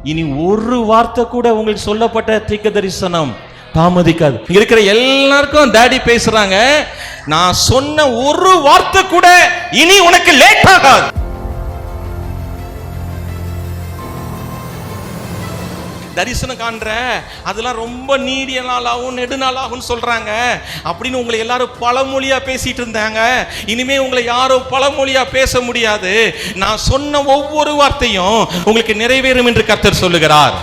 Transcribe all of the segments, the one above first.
இனி ஒரு வார்த்தை கூட உங்களுக்கு சொல்லப்பட்ட தீர்க்க தரிசனம் தாமதிக்காது. இருக்கிற எல்லாருக்கும் டாடி பேசுறாங்க, நான் சொன்ன ஒரு வார்த்தை கூட இனி உனக்கு லேட் ஆகாது. தரிசனம் காண்ற அதெல்லாம் ரொம்ப நீடிய நாளாகும் நெடுநாளாகும் சொல்றாங்க அப்படின்னு உங்களை எல்லாரும் பழமொழியா பேசிட்டு இருந்தாங்க. இனிமே உங்களை யாரும் பழமொழியா பேச முடியாது. நான் சொன்ன ஒவ்வொரு வார்த்தையும் உங்களுக்கு நிறைவேறும் என்று கர்த்தர் சொல்லுகிறார்.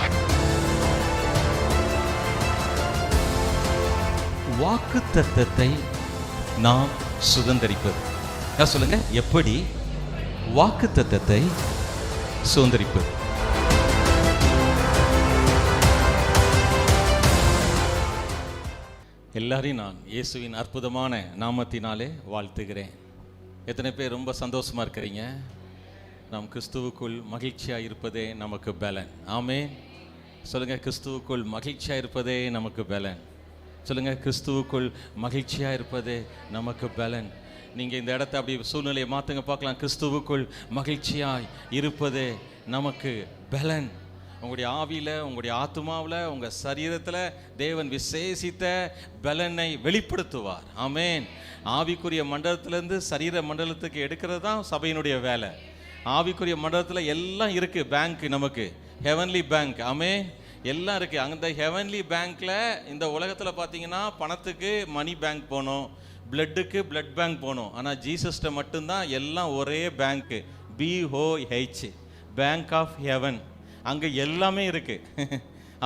வாக்குத்தத்தத்தை நாம் சுதந்தரிப்பது. சொல்லுங்க, எப்படி வாக்குத்தத்தத்தை சுதந்தரிப்பது? எல்லாரையும் நான் இயேசுவின் அற்புதமான நாமத்தினாலே வாழ்த்துகிறேன். எத்தனை பேர் ரொம்ப சந்தோஷமா இருக்கிறீங்க? நாம் கிறிஸ்துவுக்குள் மகிழ்ச்சியாக இருப்பதே நமக்கு பலன். ஆமென். சொல்லுங்க, கிறிஸ்துவுக்குள் மகிழ்ச்சியாக இருப்பதே நமக்கு பலன். சொல்லுங்க, கிறிஸ்துவுக்குள் மகிழ்ச்சியாக இருப்பதே நமக்கு பலன். நீங்கள் இந்த இடத்த அப்படி சூழ்நிலையை மாற்றுங்க பார்க்கலாம். கிறிஸ்துவுக்குள் மகிழ்ச்சியாய் இருப்பதே நமக்கு பலன். உங்களுடைய ஆவியில், உங்களுடைய ஆத்மாவில், உங்கள் சரீரத்தில் தேவன் விசேஷித்த பலனை வெளிப்படுத்துவார். ஆமென். ஆவிக்குரிய மண்டலத்திலேருந்து சரீர மண்டலத்துக்கு எடுக்கிறது தான் சபையினுடைய வேலை. ஆவிக்குரிய மண்டலத்தில் எல்லாம் இருக்குது. பேங்க், நமக்கு ஹெவன்லி பேங்க். ஆமென். எல்லாம் இருக்குது. அந்த ஹெவன்லி பேங்க்கில் இந்த உலகத்தில் பார்த்தீங்கன்னா பணத்துக்கு மணி பேங்க் போகணும், பிளட்டுக்கு பிளட் பேங்க் போகணும். ஆனால் ஜீசஸ்ட மட்டும்தான் எல்லாம் ஒரே பேங்க்கு. BOH, bank of heaven. அங்கே எல்லாமே இருக்கு.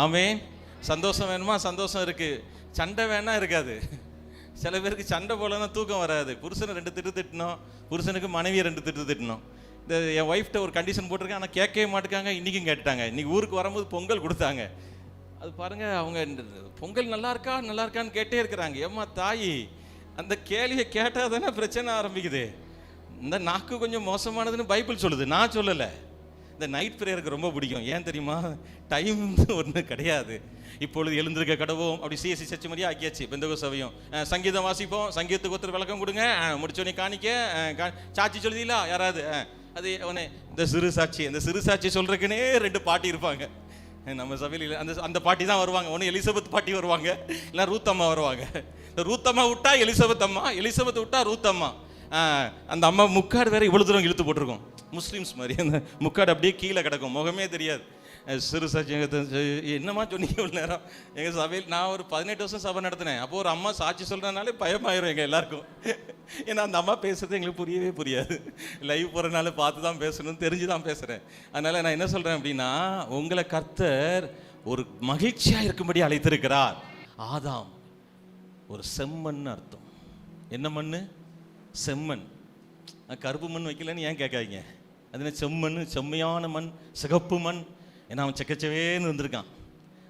ஆமென். சந்தோஷம் வேணுமா? சந்தோஷம் இருக்கு. சண்டை வேணா இருக்காது. சில பேருக்கு சண்டை போலன்னா தூக்கம் வராது. புருஷனை 2 திட்டு திட்டணும், புருஷனுக்கு மனைவியை 2 திட்டு திட்டணும். இந்த என் ஒய்ஃப்ட்ட ஒரு கண்டிஷன் போட்டிருக்கேன், ஆனால் கேட்கவே மாட்டேங்காங்க. இன்றைக்கும் கேட்டாங்க. இன்றைக்கி ஊருக்கு வரும்போது பொங்கல் கொடுத்தாங்க. அது பாருங்கள், அவங்க பொங்கல் நல்லா இருக்கா நல்லா இருக்கான்னு கேட்டே இருக்கிறாங்க. ஏம்மா தாயி, அந்த கேள்வியை கேட்டால் தானே பிரச்சனை ஆரம்பிக்குது. இந்த நாக்கு கொஞ்சம் மோசமானதுன்னு பைபிள் சொல்லுது, நான் சொல்லலை. இந்த நைட் ப்ரேயருக்கு ரொம்ப பிடிக்கும். ஏன் தெரியுமா? டைம் ஒன்று கிடையாது. இப்பொழுது எழுந்திருக்க கடவோம் அப்படி CSC சர்ச் மாதிரியே ஆக்கியாச்சு. பெந்தகோஸ்து சபையும் சங்கீதம் வாசிப்போம், சங்கீதத்துக்கு ஒருத்தர் விளக்கம் கொடுங்க, முடிச்சோடனே காணிக்க சாட்சி சொல்லுதீங்களா யாராவது? அது அவனே இந்த சிறு சாட்சி. அந்த சிறு சாட்சி சொல்றதுக்குன்னே 2 பாட்டி இருப்பாங்க நம்ம சபையில். அந்த பாட்டி தான் வருவாங்க. ஒன்று எலிசபெத் பாட்டி வருவாங்க, இல்லை ரூத் அம்மா வருவாங்க. ரூத் அம்மா விட்டா எலிசபெத் அம்மா, எலிசபெத் விட்டா ரூத் அம்மா. அந்த அம்மா முக்காடு வேற இவ்வளவு தூரம் இழுத்து போட்டிருக்கோம், முஸ்லீம்ஸ் மாதிரி. அந்த முக்காடு அப்படியே கீழே கிடக்கும், முகமே தெரியாது. சிறு சாட்சி என்னம்மா சொன்னீங்க இவ்வளோ நேரம்? எங்கள் சபையில் நான் ஒரு 18 வருஷம் சபை நடத்தினேன். அப்போது ஒரு அம்மா சாட்சி சொல்கிறதுனாலே பயமாயிரும் எங்கள் எல்லாருக்கும். ஏன்னா அந்த அம்மா பேசுறது எங்களுக்கு புரியவே புரியாது. லைவ் போகிறனால பார்த்து தான் பேசணும்னு தெரிஞ்சு தான் பேசுகிறேன். அதனால் நான் என்ன சொல்கிறேன் அப்படின்னா, உங்களை கர்த்தர் ஒரு மகிழ்ச்சியாக இருக்கும்படி அழைத்திருக்கிறார். ஆதாம் ஒரு செம்மண் அர்த்தம். என்ன மண்? செம்மண். கருப்பு மண் வைக்கலன்னு ஏன் கேட்காதீங்க. அது செம்மண், செம்மையான மண், சிகப்பு மண். ஏன்னா அவன் செக்கச்சவேன்னு இருந்திருக்கான்.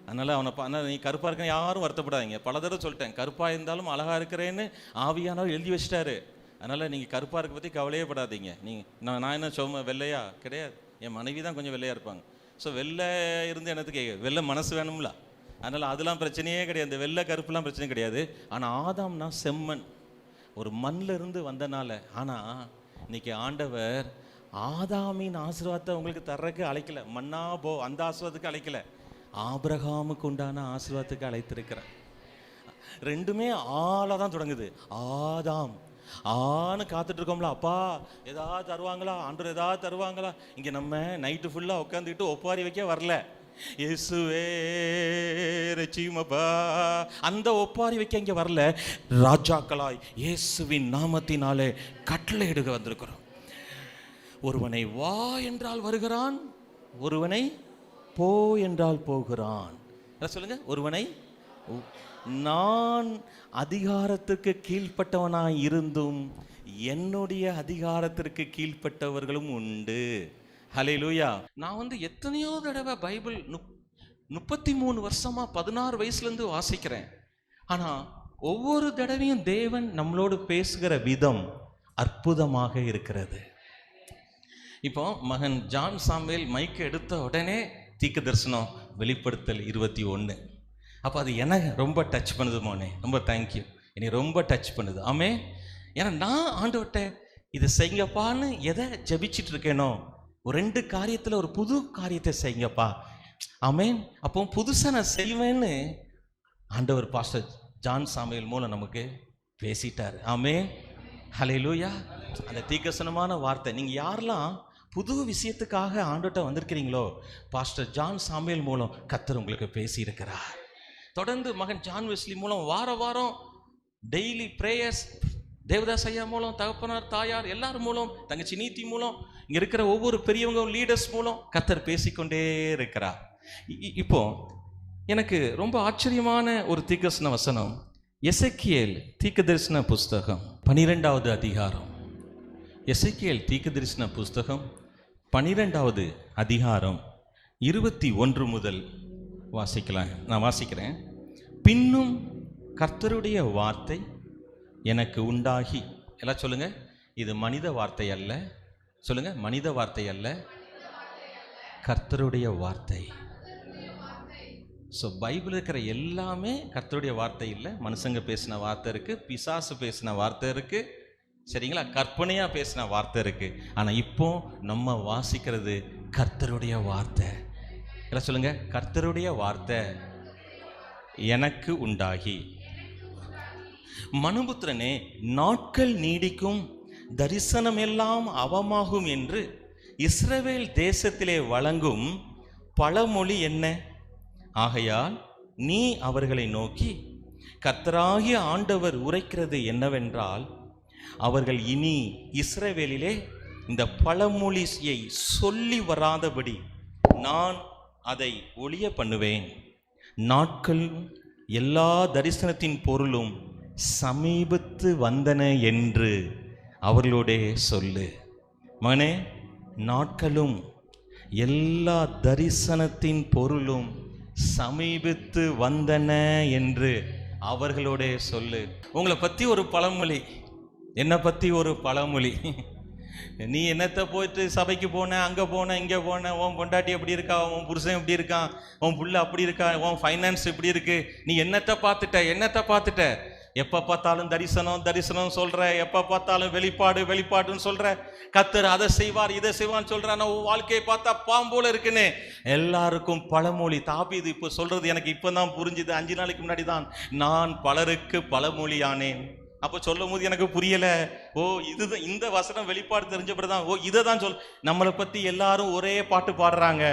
அதனால் ஆனால் நீ கருப்பாக இருக்க யாரும் வருத்தப்படாதீங்க. பல தடவை சொல்லிட்டேன், கருப்பாக இருந்தாலும் அழகாக இருக்கிறேன்னு ஆவியானவர் எழுதி வச்சிட்டாரு. அதனால் நீங்கள் கருப்பாக இருக்க பற்றி கவலையே படாதீங்க. நான் என்ன வெள்ளையா கிடையாது. என் மனைவி தான் கொஞ்சம் வெள்ளையாக இருப்பாங்க. ஸோ வெள்ளை இருந்து எனக்கு வெள்ளை மனசு வேணும்ல. அதனால் அதெல்லாம் பிரச்சனையே கிடையாது. இந்த வெள்ளை கருப்புலாம் பிரச்சனை கிடையாது. ஆனால் ஆதாம்னா செம்மண், ஒரு மண்ணில் இருந்து வந்தனால. ஆனால் இன்னைக்கு ஆண்டவர் ஆதாமின் ஆசீர்வாதத்தை உங்களுக்கு தர்றதுக்கு அழைக்கல. மன்னா போ அந்த ஆசீர்வாதத்துக்கு அழைக்கல, ஆபிரகாமுக்கு உண்டான ஆசீர்வாதத்துக்கு அழைத்திருக்கிறார். ரெண்டுமே ஆளா தான் தொடங்குது. ஆதாம் ஆன்னு காத்துட்டு இருக்கோம்ல, அப்பா ஏதாவது தருவாங்களா, ஆண்டவர் ஏதாவது தருவாங்களா. இங்கே நம்ம நைட்டு ஃபுல்லாக உட்காந்துக்கிட்டு ஒப்பாரி வைக்க வரல. இயேசுவே ரட்சியுமப்பா அந்த ஒப்பாரி வைக்க இங்கே வரல. ராஜாக்களாய் இயேசுவின் நாமத்தினாலே கட்டளை எடுக்க வந்திருக்கிறோம். ஒருவனை வா என்றால் வருகிறான், ஒருவனை போ என்றால் போகிறான். சொல்லுங்க, ஒருவனை. நான் அதிகாரத்திற்கு கீழ்ப்பட்டவனாய் இருந்தும் என்னுடைய அதிகாரத்திற்கு கீழ்ப்பட்டவர்களும் உண்டு. ஹல்லேலூயா. நான் எத்தனையோ தடவை பைபிள் 33 வருஷமா 16 வயசுலேருந்து வாசிக்கிறேன். ஆனால் ஒவ்வொரு தடவையும் தேவன் நம்மளோடு பேசுகிற விதம் அற்புதமாக இருக்கிறது. இப்போ மகன் ஜான் சாமுவேல் மைக்கை எடுத்த உடனே தீர்க்க தரிசனம் வெளிப்படுத்தல் 21. அப்போ அது எனக்கு ரொம்ப டச் பண்ணுது மோனே. ரொம்ப தேங்க்யூ. என்னை ரொம்ப டச் பண்ணுது. ஆமே. ஏன்னா நான் ஆண்டவர்கிட்ட இதை செய்யுங்கப்பான்னு எதை ஜபிச்சிட்டு இருக்கேனோ, ஒரு 2 காரியத்தில் ஒரு புது காரியத்தை செய்யுங்கப்பா, ஆமென். அப்போ புதுசா நான் செய்வேன்னு ஆண்டவர் பாஸ்டர் ஜான் சாமுவேல் மூலம் நமக்கு பேசிட்டார். ஆமென். ஹல்லேலூயா. அந்த தீர்க்கதரிசனமான வார்த்தை, நீங்க யாரெல்லாம் புது விஷயத்துக்காக ஆண்டவர்ட்ட வந்திருக்கிறீங்களோ, பாஸ்டர் ஜான் சாமுவேல் மூலம் கர்த்தர் உங்களுக்கு பேசி இருக்கிறார். தொடர்ந்து மகன் ஜான் வெஸ்லி மூலம் வாரம் டெய்லி பிரேயர்ஸ், தேவதாஸ் ஐயா மூலம், தகப்பனார் தாயார் எல்லாரும் மூலம், தங்கச்சி நீதி மூலம், இங்க இருக்கிற ஒவ்வொரு பெரியவங்க லீடர்ஸ் மூலம் கர்த்தர் பேசிக்கொண்டே இருக்கிறார். இப்போ எனக்கு ரொம்ப ஆச்சரியமான ஒரு தீர்க்கதரிசன வசனம், எசேக்கியேல் தீர்க்கதரிசன புஸ்தகம் 12வது அதிகாரம். எசேக்கியேல் தீர்க்கதரிசன புஸ்தகம் 12வது அதிகாரம் 21 முதல் வாசிக்கலாம். நான் வாசிக்கிறேன். பின்னும் கர்த்தருடைய வார்த்தை எனக்கு உண்டாகி, எல்லாம் சொல்லுங்க, இது மனித வார்த்தை அல்ல. சொல்லுங்க, மனித வார்த்தை அல்ல, கர்த்தருடைய வார்த்தை. ஸோ பைபிள் இருக்கிற எல்லாமே கர்த்தருடைய வார்த்தை இல்லை. மனுஷங்க பேசின வார்த்தை இருக்கு, பிசாசு பேசின வார்த்தை இருக்கு, சரிங்களா, கற்பனையா பேசின வார்த்தை இருக்கு. ஆனா இப்போ நம்ம வாசிக்கிறது கர்த்தருடைய வார்த்தை. எல்லாம் சொல்லுங்க, கர்த்தருடைய வார்த்தை எனக்கு உண்டாகி. மனுபுத்திரனே, நாட்கள் நீடிக்கும், தரிசனம் எல்லாம் அவமாகும் என்று இஸ்ரவேல் தேசத்திலே வழங்கும் பழமொழி என்ன? ஆகையால் நீ அவர்களை நோக்கி, கர்த்தராகிய ஆண்டவர் உரைக்கிறது என்னவென்றால், அவர்கள் இனி இஸ்ரவேலிலே இந்த பழமொழியை சொல்லி வராதபடி நான் அதை ஒழிய பண்ணுவேன். நாட்கள் எல்லா தரிசனத்தின் பொருளும் சமீபத்து வந்தன என்று அவர்களோடே சொல்லு. மகனே, நாட்களும் எல்லா தரிசனத்தின் பொருளும் சமீபத்து வந்தன என்று அவர்களோட சொல்லு. உங்களை பத்தி ஒரு பழமொழி, என்னை பத்தி ஒரு பழமொழி. நீ என்னத்தை போயிட்டு சபைக்கு போன, அங்கே போன, இங்கே போன, உன் பொண்டாட்டி எப்படி இருக்கா, உன் புருஷன் எப்படி இருக்கான், உன் புள்ள அப்படி இருக்கா, உன் ஃபைனான்ஸ் இப்படி இருக்கு, நீ என்னத்தை பார்த்துட்ட? எப்போ பார்த்தாலும் தரிசனம் தரிசனம் சொல்ற, எப்போ பார்த்தாலும் வெளிப்பாடுன்னு சொல்ற, கர்த்தர் அதை செய்வார் இதை செய்வான்னு சொல்ற, நான் உன் வாழ்க்கையை பார்த்தா பாம்போல இருக்குன்னு எல்லாருக்கும் பழமொழி. தாவீது இப்போ சொல்றது எனக்கு இப்போதான் புரிஞ்சுது. 5 நாளைக்கு முன்னாடி தான் நான் பலருக்கு பழமொழி ஆனேன். அப்போ சொல்லும் போது எனக்கு புரியல. ஓ, இதுதான் இந்த வசனம் வெளிப்பாடு தெரிஞ்சப்பதான், ஓ இதை தான் நம்மளை பத்தி எல்லாரும் ஒரே பாட்டு பாடுறாங்க.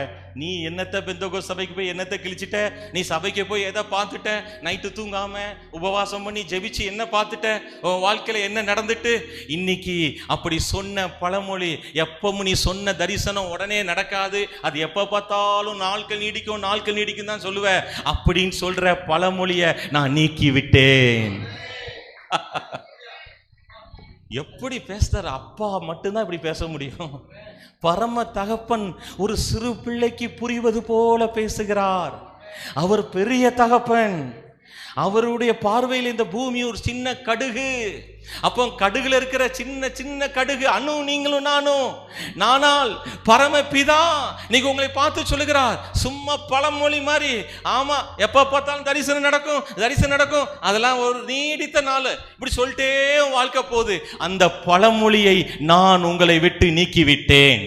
நீ என்னத்தை பெந்தகோ சபைக்கு போய் என்னத்தை கிழிச்சிட்ட, நீ சபைக்கு போய் எதை பார்த்துட்ட, நைட்டு தூங்காம உபவாசம் பண்ணி ஜெபிச்சு என்ன பார்த்துட்ட, உன் வாழ்க்கையில என்ன நடந்துட்டு. இன்னைக்கு அப்படி சொன்ன பழமொழி, எப்பவும் நீ சொன்ன தரிசனம் உடனே நடக்காது, அது எப்ப பார்த்தாலும் நாட்கள் நீடிக்கும் தான் சொல்லுவ. அப்படின்னு சொல்ற பழமொழிய நான் நீக்கி விட்டேன். எப்படி பேசுறார்? அப்பா மட்டும்தான் இப்படி பேச முடியும். பரம தகப்பன் ஒரு சிறு பிள்ளைக்கு புரிவது போல பேசுகிறார். அவர் பெரிய தகப்பன். அவருடைய பார்வையில் இந்த பூமி ஒரு சின்ன கடுகு. அப்போ கடுகுல இருக்கிற சின்ன கடுகு அணு நீங்களும் நானால் பரமபிதா நீங்க உங்களை பார்த்து சொல்லுகிறார். சும்மா பழமொழி மாதிரி, ஆமா எப்ப பார்த்தாலும் தரிசனம் நடக்கும், அதெல்லாம் ஒரு நீடித்த நாள், இப்படி சொல்லிட்டே வாழ்க்கை போகுது. அந்த பழமொழியை நான் உங்களை விட்டு நீக்கி விட்டேன்.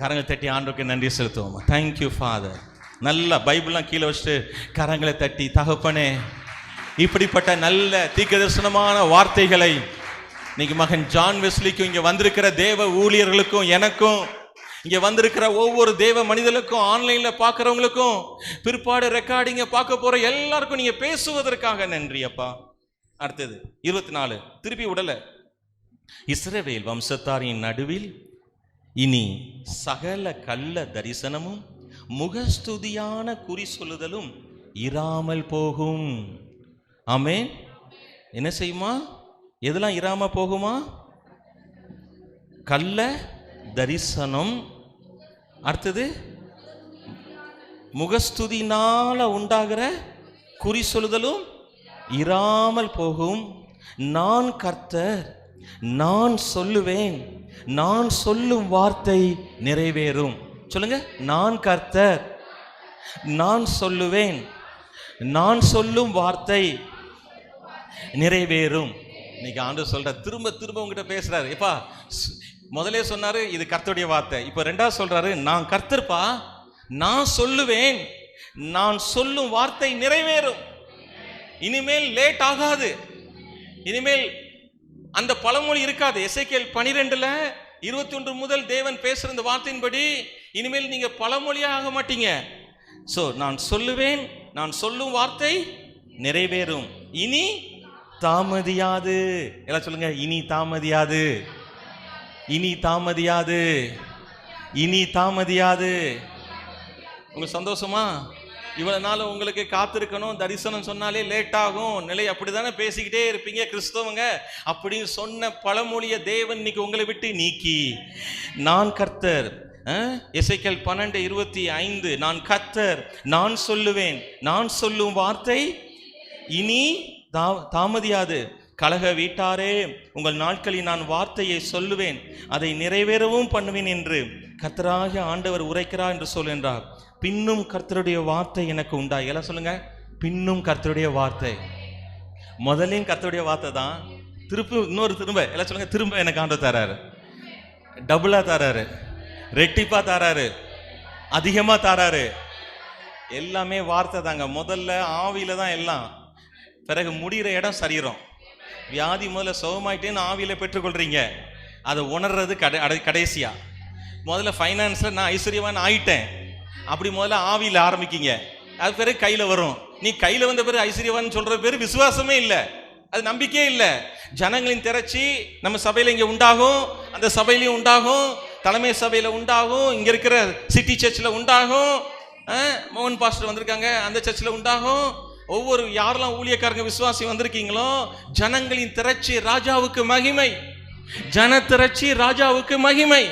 கரங்களை தட்டி ஆண்டவருக்கு நன்றி செலுத்துவோம். Thank you father. நல்ல பைபிள்லாம் கீழே வச்சுட்டு கரங்களை தட்டி, தகப்பனே இப்படிப்பட்ட நல்ல தீர்க்கதரிசனமான வார்த்தைகளை இன்னைக்கு மகன் ஜான் வெஸ்லிக்கும், இங்க வந்திருக்கிற தேவ ஊழியர்களுக்கும், எனக்கும், இங்க வந்திருக்கிற ஒவ்வொரு தேவ மனிதர்களுக்கும், ஆன்லைன்ல பார்க்கறவங்களுக்கும், பிற்பாடு ரெக்கார்டிங்க பார்க்க போற எல்லாருக்கும் நீங்க பேசுவதற்காக நன்றி அப்பா. அடுத்தது 24 திருப்பி விடல. இஸ்ரவேல் வம்சத்தாரின் நடுவில் இனி சகல கள்ள தரிசனமும் முகஸ்துதியான குறி சொல்லுதலும் இராமல் போகும். ஆமென். என்ன செய்யுமா? எதெல்லாம் இராம போகுமா? கள்ள தரிசனம், அடுத்தது முகஸ்துதினால உண்டாகிற குறி சொல்லுதலும் இராமல் போகும். நான் கர்த்தர், நான் சொல்லுவேன், நான் சொல்லும் வார்த்தை நிறைவேறும். சொல்லுங்க, நான் கர்த்தர், நான் சொல்லுவேன், நான் சொல்லும் வார்த்தை நிறைவேறும். இன்னைக்கு ஆண்டவர் சொல்ற, திரும்ப உங்ககிட்ட பேசுறாரு. எப்பா முதலே சொன்னாரு இது கர்த்தருடைய வார்த்தை, இப்ப ரெண்டாவது சொல்றாரு நான் கர்த்தர்ப்பா, நான் சொல்லுவேன், நான் சொல்லும் வார்த்தை நிறைவேறும். இனிமேல் லேட் ஆகாது. இனிமேல் அந்த பழமொழி இருக்காது. எசேக்கியேல் 12:21 முதல் தேவன் பேசுற இந்த வார்த்தையின்படி இனிமேல் நீங்க பழமொழியா ஆக மாட்டீங்க. சோ நான் சொல்லுவேன், நான் சொல்லும் வார்த்தை நிறைவேறும், இனி தாமதியாது. எல்லாம் சொல்லுங்க, இனி தாமதியாது, இனி தாமதியாது, இனி தாமதியாது. உங்களுக்கு சந்தோஷமா? இவ்வளவு நாள் உங்களுக்கு காத்திருக்கணும், தரிசனம் சொன்னாலே லேட் ஆகும், நிலை அப்படிதானே பேசிக்கிட்டே இருப்பீங்க கிறிஸ்தவங்க அப்படின்னு சொன்ன பழமொழிய தேவன் இன்னைக்கு உங்களை விட்டு நீக்கி, நான் கர்த்தர், எசேக்கியேல் 12:25, நான் கர்த்தர், நான் சொல்லுவேன், நான் சொல்லும் வார்த்தை இனி தாமதியாது. கலக வீட்டாரே, உங்கள் நாட்களில் நான் வார்த்தையை சொல்லுவேன், அதை நிறைவேறவும் பண்ணுவேன் என்று கர்த்தராகிய ஆண்டவர் உரைக்கிறார் என்று சொல்கின்றார். பின்னும் கர்த்தருடைய வார்த்தை எனக்கு உண்டா. எல்லாம் சொல்லுங்க, பின்னும் கர்த்தருடைய வார்த்தை. முதலையும் கர்த்தருடைய வார்த்தை தான், திரும்ப எல்லாம் சொல்லுங்க, திரும்ப எனக்கு ஆண்டவர் தராரு, டபுளா தராரு, ரெட்டிப்பா தராரு, அதிகமா தராரு. எல்லாமே வார்த்தை தாங்க. முதல்ல ஆவியில தான் எல்லாம், பிறகு முடிகிற இடம் சரீரம். வியாதி முதல்ல சுகமாயிட்டேன்னு ஆவியில பெற்றுக்கொள்றீங்க, அதை உணர்றது கடைசியா. முதல்ல ஃபைனான்ஸ்ல நான் ஐஸ்வர்யவான் ஆயிட்டேன் அப்படி முதல்ல ஆவியில ஆரம்பிக்கீங்க, அது பிறகு கையில வரும். நீ கையில வந்த பிறகு ஐஸ்வர்யவான் சொல்ற பேரு விசுவாசமே இல்லை, அது நம்பிக்கையே இல்லை. ஜனங்களின் திரட்சி நம்ம சபையில இங்க உண்டாகும், அந்த சபையிலையும் உண்டாகும், தலைமை சபையில உண்டாகும், இங்க இருக்கிற சிட்டி சர்ச்சில் உண்டாகும், மோகன் பாஸ்டர் வந்திருக்காங்க அந்த சர்ச்சில் உண்டாகும். ஒவ்வொரு யாரெல்லாம் ஊழியக்காரங்க விசுவாசி வந்திருக்கீங்களோ, ஜனங்களின் திரட்சி ராஜாவுக்கு மகிமை, ஜன திரட்சி ராஜாவுக்கு மகிமை.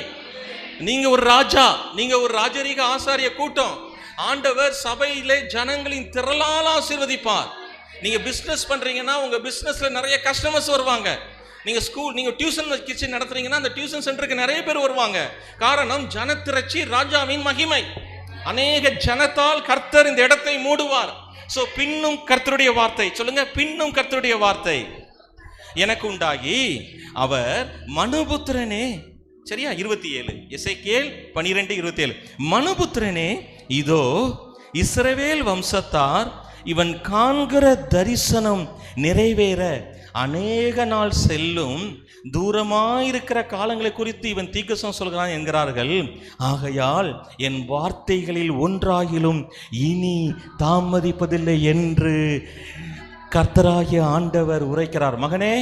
நீங்க ஒரு ராஜா, நீங்க ஒரு ராஜரீக ஆசாரிய கூட்டம். ஆண்டவர் சபையிலே ஜனங்களின் திரளால் ஆசீர்வதிப்பார். நீங்க பிசினஸ் பண்றீங்கன்னா உங்க பிசினஸ்ல நிறைய கஸ்டமர்ஸ் வருவாங்க. நீங்க ஸ்கூல், நீங்க டியூஷன் கிச்சன் நடத்துறீங்கன்னா அந்த டியூஷன் சென்டருக்கு நிறைய பேர் வருவாங்க. காரணம் ஜனத்திரட்சி ராஜாவின் மகிமை. அநேக ஜனத்தால் கர்த்தர் இந்த இடத்தை மூடுவார். சோ பின்னும் கர்த்தருடைய வார்த்தை, சொல்லுங்க, பின்னும் கர்த்தருடைய வார்த்தை எனக்கு உண்டாகி, அவர் மனுபுத்திரனே, சரியா, 27 எசேக்கியேல் 12:27, மனுபுத்திரனே, இதோ இஸ்ரவேல் வம்சத்தார் இவன் காண்கிற தரிசனம் நிறைவேற அநேக நாள் செல்லும், தூரமாயிருக்கிற காலங்களை குறித்து இவன் தீர்க்கதரிசனம் சொல்கிறான் என்கிறார்கள். ஆகையால் என் வார்த்தைகளில் ஒன்றாகிலும் இனி தாமதிப்பதில்லை என்று கர்த்தராகிய ஆண்டவர் உரைக்கிறார். மகனே,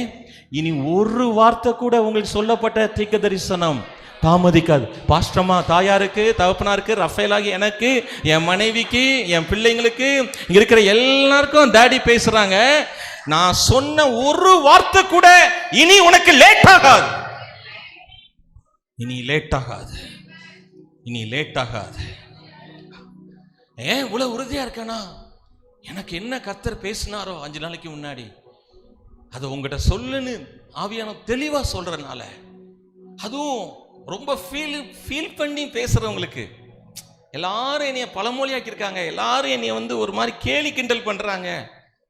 இனி ஒரு வார்த்தை கூட உங்களுக்கு சொல்லப்பட்ட தீர்க்க தரிசனம் தாமதிக்காது. பாஸ்டமா, தாயாருக்கு, தகப்பனாருக்கு, ரஃபேலாகி எனக்கு, என் மனைவிக்கு, என் பிள்ளைங்களுக்கு, இங்க இருக்கிற எல்லாருக்கும் டாடி பேசுறாங்க. நான் சொன்ன ஒரு வார்த்தை கூட இனி உனக்கு லேட் ஆகாது, இனி லேட் ஆகாது, இனி லேட் ஆகாது. ஏன் இவ்வளவு உறுதியா இருக்கேனா? எனக்கு என்ன கர்த்தர் பேசினாரோ 5 நாளைக்கு முன்னாடி, அதை உங்ககிட்ட சொல்லுன்னு ஆவியான தெளிவா சொல்றதுனால, அதுவும் ரொம்ப ஃபீல் பண்ணி பேசுறவங்களுக்கு, எல்லாரும் என்னைய பழமொழியாக்கி இருக்காங்க, எல்லாரும் என்னைய ஒரு மாதிரி கேலி கிண்டல் பண்றாங்க,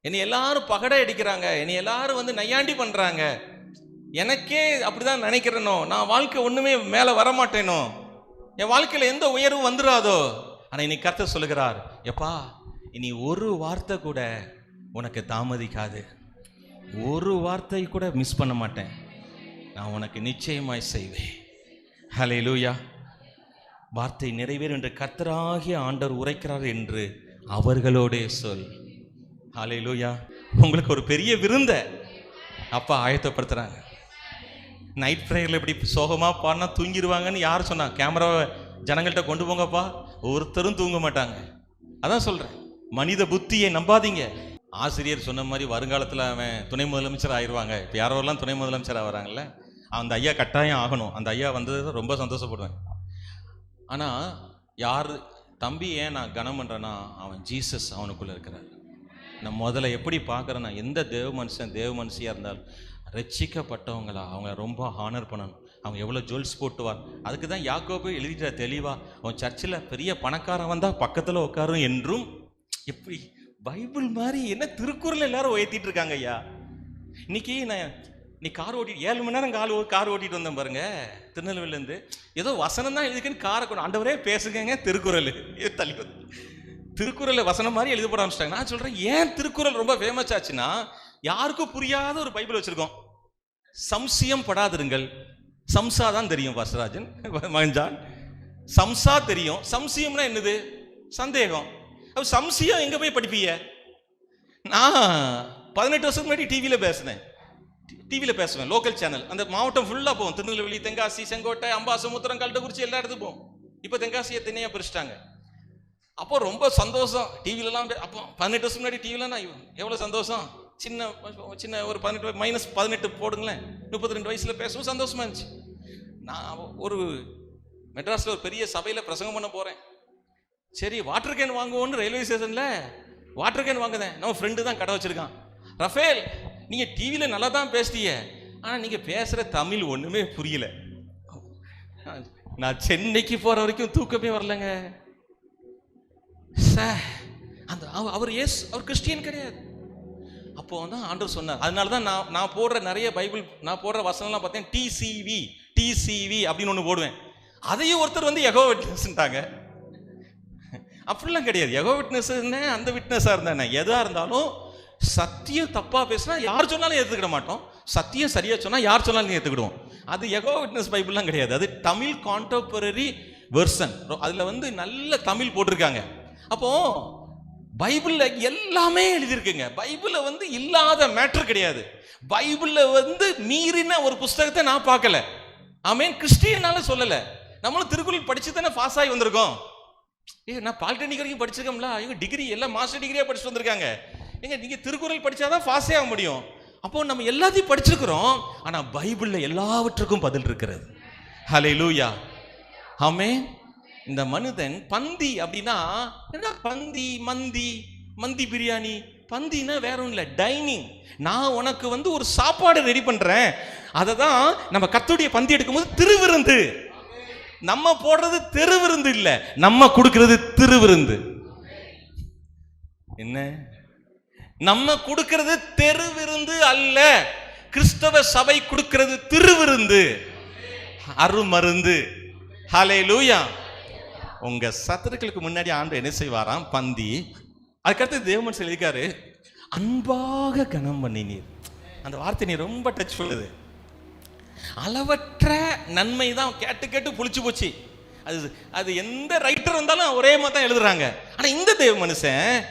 என்னை எல்லாரும் பகடை அடிக்கிறாங்க, என்னை எல்லாரும் நையாண்டி பண்றாங்க. எனக்கே அப்படிதான் நினைக்கிறேனோ, நான் வாழ்க்கை ஒண்ணுமே மேல வர மாட்டேனோ, என் வாழ்க்கையில எந்த உயர்வும் வந்துடாதோ. ஆனா இன்னைக்கு கர்த்தர் சொல்லுகிறார், எப்பா, இனி ஒரு வார்த்தை கூட உனக்கு தாமதிக்காது, ஒரு வார்த்தை கூட மிஸ் பண்ண மாட்டேன், நான் உனக்கு நிச்சயமாய் செய்வேன். ஹல்லேலூயா. வார்த்தை நிறைவேறும் என்று கர்த்தராகிய ஆண்டவர் உரைக்கிறார் என்று அவர்களோடே சொல். ஹல்லேலூயா. உங்களுக்கு ஒரு பெரிய விருந்த அப்பா ஆயத்தப்படுத்துறாங்க. நைட் ப்ரேயர்ல இப்படி சோகமா பாடினா தூங்கிடுவாங்கன்னு யார் சொன்னா? கேமராவை ஜனங்கள்கிட்ட கொண்டு போங்கப்பா, ஒருத்தரும் தூங்க மாட்டாங்க. அதான் சொல்றேன், மனித புத்தியை நம்பாதீங்க. ஆசிரியர் சொன்ன மாதிரி வருங்காலத்தில் அவன் துணை முதலமைச்சர் ஆயிடுவாங்க. இப்போ யாரோலாம் துணை முதலமைச்சர் ஆகிறாங்கல்ல, அந்த ஐயா கட்டாயம் ஆகணும். அந்த ஐயா வந்தது ரொம்ப சந்தோஷப்படுவேன். ஆனால் யார் தம்பி ஏன் நான் கனம் பண்ணுறேன்னா, அவன் ஜீசஸ் அவனுக்குள்ளே இருக்கிறார். நான் முதல்ல எப்படி பார்க்குறேன்னா, எந்த தேவ மனுஷியாக இருந்தாலும் ரட்சிக்கப்பட்டவங்களா அவங்கள ரொம்ப ஹானர் பண்ணணும். அவங்க எவ்வளோ ஜுவல்ஸ் போட்டுவார். அதுக்கு தான் யாக்கோபு எழுதிட்ட தெளிவாக, அவன் சர்ச்சில் பெரிய பணக்காரன் வந்தால் பக்கத்தில் உட்காரும் என்றும். எப்படி பைபிள் மாதிரி என்ன திருக்குறள் எல்லாரும் உயர்த்திட்டு இருக்காங்க ஐயா. இன்னைக்கு நான் நீ கார் ஓட்டிட்டு 7 மணி நேரம் கார் ஓட்டிட்டு வந்தேன் பாருங்க திருநெல்வேலியிலேருந்து. ஏதோ வசனம் தான் எழுதிக்குன்னு காரை கொண்டு ஆண்டவரே பேசுங்க திருக்குறள் தள்ளி திருக்குறள் வசனம் மாதிரி எழுத போட ஆரம்பிச்சிட்டாங்க. நான் சொல்றேன், ஏன் திருக்குறள் ரொம்ப ஃபேமஸ் ஆச்சுன்னா, யாருக்கும் புரியாத ஒரு பைபிள் வச்சிருக்கோம். சம்சயம் படாதிருங்கள். சம்சா தான் தெரியும் பாஸ்டராஜன் மகன்ஜான், சம்சா தெரியும். சம்சயம்னா என்னது? சந்தேகம். சம்சயம் எங்க போய் படிப்பீங்க? நான் 18 வருஷத்துக்கு முன்னாடி டிவியில் பேசுவேன் லோக்கல் சேனல். அந்த மாவட்டம் ஃபுல்லாக போவோம். திருநெல்வேலி, தென்காசி, செங்கோட்டை, அம்பாசமுத்திரம், கல்டக்குறிச்சி எல்லா இடத்துக்கும் போவோம். இப்போ தென்காசியை தனியாக பிரிச்சிட்டாங்க. அப்போ ரொம்ப சந்தோஷம் டிவிலலாம். அப்போ 18 வருஷம் முன்னாடி டிவிலாம் நான் எவ்வளோ சந்தோஷம். சின்ன ஒரு 18 -18 போடுங்களேன், 32 வயசில் பேசவும் சந்தோஷமா இருந்துச்சு. நான் ஒரு மெட்ராஸில் ஒரு பெரிய சபையில் பிரசங்கம் பண்ண போகிறேன். சரி வாட்டர் கேன் வாங்குவோன்னு ரயில்வே ஸ்டேஷனில் வாட்டர் கேன் வாங்குதேன். நம்ம ஃப்ரெண்டு தான் கடை வச்சிருக்கான். ரஃபேல், நீங்கள் டிவியில் நல்லா தான் பேசுறீங்க, ஆனால் நீங்கள் பேசுகிற தமிழ் ஒன்றுமே புரியல. நான் சென்னைக்கு போகிற வரைக்கும் தூக்கமே வரலங்க சார். அந்த அவர் கிறிஸ்டியன் கிடையாது. அப்போ தான் ஆண்டவர் சொன்னார். அதனால தான் நான் போடுற நிறைய பைபிள், நான் போடுற வசனம்லாம் பார்த்தேன் டிசிவி அப்படின்னு ஒன்று போடுவேன். அதையும் ஒருத்தர் வந்து யெகோவா விட்னஸ்ன்ட்டாங்க. அப்படிலாம் கிடையாது. யெகோவா விட்னஸ் அந்த விட்னஸாக இருந்தானே, எதாக இருந்தாலும் சத்தியம் தப்பாக பேசினா யார் சொன்னாலும் ஏற்றுக்கிட மாட்டோம். சத்தியம் சரியாக சொன்னால் யார் சொன்னாலும் ஏற்றுக்கிடுவோம். அது யெகோவா விட்னஸ் பைபிள்லாம் கிடையாது. அது தமிழ் கான்டெம்பரரி வெர்ஷன். அதில் வந்து நல்ல தமிழ் போட்டிருக்காங்க. அப்போ பைபிளில் எல்லாமே எழுதியிருக்குங்க. பைபிளில் வந்து இல்லாத மேட்டர் கிடையாது. பைபிளில் வந்து மீறின ஒரு புஸ்தகத்தை நான் பார்க்கல. ஆமேன். கிறிஸ்டியனால சொல்லலை. நம்மளும் திருக்குறள் படிச்சு தானே பாஸ் ஆகி வந்திருக்கோம். நான் பாலிடெக்னிக் வரைக்கும் படிச்சிருக்கோம்ல, இவங்க டிகிரி எல்லாம் மாஸ்டர் டிகிரியா படிச்சுட்டு வந்திருக்காங்க. நீங்க திருக்குறள் படிச்சாதான் பாஸே ஆக முடியும். அப்போ நம்ம எல்லாத்தையும் படிச்சிருக்கிறோம், ஆனா பைபிள்ல எல்லாவற்றுக்கும் பதில் இருக்கிறது. ஹல்லேலூயா, ஆமென். இந்த மனிதன் பந்தி அப்படின்னா என்ன? பந்தி, மந்தி பிரியாணி. பந்தினா வேற ஒன்றும் இல்லை, டைனிங். நான் உனக்கு வந்து ஒரு சாப்பாடு ரெடி பண்றேன். அதை தான் நம்ம கர்த்தருடைய பந்தி எடுக்கும்போது திருவிருந்து. நம்ம போடுறது திருவிருந்து இல்ல, நம்ம கொடுக்கிறது திருவிருந்து. என்ன? நம்ம கொடுக்கிறது தெருவிருந்து அல்ல. கிறிஸ்தவ சபை கொடுக்கிறது திருவிருந்து, அருமருந்து. ஹல்லேலூயா. உங்க சத்துருக்களுக்கு முன்னாடி ஆண்டவர் என்ன செய்வாராம்? பந்தி. அதுக்கடுத்து தேவன் சொல்லியிருக்காரு, அன்பாக கனம் பண்ணினீர். அந்த வார்த்தை நீ ரொம்ப டச் பண்ணுது. அளவற்ற நன்மை தான் கேட்டு கேட்டு புளிச்சு போச்சு. அது எந்த ரைட்டர் வந்தாலும் ஒரே மாதிரி தான் எழுதுறாங்க. ஆனா இந்த தேவ மனுஷன்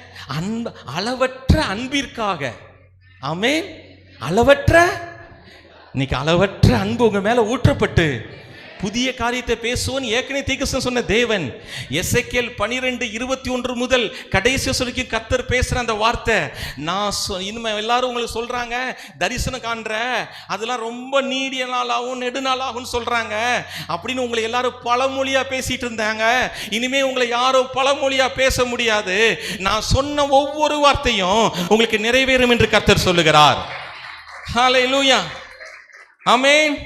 அளவற்ற அன்பிற்காக, ஆமென், அளவற்ற, இன்னைக்கு அளவற்ற அன்பு உங்க மேல ஊற்றப்பட்டு புதிய காரியத்தை பேசுவோன்னு ஏற்கனவே தீர்க்கதரிசனம் சொன்ன தேவன் எசேக்கியேல் 12:21 முதல் கடைசி வரைக்கும் கர்த்தர் பேசுற அந்த வார்த்தை. நான் இனிமே எல்லாரும் உங்களுக்கு சொல்றாங்க, தரிசனம் காண்ற அதெல்லாம் ரொம்ப நீடிய நாளாகும் நெடுநாளாகும் சொல்றாங்க அப்படின்னு உங்களை எல்லாரும் பழமொழியா பேசிட்டு இருந்தாங்க. இனிமே உங்களை யாரும் பழமொழியா பேச முடியாது. நான் சொன்ன ஒவ்வொரு வார்த்தையும் உங்களுக்கு நிறைவேறும் என்று கர்த்தர் சொல்லுகிறார். ஹல்லேலூயா, ஆமென்.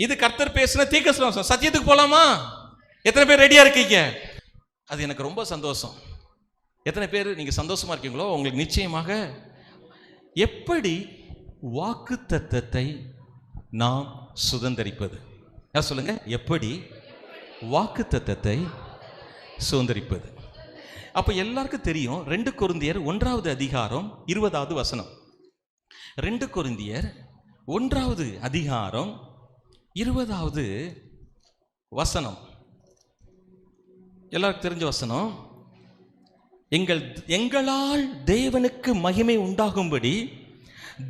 இது கர்த்தர் பேசின தீர்க்கதரிசனம். சத்தியத்துக்கு போலாமா? எத்தனை பேர் ரெடியா இருக்கீங்க? அது எனக்கு ரொம்ப சந்தோஷம். எத்தனை பேர் நீங்க சந்தோஷமா இருக்கீங்களோ உங்களுக்கு நிச்சயமாக எப்படி வாக்குத்தத்தத்தை நாம் சுதந்தரிப்பது? யார் சொல்லுங்க? எப்படி வாக்குத்தத்தத்தை சுதந்தரிப்பது? அப்ப எல்லாருக்கும் தெரியும். 2 கொரிந்தியர் 1வது அதிகாரம் 20வது வசனம். 2 கொரிந்தியர் 1வது அதிகாரம் 20வது வசனம். எல்லாருக்கும் தெரிஞ்ச வசனம். எங்களால் தேவனுக்கு மகிமை உண்டாகும்படி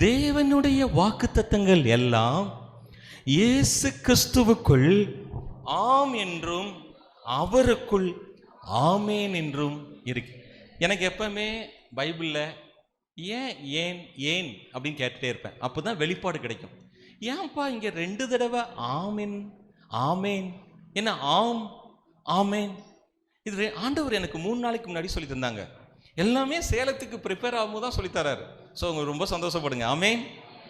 தேவனுடைய வாக்குத்தத்தங்கள் எல்லாம் இயேசு கிறிஸ்துவுக்குள் ஆம் என்றும் அவருக்குள் ஆமேன் என்றும் இருக்கு. எனக்கு எப்பவுமே பைபிளில் ஏன் அப்படின்னு கேட்டுட்டே இருப்பேன். அப்போதான் வெளிப்பாடு கிடைக்கும். ஏன்பா இங்க 2 தடவை ஆமேன் ஆமேன், என்ன ஆம் ஆமேன்? இது ஆண்டவர் எனக்கு 3 நாளைக்கு முன்னாடி சொல்லி தந்தாங்க. எல்லாமே சேலத்துக்கு ப்ரிப்பேர் ஆகும்போது தான் சொல்லி தராரு. ஸோ உங்களுக்கு ரொம்ப சந்தோஷப்படுங்க. ஆமேன்.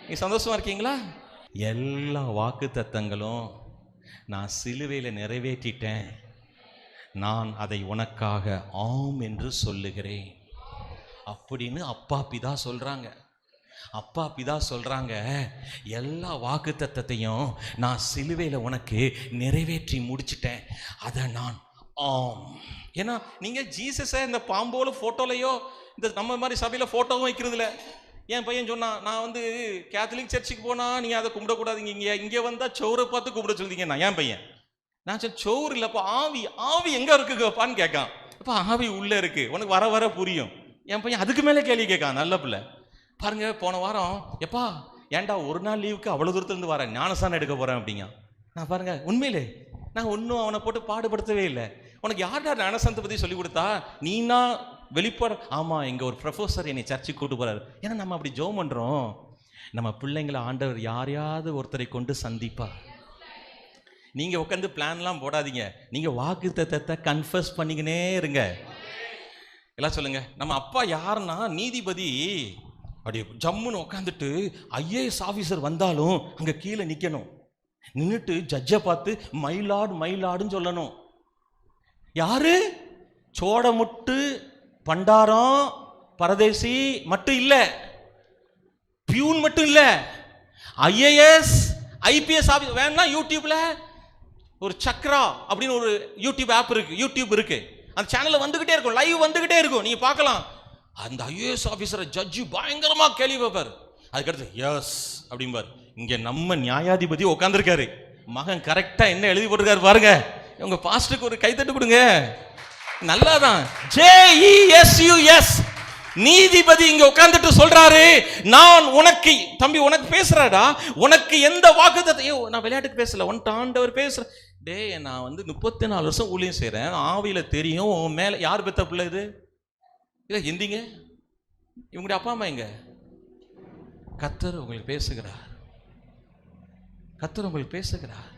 நீ சந்தோஷமா இருக்கீங்களா? எல்லா வாக்கு தத்தங்களும் நான் சிலுவையில் நிறைவேற்றிட்டேன். நான் அதை உனக்காக ஆம் என்று சொல்லுகிறேன் அப்படின்னு அப்பா பிதா சொல்றாங்க. அப்பா பிதா சொல்றாங்க, எல்லா வாக்குத்தத்தத்தையும் நான் சிலுவையில் உனக்கு நிறைவேற்றி முடிச்சிட்டேன், அதை நான் ஆம். ஏன்னா நீங்க ஜீசஸை இந்த பாம்போல போட்டோலையோ இந்த நம்ம மாதிரி சபையில போட்டோவும் வைக்கிறதுல. என் பையன் சொன்னா, நான் வந்து கேத்தலிக் சர்ச்சுக்கு போனா நீங்க அதை கும்பிடக்கூடாதுங்க, இங்க வந்தா சௌரை பார்த்து கும்பிட சொல்றீங்க. நான் என் பையன், நான் சொல் சௌர் இல்லப்பா, ஆவி. ஆவி எங்க இருக்குப்பான்னு கேட்கான். அப்பா ஆவி உள்ள இருக்கு, உனக்கு வர வர புரியும். என் பையன் அதுக்கு மேலே கேள்வி கேட்கான். நல்ல பிள்ளை பாருங்க. போன வாரம், எப்பா ஏன்டா ஒரு நாள் லீவுக்கு அவ்வளவு தூரத்துல இருந்து வரேன், ஞானசானம் எடுக்க போறேன் அப்படிங்க. நான் பாருங்க, உண்மையிலே நான் ஒன்றும் அவனை போட்டு பாடுபடுத்தவே இல்லை. உனக்கு யார்டா ஞானசானத்தை பத்தி சொல்லி கொடுத்தா? நீனா வெளிப்பாடு. ஆமா, எங்க ஒரு ப்ரொஃபஸர் என்னை சர்ச்சுக்கு கூட்டு போறாரு. ஏன்னா நம்ம அப்படி ஜெபம் பண்றோம், நம்ம பிள்ளைங்களை ஆண்டவர் யாரையாவது ஒருத்தரை கொண்டு சந்திப்பா. நீங்க உட்காந்து பிளான்லாம் போடாதீங்க, நீங்க வாக்குத்தத்தத்தை கன்ஃபஸ் பண்ணிக்கினே இருங்க. எல்லாம் சொல்லுங்க, நம்ம அப்பா யாருன்னா நீதிபதி. அப்படி ஜம்முன்னு உட்காந்துட்டு ஐஏஎஸ் ஆஃபீஸர் வந்தாலும் அங்க கீழே நிக்கணும், நின்றுட்டு ஜட்ஜை பார்த்து மயிலாடு மயிலாடுன்னு சொல்லணும். யாரு? சோடமுட்டு பண்டாரம் பரதேசி மட்டும் இல்ல, பியூன் மட்டும் இல்ல, ஐஏஎஸ் ஐபிஎஸ் ஆஃபீஸ். வேணா யூடியூப்ல ஒரு சக்ரா அப்படின்னு ஒரு யூடியூப் ஆப் இருக்கு, யூடியூப் இருக்கு, அந்த சேனல்ல வந்துகிட்டே இருக்கும், லைவ் வந்துகிட்டே இருக்கும், நீங்க பார்க்கலாம். அந்த ஐஏஎஸ் ஆஃபீஸரை ஜட்ஜு பயங்கரமா கேள்வி பார்ப்பார். அதுக்கடுத்து எஸ் அப்படிம்பார். இங்க நம்ம நியாயாதிபதி உட்காந்துருக்காரு, மகன் கரெக்டா என்ன எழுதி போட்டிருக்காரு பாருங்க. உங்க பாஸ்டருக்கு ஒரு கைத்தட்டு கொடுங்க. நல்லாதான். JESUS நீதிபதி இங்க உட்கார்ந்துட்டு சொல்றாரு, நான் உனக்கு தம்பி உனக்கு பேசுறாடா, உனக்கு எந்த வாக்குத்தத்தையும் நான் விளையாட்டுக்கு பேசல, உன்ட்ட ஆண்டவர் பேசுற. டே நான் வந்து 34 வருஷம் ஊழியம் செய்யறேன், ஆவியில தெரியும் உன் மேல யார் பெத்த பிள்ளை இது. இல்ல எந்திங்க, இவங்களுடைய அப்பா அம்மா எங்க? கர்த்தர் உங்களுக்கு பேசுகிறார், கர்த்தர் உங்களுக்கு பேசுகிறார்.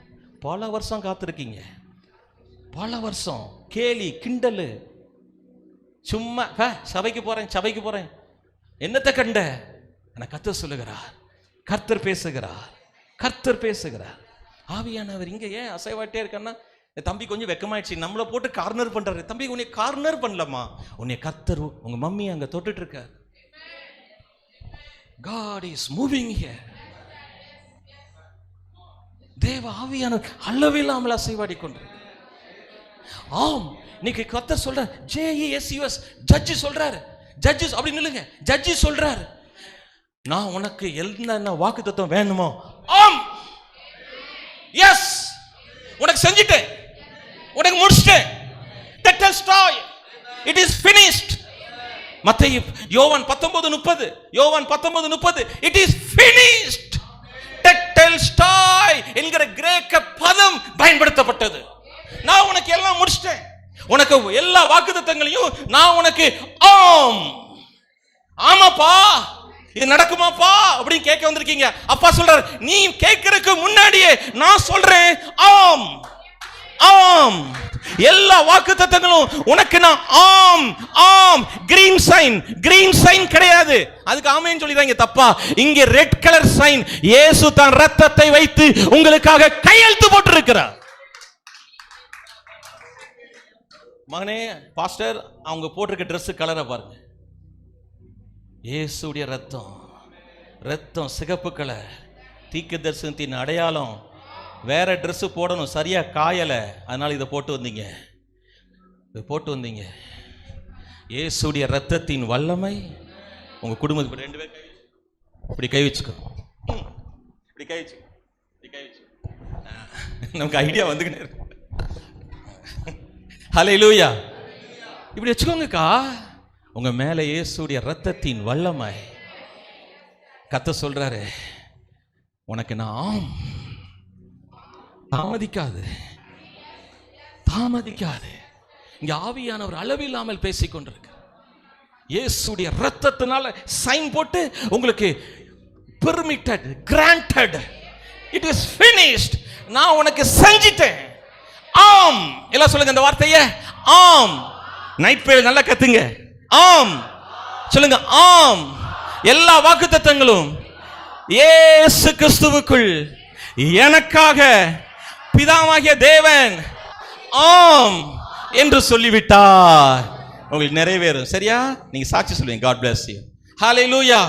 பல வருஷம் காத்திருக்கீங்க, பல வருஷம் கேலி கிண்டலு, சும்மா சபைக்கு போறேன் என்னத்தை கண்ட? கர்த்தர் சொல்லுகிறார், கர்த்தர் பேசுகிறார், கர்த்தர் பேசுகிறார். ஆவியானவர் இங்க ஏன் அசைவாட்டே இருக்கன்னா, தம்பி கொஞ்சம் வெக்கமாயிடுச்சு, நம்மளை போட்டு கார்னர் பண்றாரு. தம்பி உன்னை கார்னர் பண்ணலமா, உன்னை கர்த்தர் உங்க மம்மி அங்க தொட்டுட்டு இருக்கார். God is moving here. தேவ ஆவியானவர் அளவில்லாமல் அசைவாடி கொண்டு. ஆம், இன்னைக்கு கர்த்தர் சொல்றார், JESUS ஜட்ஜ் சொல்றாரு, ஜட்ஜஸ் அப்படி நில்லுங்க, ஜட்ஜ் சொல்றாரு, நான் உனக்கு என்ன வாக்குத்தத்தம் வேணுமோ ஆம் எஸ் உனக்கு செஞ்சிட்டேன், உனக்கு முடிச்சிட்டேன். tetelestai, it is finished. மத்தேயு யோவான் 19:30, யோவான் 19:30, it is finished. tetelestai என்கிற கிரேக்க பதம் பயன்படுத்தப்பட்டது. நான் உனக்கு எல்லாம் முடிச்சிட்டேன், உனக்கு எல்லா வாக்குத்தத்தங்களையும் நான் உனக்கு ஆம். ஆமாப்பா இது நடக்குமாப்பா அப்படின்னு கேட்க வந்திருக்கீங்க. அப்பா சொல்றார், நீ கேட்கறதுக்கு முன்னாடியே நான் சொல்றேன் ஆம் ஆம். எல்லா வாக்குத்தத்தங்களும் உனக்கு நான் ஆம் ஆம். கிரீன் சைன், கிரீன் சைன் கிடையாது, அதுக்கு ஆமேன்னு சொல்லிடுறாங்க தப்பா. இங்க ரெட் கலர் சைன், இயேசு தன் ரத்தத்தை வைத்து உங்களுக்காக கையெழுத்து போட்டு இருக்கிறார். மகனே பாஸ்டர், அவங்க போட்டிருக்க ட்ரெஸ் கலரை பாருங்க, இயேசுடைய ரத்தம், ரத்தம் சிகப்பு கலர், தீர்க்கதரிசனத்தின் அடையாளம். வேற ட்ரெஸ் போடணும், சரியா காயலை, அதனால இதை போட்டு வந்தீங்க, இதை போட்டு வந்தீங்க. இயேசுடைய ரத்தத்தின் வல்லமை உங்க குடும்பத்துக்கு. 2 பேர் இப்படி கை வச்சுக்கோ, இப்படி கை வச்சு, இப்படி கை வச்சு, நமக்கு ஐடியா வந்துக்கிட்டே இருக்கு. ஹல்லேலூயா. இப்படி வச்சுக்கோங்கக்கா, உங்க மேல இயேசுடைய ரத்தத்தின் வல்லமை. கர்த்தர் சொல்றாரு, உனக்கு நான் தாமதிக்காது, தாமதிக்காது. இங்க ஆவியானவர் அளவில்லாமல் பேசிக் கொண்டிருக்கிறார். இயேசுடைய ரத்தத்தினால சைன் போட்டு உங்களுக்கு permitted, granted, it is finished. நான் உனக்கு செஞ்சிட்டேன். ஆம். எல்லாம் சொல்லுங்க இந்த வார்த்தையை, ஆம். நைட் பிரேயர் நல்லா கத்துங்க, ஆம் சொல்லுங்க, ஆம். எல்லா வாக்குத்தத்தங்களும் இயேசு கிறிஸ்துவுக்குள் எனக்காக பிதாவாகிய தேவன் ஆம் என்று சொல்லிவிட்டார். உங்களுக்கு நிறைவேறும். சரியா? நீங்க சாட்சி சொல்லுவீங்க. God bless you. Hallelujah.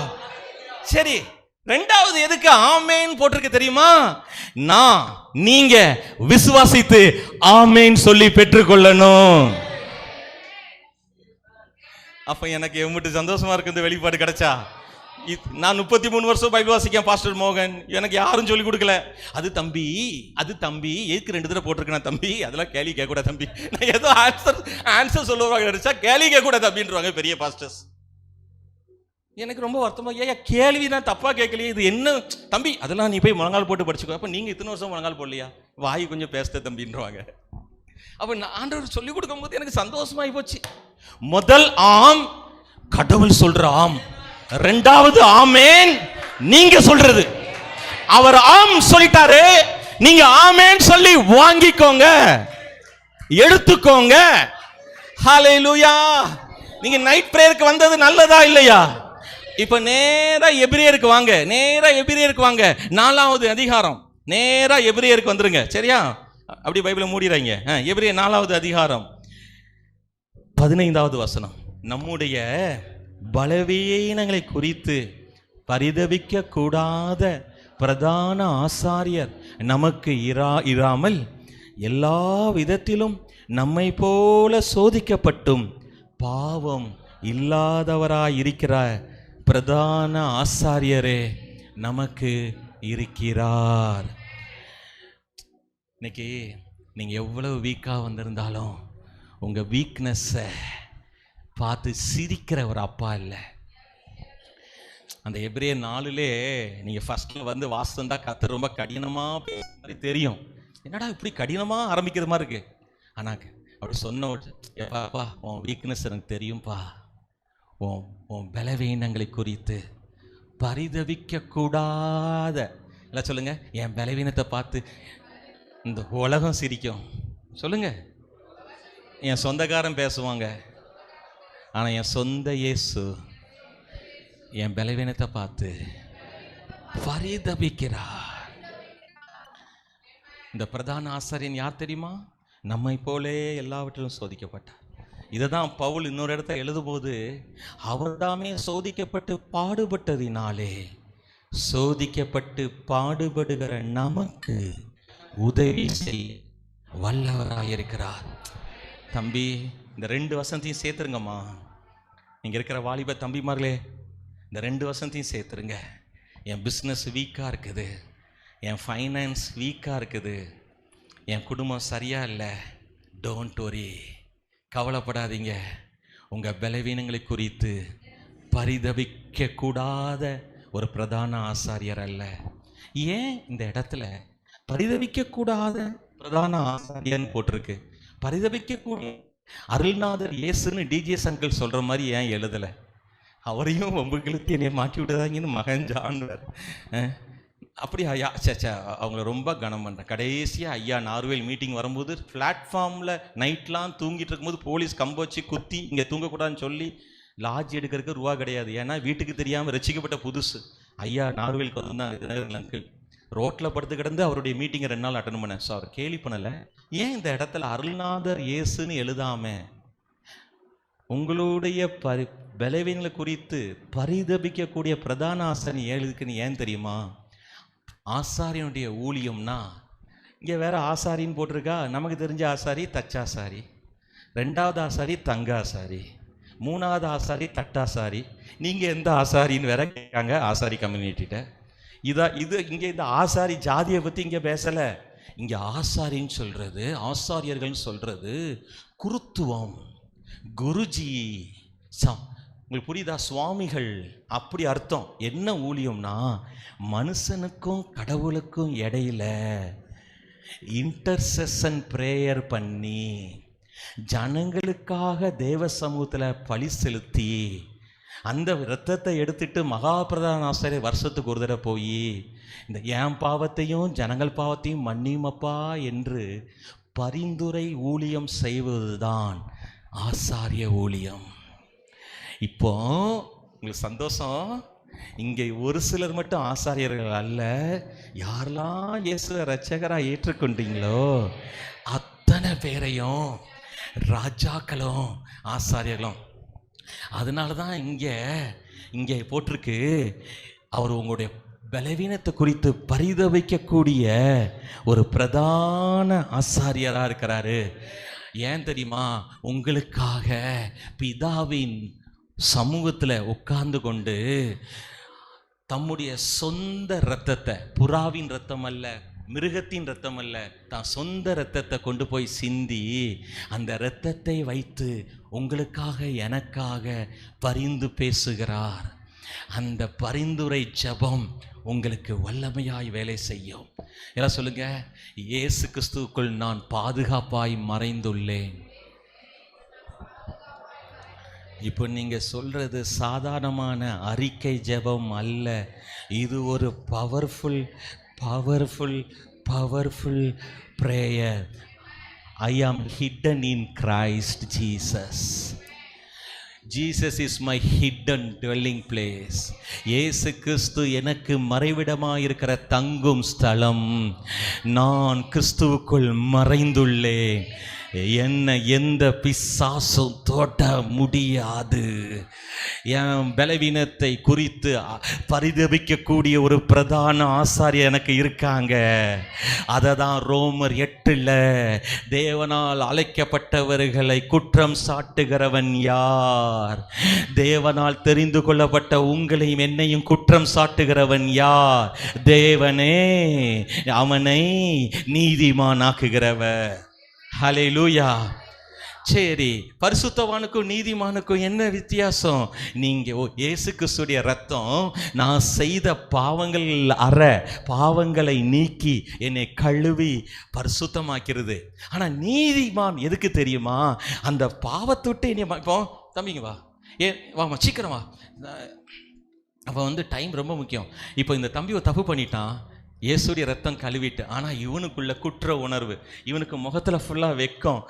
சரி, ரெண்டாவது எதுக்கு ஆமேன் போட்டிருக்கு தெரியுமா? நீங்க விசுவாசித்து ஆமேன் சொல்லி பெற்றுக்கொள்ளணும். அப்ப எனக்கு எவ்வளவு சந்தோஷமா இருக்கு இந்த வெளிப்பாடு கிடைச்சா. நான் 33 வருஷம் பைபிள் வாசிக்கேன் பாஸ்டர் மோகன், எனக்கு யாரும் சொல்லி கொடுக்கல. அது தம்பி எதுக்கு 2 தடவை போட்டிருக்கேன் தம்பி, அதெல்லாம் கேள்வி கேட்க கூட தம்பி. நான் ஏதோ ஆன்சர் சொல்லுவாங்க நினைச்சா கேள்வி கேட்க கூட தம்பின்றாங்க பெரிய பாஸ்டர்ஸ். எனக்கு ரொம்ப வருத்தமா, ஏன் கேள்வி தான் தப்பா கேட்கலையே, இது என்ன தம்பி, அதெல்லாம் நீ போய் முழங்கால் போட்டு படிச்சுக்கோ. அப்ப நீங்க இத்தனை வருஷம் முழங்கால் போடலையா, வாய் கொஞ்சம் பேச தம்பின்றாங்க. அப்ப ஆண்டவர் சொல்லி கொடுக்கும் போது எனக்கு சந்தோஷமாயி போச்சு. முதல் ஆம் கடவுள் சொல்ற ஆம், ரெண்டாவது ஆமேன் நீங்க சொல்றது. அவர் ஆம் சொல்லிட்டாரு, நீங்க ஆமேன் சொல்லி வாங்கிக்கோங்க, எடுத்துக்கோங்க. ஹல்லேலூயா. நீங்க நைட் பிரேயருக்கு வந்தது நல்லதா இல்லையா? இப்ப நேரா எபிரேயருக்கு வாங்க, நேரா எபிரேயருக்கு வாங்க. 4வது அதிகாரம், நேரா எபிரேயருக்கு வந்துருங்க. சரியா? அப்படி பைபிளை மூடிறாங்க. எபிரேயர் 4வது அதிகாரம் 15வது வசனம். நம்முடைய பலவீனங்களை குறித்து பரிதபிக்க கூடாத பிரதான ஆசாரியர் நமக்கு இராமல் எல்லா விதத்திலும் நம்மை போல சோதிக்கப்பட்டும் பாவம் இல்லாதவராயிருக்கிற பிரதான ஆசாரியரே நமக்கு இருக்கிறார். இன்னைக்கு நீங்க எவ்வளவு வீக்கா வந்திருந்தாலும் உங்க வீக்னஸை பார்த்து சிரிக்கிற ஒரு அப்பா இல்லை. அந்த எபிரேயர் 4 நீங்க ஃபர்ஸ்ட்ல வந்து வாசந்தா கர்த்தர் ரொம்ப கடினமா மாதிரி தெரியும். என்னடா இப்படி கடினமா ஆரம்பிக்கிற மாதிரி இருக்கு. ஆனா அப்படி சொன்ன ஏப்பா உன் வீக்னஸ் எனக்கு தெரியும்பா, உன் பலவீனங்களை குறித்து பரிதபிக்க கூடாத, இல்லை சொல்லுங்க, என் பலவீனத்தை பார்த்து இந்த உலகம் சிரிக்கும். சொல்லுங்க, என் சொந்தக்காரன் பேசுவாங்க, ஆனா என் சொந்த இயேசு என் பலவீனத்தை பார்த்து பரிதபிக்கிறார். இந்த பிரதான ஆசாரியன் யார் தெரியுமா? நம்மை போலே எல்லாவற்றிலும் சோதிக்கப்பட்டார். இதை தான் பவுல் இன்னொரு இடத்துல எழுதும்போது, அவர்தாமே சோதிக்கப்பட்டு பாடுபட்டதினாலே சோதிக்கப்பட்டு பாடுபடுகிற நமக்கு உதவி செய்ய வல்லவராயிருக்கிறார். தம்பி, இந்த 2 வசனத்தையும் சேர்த்துருங்கம்மா. இங்கே இருக்கிற வாலிப தம்பிமார்களே, இந்த 2 வசனத்தையும் சேர்த்துருங்க. என் பிஸ்னஸ் வீக்காக இருக்குது, என் ஃபைனான்ஸ் வீக்காக இருக்குது, என் குடும்பம் சரியா இல்லை, டோன்ட் வரி, கவலைப்படாதீங்க. உங்கள் பலவீனங்களை குறித்து பரிதபிக்க கூடாத ஒரு பிரதான ஆசாரியர் அல்ல. ஏன் இந்த இடத்துல பரிதபிக்க கூடாத பிரதான ஆசாரியன் போட்டிருக்கு? பரிதபிக்கக்கூடிய அருள்நாதர் இயேசுன்னு டிஜிஎஸ் அங்கிள் சொல்ற மாதிரி ஏன் எழுதலை? அவரையும் உங்களுக்கு என்னை மாட்டி விடுதாங்கன்னு மகன் ஜான்வர் அப்படி ஐயா சேச்சா அவங்கள ரொம்ப கனம் பண்ணுறேன். கடைசியாக ஐயா நார்வேல் மீட்டிங் வரும்போது பிளாட்ஃபார்மில் நைட்லாம் தூங்கிட்டு இருக்கும்போது போலீஸ் கம்ப வச்சு குத்தி இங்கே தூங்கக்கூடாதுன்னு சொல்லி லாட்ஜ் எடுக்கிறதுக்கு ரூபா கிடையாது. ஏன்னா வீட்டுக்கு தெரியாமல் ரசிக்கப்பட்ட புதுசு. ஐயா நார்வேலுக்கு வந்தாங்க அங்கிள், ரோட்டில் படுத்து கிடந்து அவருடைய மீட்டிங்கை 2 நாள் அட்டன் பண்ணேன். ஸோ அவர் கேலி பண்ணலை. ஏன் இந்த இடத்துல அருள்நாதர் இயேசுன்னு எழுதாம உங்களுடைய பலவீனங்களை குறித்து பரிதபிக்கக்கூடிய பிரதான ஆசாரியன் எழுதுக்குன்னு ஏன் தெரியுமா? ஆசாரியனுடைய ஊழியம்னா, இங்கே வேற ஆசாரின்னு போட்டிருக்கா. நமக்கு தெரிஞ்ச ஆசாரி தச்சாசாரி, 2வது ஆசாரி தங்காசாரி, 3வது ஆசாரி தட்டாசாரி. நீங்கள் எந்த ஆசாரின்னு வேற கேட்காங்க ஆசாரி கம்யூனிட்டிகிட்ட. இது இங்கே இந்த ஆசாரி ஜாதியை பற்றி இங்கே பேசலை. இங்கே ஆசாரின்னு சொல்கிறது, ஆசாரியர்கள்னு சொல்கிறது குருத்துவம், குருஜி. உங்களுக்கு புரியுதா? சுவாமிகள் அப்படி அர்த்தம். என்ன ஊழியம்னா, மனுஷனுக்கும் கடவுளுக்கும் இடையில இன்டர்செஷன் பிரேயர் பண்ணி ஜனங்களுக்காக தேவ சமூகத்தில் பழி செலுத்தி அந்த இரத்தத்தை எடுத்துட்டு மகாபிரதான ஆசாரியர் வருஷத்துக்கு ஒரு தடவை போய் இந்த என் பாவத்தையும் ஜனங்கள் பாவத்தையும் மன்னியுமப்பா என்று பரிந்துரை ஊழியம் செய்வதுதான் ஆசாரிய ஊழியம். இப்போ உங்களுக்கு சந்தோஷம், இங்கே ஒரு சிலர் மட்டும் ஆசாரியர்கள் அல்ல, யாரெல்லாம் இயேசுவை இரட்சகராக ஏற்றுக்கொண்டீங்களோ அத்தனை பேரையும் ராஜாக்களும் ஆசாரியர்களும். அதனால தான் இங்கே போட்டிருக்கு, அவர் உங்களுடைய பலவீனத்தை குறித்து பரிதபிக்கக்கூடிய ஒரு பிரதான ஆசாரியராக இருக்கிறாரு. ஏன் தெரியுமா? உங்களுக்காக பிதாவின் சமூகத்தில் உட்கார்ந்து கொண்டு தம்முடைய சொந்த இரத்தத்தை, புறாவின் இரத்தம் அல்ல, மிருகத்தின் இரத்தம் அல்ல, தான் சொந்த இரத்தத்தை கொண்டு போய் சிந்தி அந்த இரத்தத்தை வைத்து உங்களுக்காக எனக்காக பரிந்து பேசுகிறார். அந்த பரிந்துரை ஜெபம் உங்களுக்கு வல்லமையாய் வேலை செய்யும். எல்லாம் சொல்லுங்க, இயேசு கிறிஸ்துவுக்குள் நான் பாதுகாப்பாய் மறைந்துள்ளேன். இப்போ நீங்க சொல்றது சாதாரணமான அறிக்கை ஜெபம் அல்ல. இது ஒரு powerful powerful powerful prayer. I am hidden in Christ Jesus. Jesus is my hidden dwelling place. இயேசு கிறிஸ்து எனக்கு மறைவிடமாக இருக்கிற தங்கும் ஸ்தலம். நான் கிறிஸ்துவுக்குள் மறைந்துள்ளேன். என்ன எந்த பிசாசும் தொட முடியாது. என் பலவீனத்தை குறித்து பரிதபிக்கக்கூடிய ஒரு பிரதான ஆசாரியர் எனக்கு இருக்காங்க. அதை தான் ரோமர் 8 தேவனால் அழைக்கப்பட்டவர்களை குற்றம் சாட்டுகிறவன் யார்? தேவனால் தெரிந்து கொள்ளப்பட்ட உங்களையும் என்னையும் குற்றம் சாட்டுகிறவன் யார்? தேவனே அவனை நீதிமானாக்குகிறவர். ஹல்லேலூயா. சரி, பரிசுத்தவானுக்கும் நீதிமானுக்கும் என்ன வித்தியாசம்? நீங்க இயேசு கிறிஸ்துடைய ரத்தம் நான் செய்த பாவங்கள் பாவங்களை நீக்கி என்னை கழுவி பரிசுத்தமாக்கிறது. ஆனா நீதிமான் எதுக்கு தெரியுமா? அந்த பாவத்தை விட்டு என்னை இப்போ தம்பிங்க வா, வாமா சீக்கிரம் வா. அப்போ டைம் ரொம்ப முக்கியம். இப்போ இந்த தம்பி ஒரு தப்பு பண்ணிட்டான், இயேசுடைய ரத்தம் கழுவிட்டு, ஆனால் இவனுக்குள்ள குற்ற உணர்வு, இவனுக்கு முகத்தில் ஃபுல்லாக வெக்கம்,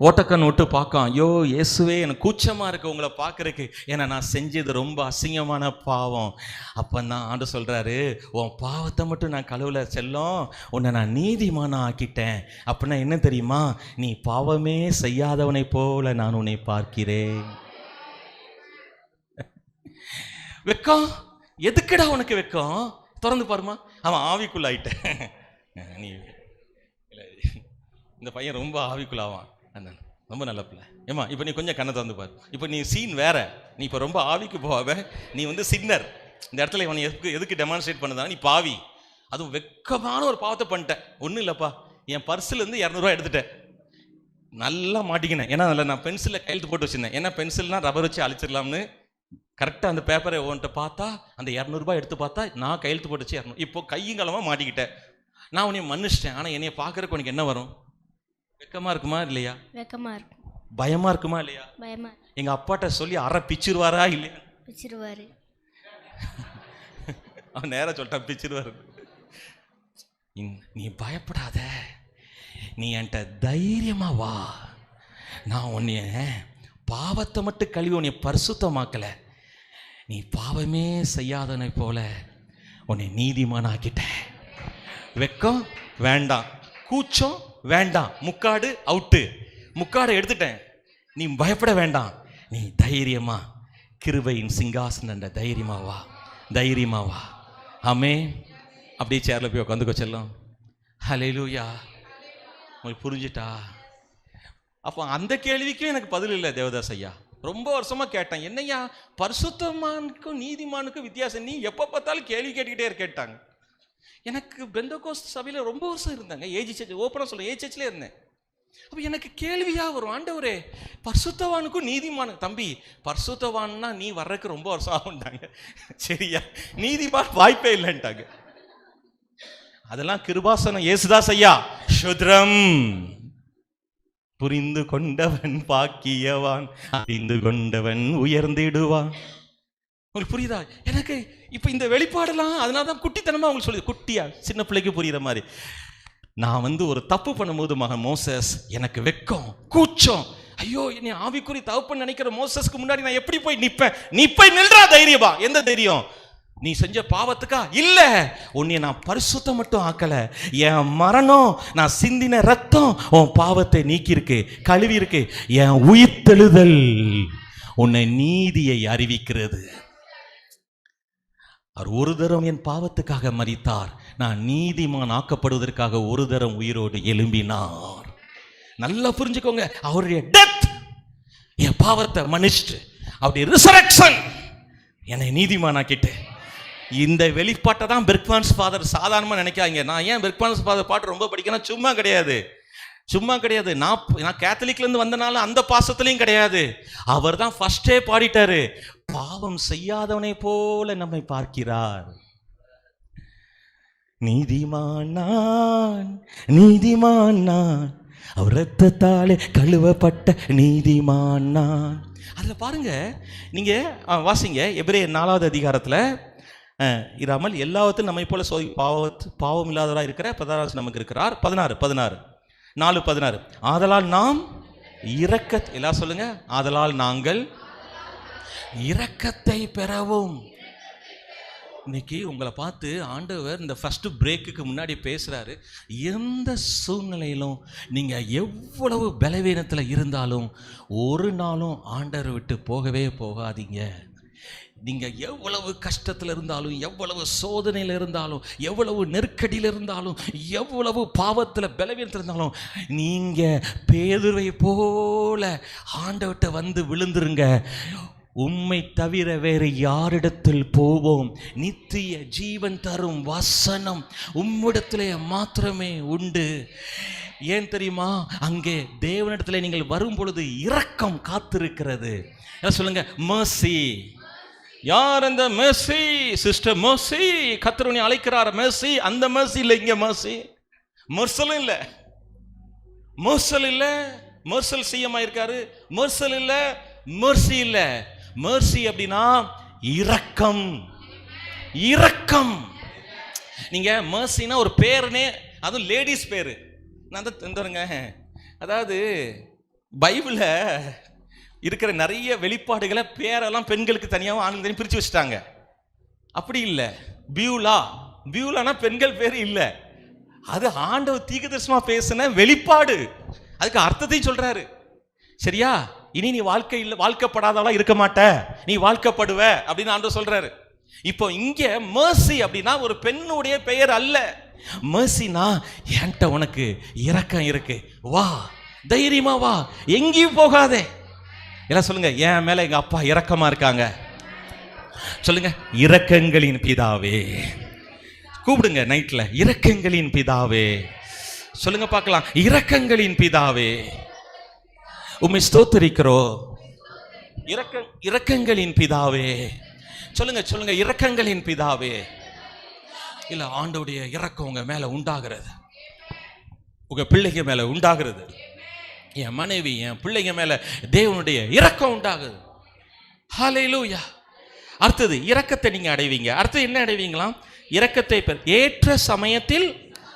ஓட்டக்கண் விட்டு பார்க்கான். ஐயோ இயேசுவே எனக்கு கூச்சமாக இருக்குது உங்களை பார்க்குறக்கு, ஏன்னா நான் செஞ்சது ரொம்ப அசிங்கமான பாவம். அப்போ தான் ஆண்டவர் சொல்கிறாரு, உன் பாவத்தை மட்டும் நான் கழுவல செல்லம், உன்னை நான் நீதிமானா ஆக்கிட்டேன். அப்படின்னா என்ன தெரியுமா? நீ பாவமே செய்யாதவனை போல நான் உன்னை பார்க்கிறேன். வெக்கம் எதுக்குடா உனக்கு வெக்கம்? திறந்து பாருமா, அவன் ஆவிக்குள்ள ஆயிட்டேன். நீ இந்த பையன் ரொம்ப ஆவிக்குள்ளாவான், அந்த ரொம்ப நல்ல பிள்ளை. ஏமா இப்போ நீ கொஞ்சம் கண்ணை திறந்து பாரு. இப்போ நீ சீன் வேற, நீ இப்போ ரொம்ப ஆவிக்கு போவ, நீ சின்னர். இந்த இடத்துல இவன் எதுக்கு டெமான்ஸ்ட்ரேட் பண்ணதான்? நீ பாவி, அதுவும் வெக்கமான ஒரு பாவத்தை பண்ணிட்டேன். ஒன்றும் இல்லைப்பா, என் பர்ஸ்லேருந்து 200 எடுத்துட்டேன், நல்லா மாட்டிக்கினேன். ஏன்னா அதில் நான் பென்சிலில் கையெழுத்து போட்டு வச்சுருந்தேன். ஏன்னா பென்சில்னால் ரப்பர் வச்சு அழிச்சிடலாம்னு. கரெக்டாக அந்த பேப்பரை உன்கிட்ட பார்த்தா அந்த 200 எடுத்து பார்த்தா நான் கையெழுத்து போட்டுச்சு 200. இப்போ கையங்காலமாக மாட்டிக்கிட்டேன். நான் உன்னை மன்னிச்சிட்டேன். ஆனால் என்னைய பார்க்குறக்கு உனக்கு என்ன வரும்? வெக்கமாக இருக்குமா இல்லையா? வெக்கமாக இருக்கும். பயமாக இருக்குமா இல்லையா? பயமா. எங்கள் அப்பாட்ட சொல்லி அரை பிச்சிருவாரா இல்லையா? பிச்சிருவாரு. அவன் நேராக சொல்லிட்டான், பிச்சிருவாரு. நீ பயப்படாத, நீ என்கிட்ட தைரியமாக வா. நான் உன்னைய பாவத்தை மட்டும் கழுவி உன்னை பரிசுத்தமாக்கல, நீ பாவமே செய்யாதனை போல உன்னை நீதிமானாக்கிட்டேன். வெக்கம் வேண்டாம், கூச்சம் வேண்டாம், முக்காடு அவுட்டு, முக்காடை எடுத்துட்டேன். நீ பயப்பட வேண்டாம், நீ தைரியமா கிருபையின் சிங்காசன தைரியமா வா, தைரியமா வா. ஆமே. அப்படியே சேர்ல போய் உட்காந்துக்கோ செல்லம். ஹல்லேலூயா. உங்களுக்கு புரிஞ்சிட்டா? அப்போ அந்த கேள்விக்கும் எனக்கு பதில் இல்லை தேவதாஸ் ஐயா. ரொம்ப வருஷமா கேட்டேன், என்னையா பரிசுத்தமானுக்கும் நீதிமானுக்கும் வித்தியாசம், நீ எப்போ பார்த்தாலும் கேள்வி கேட்டுக்கிட்டே கேட்டாங்க. எனக்கு பெந்தகோஸ்து சபையில் ரொம்ப வருஷம் இருந்தாங்க, ஏஜி சர்ச், ஓப்பனாக சொல்ல ஏஜி சர்ச்சில் இருந்தேன். அப்போ எனக்கு கேள்வியாக வரும், ஆண்டவரே பரிசுத்தவானுக்கும் நீதிமானு, தம்பி பரிசுத்தவான்னா நீ வர்றதுக்கு ரொம்ப வருஷம் ஆகுண்டாங்க, சரியா? நீதிமான் வாய்ப்பே இல்லைன்ட்டாங்க. அதெல்லாம் கிருபாசனம் இயேசுதாஸ் ஐயா. சுத்ரம் புரிந்து கொண்டவன் பாக்கியவான், அறிந்து கொண்டவன் உயர்ந்திடுவான். உங்களுக்கு புரியுதா? எனக்கு இப்போ இந்த வெளிப்பாடெல்லாம் அதனால தான் குட்டித்தனமாக உங்களுக்கு சொல்லி, குட்டியா சின்ன பிள்ளைக்கு புரியுற மாதிரி. நான் ஒரு தப்பு பண்ணும்போது மகன் மோசஸ், எனக்கு வெக்கம் கூச்சம், ஐயோ என்னை ஆவிக்குறி தகப்பன்னு நினைக்கிற மோசஸ்க்கு முன்னாடி நான் எப்படி போய் நிற்பேன்? நீ போய் நில்றா, தைரியமா. எந்த தைரியம்? நீ செஞ்ச பாவத்துக்கா? இல்ல, உன்னை நான் பரிசுத்தம் மட்டும் ஆக்கல, என் மரணம், நான் சிந்தின ரத்தம் உன் பாவத்தை நீக்கி இருக்கு, கழுவி இருக்கு. என் உயிர்த்தெழுதல் உன்னை நீதியை அறிவிக்கிறது. அவர் ஒரு தரம் என் பாவத்துக்காக மரித்தார், நான் நீதிமான் ஆக்கப்படுவதற்காக ஒரு தரம் உயிரோடு எழும்பினார். நல்லா புரிஞ்சுக்கோங்க, அவருடைய டெத் என் பாவத்தை மன்னிச்சுட்டு அவருடைய ரிசரக்ஷன் என்னை நீதிமான் ஆக்கிட்டு. இந்த வெளிப்பாட்டை தான் பெர்க்மன்ஸ் ஃபாதர் சாதாரணமாக நினைக்காங்க. நான் ஏன் பெர்க்மன்ஸ் ஃபாதர் பாட்டு ரொம்ப படிக்கணும்? சும்மா கிடையாது, சும்மா கிடையாது. நான் கேத்தலிக்லேருந்து வந்தனால அந்த பாசத்துலையும் கிடையாது. அவர் தான் ஃபர்ஸ்டே பாடிட்டாரு, பாவம் செய்யாதவனை போல நம்மை பார்க்கிறார். நீதிமான் நான், நீதிமான் நான், அவர் ரத்தத்தாலே கழுவப்பட்ட நீதிமான் நான். அதில் பாருங்க, நீங்க வாசிங்க எபிரேயர் 4வது அதிகாரத்தில் இராமல் எல்லாவற்றும் நம்மை போல பாவம் இல்லாதவராக இருக்கிற பதாராசு நமக்கு இருக்கிறார். 4:16 ஆதலால் நாம் எல்லாம் சொல்லுங்க, ஆதலால் நாங்கள் இரக்கத்தை பெறவும். இன்னைக்கு உங்களை பார்த்து ஆண்டவர் இந்த ஃபர்ஸ்ட் பிரேக்குக்கு முன்னாடி பேசுறாரு. எந்த சூழ்நிலையிலும் நீங்க எவ்வளவு பலவீனத்தில் இருந்தாலும் ஒரு நாளும் ஆண்டவரை விட்டு போகவே போகாதீங்க. நீங்க எவ்வளவு கஷ்டத்தில் இருந்தாலும், எவ்வளவு சோதனையில் இருந்தாலும், எவ்வளவு நெருக்கடியில் இருந்தாலும், எவ்வளவு பாவத்தில் பலவீனத்தில் இருந்தாலும், நீங்க பேதுருவை போல ஆண்டவர்கிட்ட வந்து விழுந்துருங்க. உம்மை தவிர வேறு யாரிடத்தில் போவோம்? நித்திய ஜீவன் தரும் வசனம் உம்மிடத்திலே மாத்திரமே உண்டு. ஏன் தெரியுமா? அங்கே தேவனிடத்தில் நீங்கள் வரும் பொழுது இரக்கம் காத்திருக்கிறது. சொல்லுங்க, mercy. யார் அந்த mercy? சிஸ்டர் mercy, கர்த்தர் உன்னை அழைக்கிறார். mercy, அந்த mercy இல்லை, இங்க mercy. மர்சல் இல்லை, மர்சல் இல்லை, மர்சல் சிஎம் ஆயிருக்காரு. மர்சல் இல்லை, mercy இல்லை. mercy அப்படின்னா இரக்கம். இரக்கம். நீங்க mercyனா ஒரு பேருனே, அதுவும் லேடிஸ் பேரு. நான் தந்துருங்க. அதாவது பைபிள்ல இருக்கிற நிறைய வெளிப்பாடுகளை பேரெல்லாம் பெண்களுக்கு தனியாகவும் ஆண்களுக்கு தனியாக பிரித்து வச்சுட்டாங்க. அப்படி இல்லை. பியூலா, பியூலானா பெண்கள் பேர் இல்லை, அது ஆண்டவர் தீர்க்கதரிசனமா பேசின வெளிப்பாடு. அதுக்கு அர்த்தத்தையும் சொல்றாரு. சரியா? இனி நீ வாழ்க்கப்படாதவளா இருக்க மாட்ட, நீ வாழ்க்கப்படுவ அப்படின்னு ஆண்டவர் சொல்றாரு. இப்போ இங்க mercy அப்படின்னா ஒரு பெண்ணுடைய பெயர் அல்ல. mercyனா என்கிட்ட உனக்கு இரக்கம் இருக்கு, வா, தைரியமா வா, எங்கேயும் போகாதே. எல்லாம் சொல்லுங்க, என் மேல எங்க அப்பா இரக்கமா இருக்காங்க. சொல்லுங்க, இரக்கங்களின் பிதாவே. கூப்பிடுங்க நைட்ல, இரக்கங்களின் பிதாவே. சொல்லுங்க பார்க்கலாம், இரக்கங்களின் பிதாவே, உம்மை ஸ்தோத்திரிக்கிறோம். இரக்கங்களின் பிதாவே. சொல்லுங்க சொல்லுங்க, இரக்கங்களின் பிதாவே. இல்ல, ஆண்டவருடைய இரக்கம் உங்க மேல உண்டாகிறது, உங்க பிள்ளைங்க மேல உண்டாகிறது. என் மனைவி, என் பிள்ளைங்க மேல தேவனுடைய இரக்கம் உண்டாகுது. ஹல்லேலூயா. அடுத்தது இரக்கத்தை நீங்க அடைவீங்க. அடுத்து என்ன அடைவீங்களாம்? இரக்கத்தை ஏற்ற சமயத்தில்.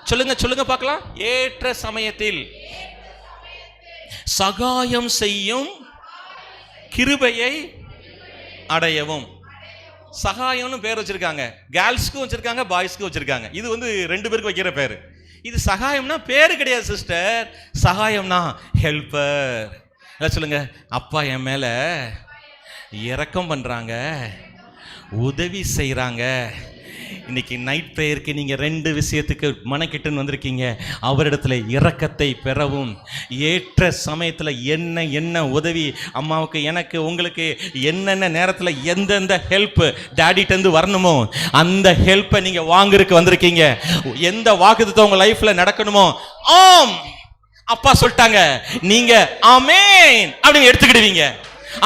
சொல்லுங்க சொல்லுங்க பார்க்கலாம், ஏற்ற சமயத்தில் சகாயம் செய்யும் கிருபையை அடையவும். சகாயம்னு பேர் வச்சிருக்காங்க, கேர்ள்ஸ்க்கும் வச்சிருக்காங்க, பாய்ஸ்க்கும் வச்சிருக்காங்க. இது வந்து 2 பேருக்கு வைக்கிற பேரு. இது சகாயம்னா பேரு கிடையாது சிஸ்டர், சகாயம்னா ஹெல்பர். சொல்லுங்க, அப்பா என் மேல இரக்கம் பண்றாங்க, உதவி செய்யறாங்க. இன்னைக்கு நைட் பிரேயருக்கு நீங்க 2 விஷயத்துக்கு மனக்கிட்டுன்னு வந்திருக்கீங்க. அவரிடத்துல இரக்கத்தை பெறவும், ஏற்ற சமயத்துல என்ன உதவி, அம்மாவுக்கு, எனக்கு, உங்களுக்கு என்னென்ன நேரத்துல எந்தெந்த ஹெல்ப் டாடிட்ட இருந்து வரணுமோ அந்த ஹெல்ப்பை நீங்க வாங்குறதுக்கு வந்திருக்கீங்க. எந்த வாக்குத்தத்தம் உங்க லைஃப்ல நடக்கணுமோ, ஆம் அப்பா சொல்லிட்டாங்க, நீங்க ஆமேன் அப்படின்னு எடுத்துக்கிடுவீங்க.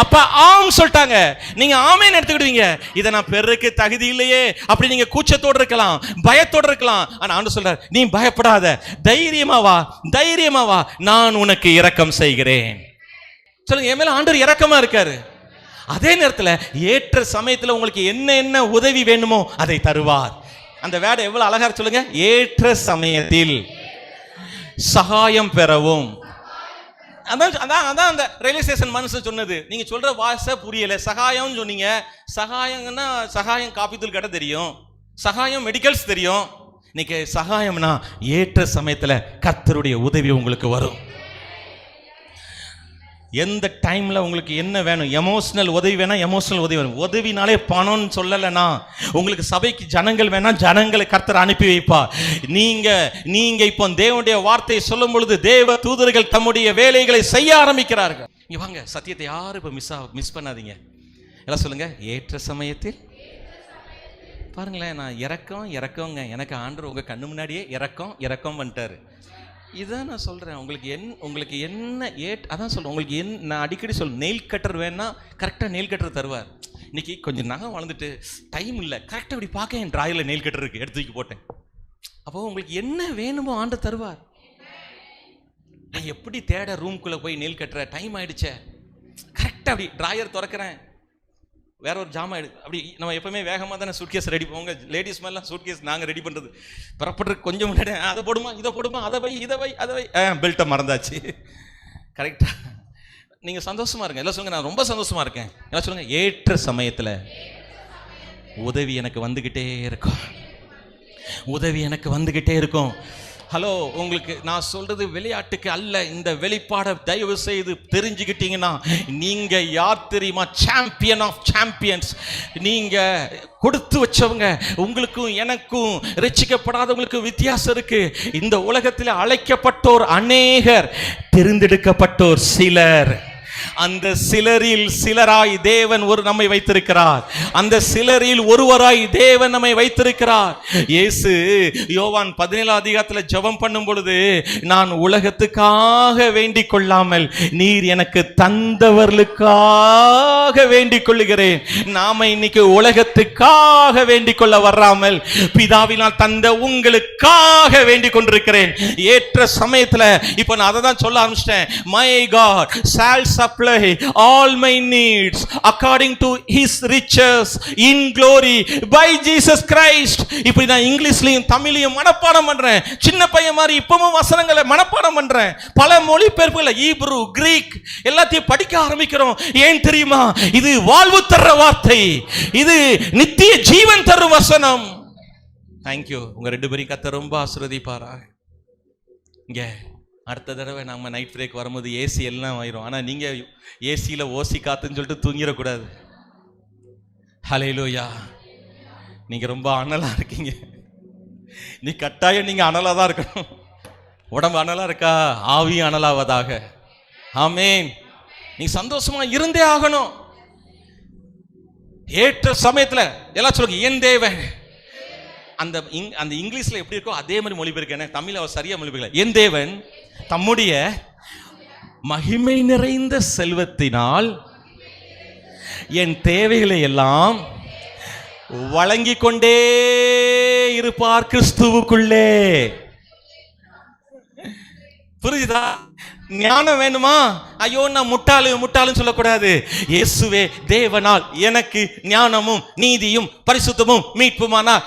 அப்பா ஆம் சொல்லிட்டாங்க, நீங்க ஆமேன் எடுத்துக்கிடுவீங்க. இதை நான் பெறக்கு தகுதி இல்லையே அப்படி நீங்க கூச்சத்தோடு இருக்கலாம், பயத்தோடு இருக்கலாம். ஆனா ஆண்டவர் சொல்றார், நீ பயப்படாத, தைரியமா வா, தைரியமா வா, நான் உனக்கு இரக்கம் செய்கிறேன். சொல்லுங்க, என் மேல ஆண்டவர் இரக்கமா இருக்காரு. அதே நேரத்தில் ஏற்ற சமயத்தில் உங்களுக்கு என்ன உதவி வேணுமோ அதை தருவார். அந்த வேர்டை எவ்வளவு அழகா சொல்லுங்க, ஏற்ற சமயத்தில் சகாயம் பெறவும். அதான் அந்த ரயில்வே ஸ்டேஷன் மனுஷன் சொன்னது. நீங்க சொல்ற வாச புரியல. சகாயம் சொன்னீங்க, சகாயம்னா சகாயம் காப்பீத்தூள் கடை தெரியும், சகாயம் மெடிக்கல்ஸ் தெரியும். இன்னைக்கு சகாயம்னா ஏற்ற சமயத்துல கர்த்தருடைய உதவி உங்களுக்கு வரும். எந்த டைம்ல உங்களுக்கு என்ன வேணும், எமோஷனல் உதவி வேணா எமோஷனல் உதவி வேணும். உதவினாலே பணம்னு சொல்லலைன்னா, உங்களுக்கு சபைக்கு ஜனங்கள் வேணா ஜனங்களை கர்த்தர் அனுப்பி வைப்பா. நீங்க இப்போ தேவனுடைய வார்த்தையை சொல்லும் பொழுது தேவ தூதர்கள் தம்முடைய வேலைகளை செய்ய ஆரம்பிக்கிறார்கள். இங்க வாங்க, சத்தியத்தை யாரும் இப்போ மிஸ் பண்ணாதீங்க. எல்லாம் சொல்லுங்க, ஏற்ற சமயத்தில். பாருங்களேன், நான் இறக்கங்க எனக்கு ஆண்டவர் உங்க கண்ணு முன்னாடியே இறக்கம் பண்ணிட்டாரு. இதான் நான் சொல்கிறேன். உங்களுக்கு என்ன அதான் சொல்கிறேன். உங்களுக்கு நான் அடிக்கடி நெயில் கட்டர் வேணா கரெக்டாக நெயில் கட்டர் தருவார். இன்னைக்கு கொஞ்சம் நகை வளர்ந்துட்டு டைம் இல்லை, கரெக்டாக இப்படி பார்க்க என் ட்ராயரில் நெயில் கட்டர் இருக்குது, எடுத்து தூக்கி போட்டேன். அப்போ உங்களுக்கு என்ன வேணுமோ ஆண்டவர் தருவார். நான் எப்படி தேட ரூம்குள்ளே போய் நெயில் கட்டுற, டைம் ஆயிடுச்சே, கரெக்டாக அப்படி ட்ராயர் திறக்கிறேன், வேற ஒரு ஜாமான் அப்படி. நம்ம எப்பவுமே வேகமாக தானே சூட்கேஸ் ரெடி பண்ணுவோங்க. லேடிஸ் மேலாம் சூட்கேஸ் நாங்கள் ரெடி பண்ணுறது புறப்படுறதுக்கு கொஞ்சம் முன்னாடி அதை போடுமா இதை போடுமா, அதை வை இதை வை அதை வை, பெல்ட்டை மறந்தாச்சு. கரெக்டாக நீங்கள் சந்தோஷமா இருங்க. எல்லாம் சொல்லுங்க, நான் ரொம்ப சந்தோஷமா இருக்கேன். எல்லாம் சொல்லுங்க, ஏற்ற சமயத்தில் உதவி எனக்கு வந்துக்கிட்டே இருக்கும், உதவி எனக்கு வந்துக்கிட்டே இருக்கும். ஹலோ, உங்களுக்கு நான் சொல்றது விளையாட்டுக்கு அல்ல. இந்த வெளிப்பாடை தயவு செய்து தெரிஞ்சுக்கிட்டீங்கன்னா, நீங்க யார் தெரியுமா? Champion of champions. நீங்க கொடுத்து வச்சவங்க. உங்களுக்கும் எனக்கும் ரட்சிக்கப்படாதவங்களுக்கு வித்தியாசம் இருக்கு. இந்த உலகத்தில் அழைக்கப்பட்டோர் அநேகர், தெரிந்தெடுக்கப்பட்டோர் சிலர். அந்த சிலரில் சிலராய் தேவன் நம்மை வைத்திருக்கிறார். அந்த சிலரில் ஒருவராய் தேவன் நம்மை வைத்திருக்கிறார். இயேசு யோவான் 17 அதிகாரத்தில் ஜெபம் பண்ணும் பொழுது, நான் உலகத்துக்காக வேண்டிக் கொள்ளாமல் நீர் எனக்கு தந்தவர்களுக்காக வேண்டிக் கொள்ளுகிறேன். நாம இன்னைக்கு உலகத்துக்காக வேண்டிக் கொள்ள வராமல் பிதாவினால் தந்த உங்களுக்காக வேண்டிக் கொண்டிருக்கிறேன். ஏற்ற சமயத்துல இப்ப நான் அதை தான் சொல்ல ஆரம்பிச்சிட்டேன். My God shall supply all my needs according to his riches in glory by Jesus Christ. இப்படி நான் இங்கிலீஷ்லயும் தமிழையும் மனப்பாடம் பண்றேன். சின்ன பையன் மாதிரி இப்பவும் வசனங்களை மனப்பாடம் பண்றேன். பல மொழிபெயர்ப்புகளை, ஈப்ரு, கிரீக் எல்லாத்தையும் படிக்க ஆரம்பிக்கிறோம். ஏன் தெரியுமா? இது வாழ்வு தர்ற வார்த்தை, இது நித்திய ஜீவன் தரும் வசனம். தேங்க்யூ. உங்க 2 பேரையும் கர்த்தர் ரொம்ப ஆசீர்வதிப்பாராக. இங்க அடுத்த தடவை நம்ம நைட் பிரேக் வரும்போது ஏசி எல்லாம் ஆயிரும். ஆனால் நீங்கள் ஏசியில் ஓசி காத்துன்னு சொல்லிட்டு தூங்கிடக்கூடாது. ஹல்லேலூயா. நீங்கள் ரொம்ப அனலாக இருக்கீங்க. நீ கட்டாயம் நீங்கள் அனலாக தான் இருக்கணும். உடம்பு அனலாக இருக்கா? ஆவியும் அனலாவதாக. ஆமேன். நீ சந்தோஷமா இருந்தே ஆகணும். ஏற்ற சமயத்தில் எல்லாம் சொல்லுங்க, என் தேவன். அந்த இங்கிலீஷில் எப்படி இருக்கோ அதே மாதிரி மொழிபெயர்க்க, தமிழ் அவர் சரியா மொழிபெயர்க்கல. என் தேவன் தம்முடைய மகிமை நிறைந்த செல்வத்தினால் என் தேவைகளை எல்லாம் வழங்கிக் கொண்டே இருப்பார் கிறிஸ்துவுக்குள்ளே. புரியுதா? ஞானம் வேணுமா? ஐயோ நான் முட்டாளுன்னு சொல்லக்கூடாது. இயேசுவே தேவனால் எனக்கு ஞானமும் நீதியும் பரிசுத்தமும் மீட்புமானா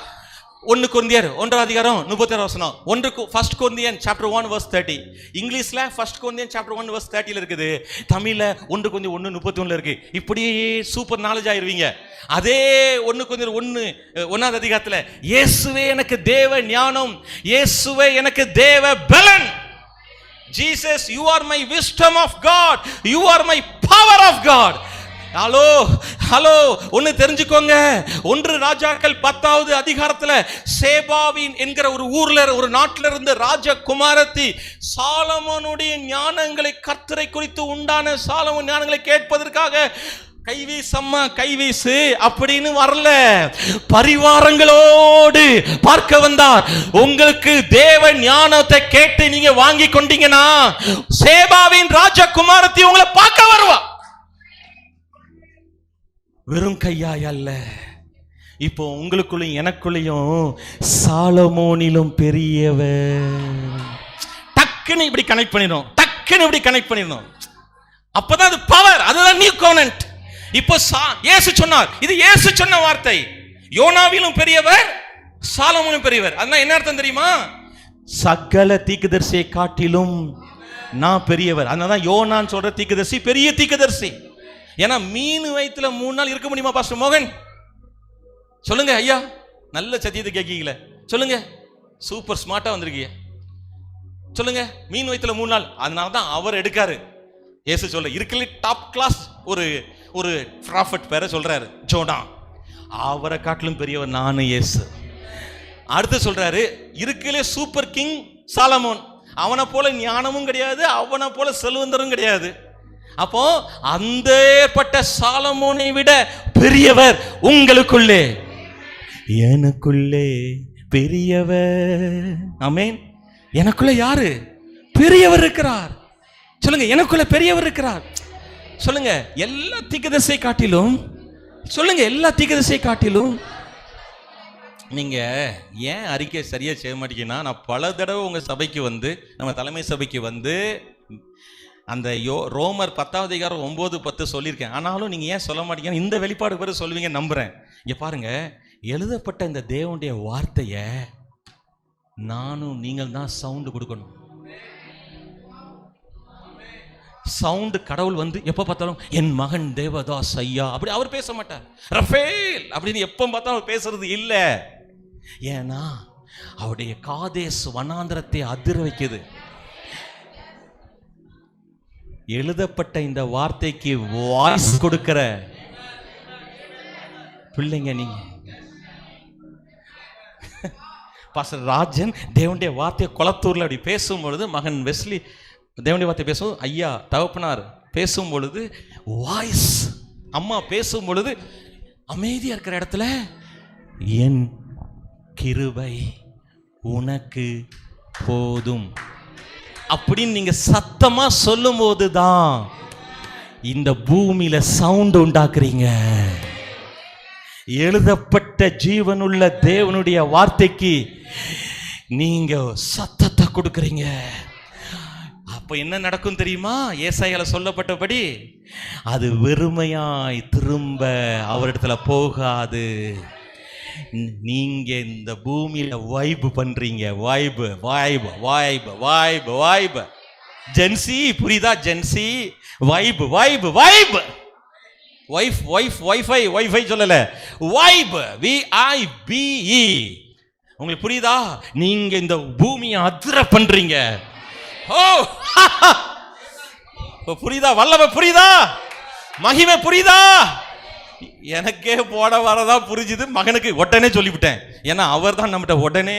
1 கொரிந்தியர் 1 அதிகாரம் 36 வசனம். 1 கொரிந்தியன் chapter 1 verse 30. இங்கிலீஷ்ல 1 கொரிந்தியன் chapter 1 verse 30 இருக்குது. தமிழ்ல 1 கொரிந்தியர் 1:31 இருக்கு. இப்படி சூப்பர் நாலேஜ் ஆயிருவீங்க. அதே 1 கொரிந்தியர் 1 அதிகாரத்துல, இயேசுவே எனக்கு தேவ ஞானம், இயேசுவே எனக்கு தேவ பலன். Jesus, you are my wisdom of God, you are my power of God. Hello ஒன்னு தெரிஞ்சுக்கோங்க. 1 ராஜாக்கள் 10வது அதிகாரத்துல சேபாவின் என்கிற ஒரு ஊர்ல, ஒரு நாட்டில இருந்து ராஜகுமாரத்தி சாலமோனுடைய ஞானங்களை, கர்த்தரை குறித்து உண்டான சாலமோன் ஞானங்களை கேட்பதற்காக கைவீசு அப்படின்னு வரல, பரிவாரங்களோடு பார்க்க வந்தார். உங்களுக்கு தேவ ஞானத்தை கேட்டு நீங்க வாங்கி கொண்டீங்கன்னா சேபாவின் ராஜகுமாரத்தி உங்களை பார்க்க வருவா. வெறும் கையாய் அல்ல. இப்போ உங்களுக்குள்ளையும் எனக்குள்ளையும் சாலமோனிலும் பெரியவர். டக்குன்னு இப்படி கனெக்ட் பண்ணிடணும். அப்பதான் அது பவர். அதுதான் நியூ கோவெனன்ட். இப்போ இயேசு சொன்னார், இது இயேசு சொன்ன வார்த்தை. யோனாவிலும் பெரியவர், சாலமோனிலும் பெரியவர். அதனால என்ன அர்த்தம் தெரியுமா? சகல தீர்க்கதரிசியை காட்டிலும் நான் பெரியவர். அதனாலதான் யோனான்னு சொல்ற தீர்க்கதரிசி பெரிய தீர்க்கதரிசி. ஏன்னா மீன் வயிற்றுல 3 நாள் இருக்க முடியுமா? பாஸ்டர் மோகன் சொல்லுங்க ஐயா. நல்ல சத்தியத்தை கேட்கீங்களே, சொல்லுங்க. சூப்பர் ஸ்மார்ட்டா வந்திருக்கீங்க. சொல்லுங்க, மீன் வயிற்றுல 3 நாள். அதனால தான் அவர் எடுக்காரு. இயேசு சொல்ற இருக்கல டாப் கிளாஸ் ஒரு ஒரு ப்ராஃபட் பேரை சொல்றாரு, ஜோனா. அவரை காட்டிலும் பெரியவர் நானு இயேசு. அடுத்து சொல்றாரு இருக்கலே சூப்பர் கிங் சாலமோன். அவனை போல ஞானமும் கிடையாது, அவனை போல செல்வந்தரும் கிடையாது. அப்போ அந்த ஏற்பட்ட சாலமோனை விட பெரியவர் உங்களுக்குள்ளே, எனக்குள்ளே பெரியவர். ஆமென். எனக்குள்ள யாரு? பெரியவர் இருக்கிறார். சொல்லுங்க, எனக்குள்ள பெரியவர் இருக்கிறார். சொல்லுங்க, எல்லா தீர்க்கதரிசியை காட்டிலும், சொல்லுங்க, எல்லா தீர்க்கதரிசியை காட்டிலும். நீங்க ஏன் அறிக்கை சரியா செய்ய மாட்டீங்கன்னா, நான் பல தடவை உங்க சபைக்கு வந்து, நம்ம தலைமை சபைக்கு வந்து அந்த ரோமர் 10வது அதிகாரம் 9-10 சொல்லியிருக்கேன். ஆனாலும் நீங்க ஏன் சொல்ல மாட்டீங்க? இந்த வெளிப்பாடு பேர் சொல்லுவீங்க நம்புறேன். இங்க பாருங்க, எழுதப்பட்ட இந்த தேவனுடைய வார்த்தைய நானும் நீங்கள் தான் சவுண்டு கொடுக்கணும். சவுண்டு கடவுள் வந்து எப்ப பார்த்தாலும் என் மகன் தேவதாஸ் ஐயா அப்படி அவர் பேச மாட்டார். ரஃபேல் அப்படின்னு எப்ப பார்த்தாலும் அவர் பேசுறது இல்ல. ஏன்னா அவருடைய காதேஸ் வனாந்திரத்தை அதிர வைக்குது. எழுதப்பட்ட இந்த வார்த்தைக்கு வாய்ஸ் கொடுக்கிற பிள்ளைங்க நீங்க. பாஸ்டர் ராஜன் தேவனுடைய வார்த்தையை குளத்தூர்ல அப்படி பேசும்பொழுது, மகன் வெஸ்லி தேவனுடைய வார்த்தை பேசும், ஐயா தகப்பனார் பேசும் பொழுது வாய்ஸ், அம்மா பேசும் பொழுது அமைதியா இருக்கிற இடத்துல என் கிருபை உனக்கு போதும் அப்படின்னு நீங்க சத்தமா சொல்லும் போதுதான் இந்த பூமியில சவுண்ட் உண்டாக்குறீங்க. எழுதப்பட்ட ஜீவனுள்ள தேவனுடைய வார்த்தைக்கு நீங்க சத்தத்தை கொடுக்குறீங்க. அப்ப என்ன நடக்கும் தெரியுமா? ஏசாயால சொல்லப்பட்டபடி அது வெறுமையாய் திரும்ப அவரிடத்துல போகாது. நீங்க இந்த பூமியில வைப் பண்றீங்க. Vibe vibe vibe vibe vibe gen Z, புரியுதா? Gen Z vibe vibe vibe wife wife wifi wifi சொல்லல, வைப் VIBE. உங்களுக்கு புரியுதா? நீங்க இந்த பூமியை அதிர பண்றீங்க. ஓ புரியுதா? வல்லமை புரியுதா? மகிமை புரியுதா? எனக்கே போட வரதா புரிஞ்சுது. மகனுக்கு உடனே சொல்லிவிட்டேன். ஏன்னா அவர் தான் நம்மகிட்ட உடனே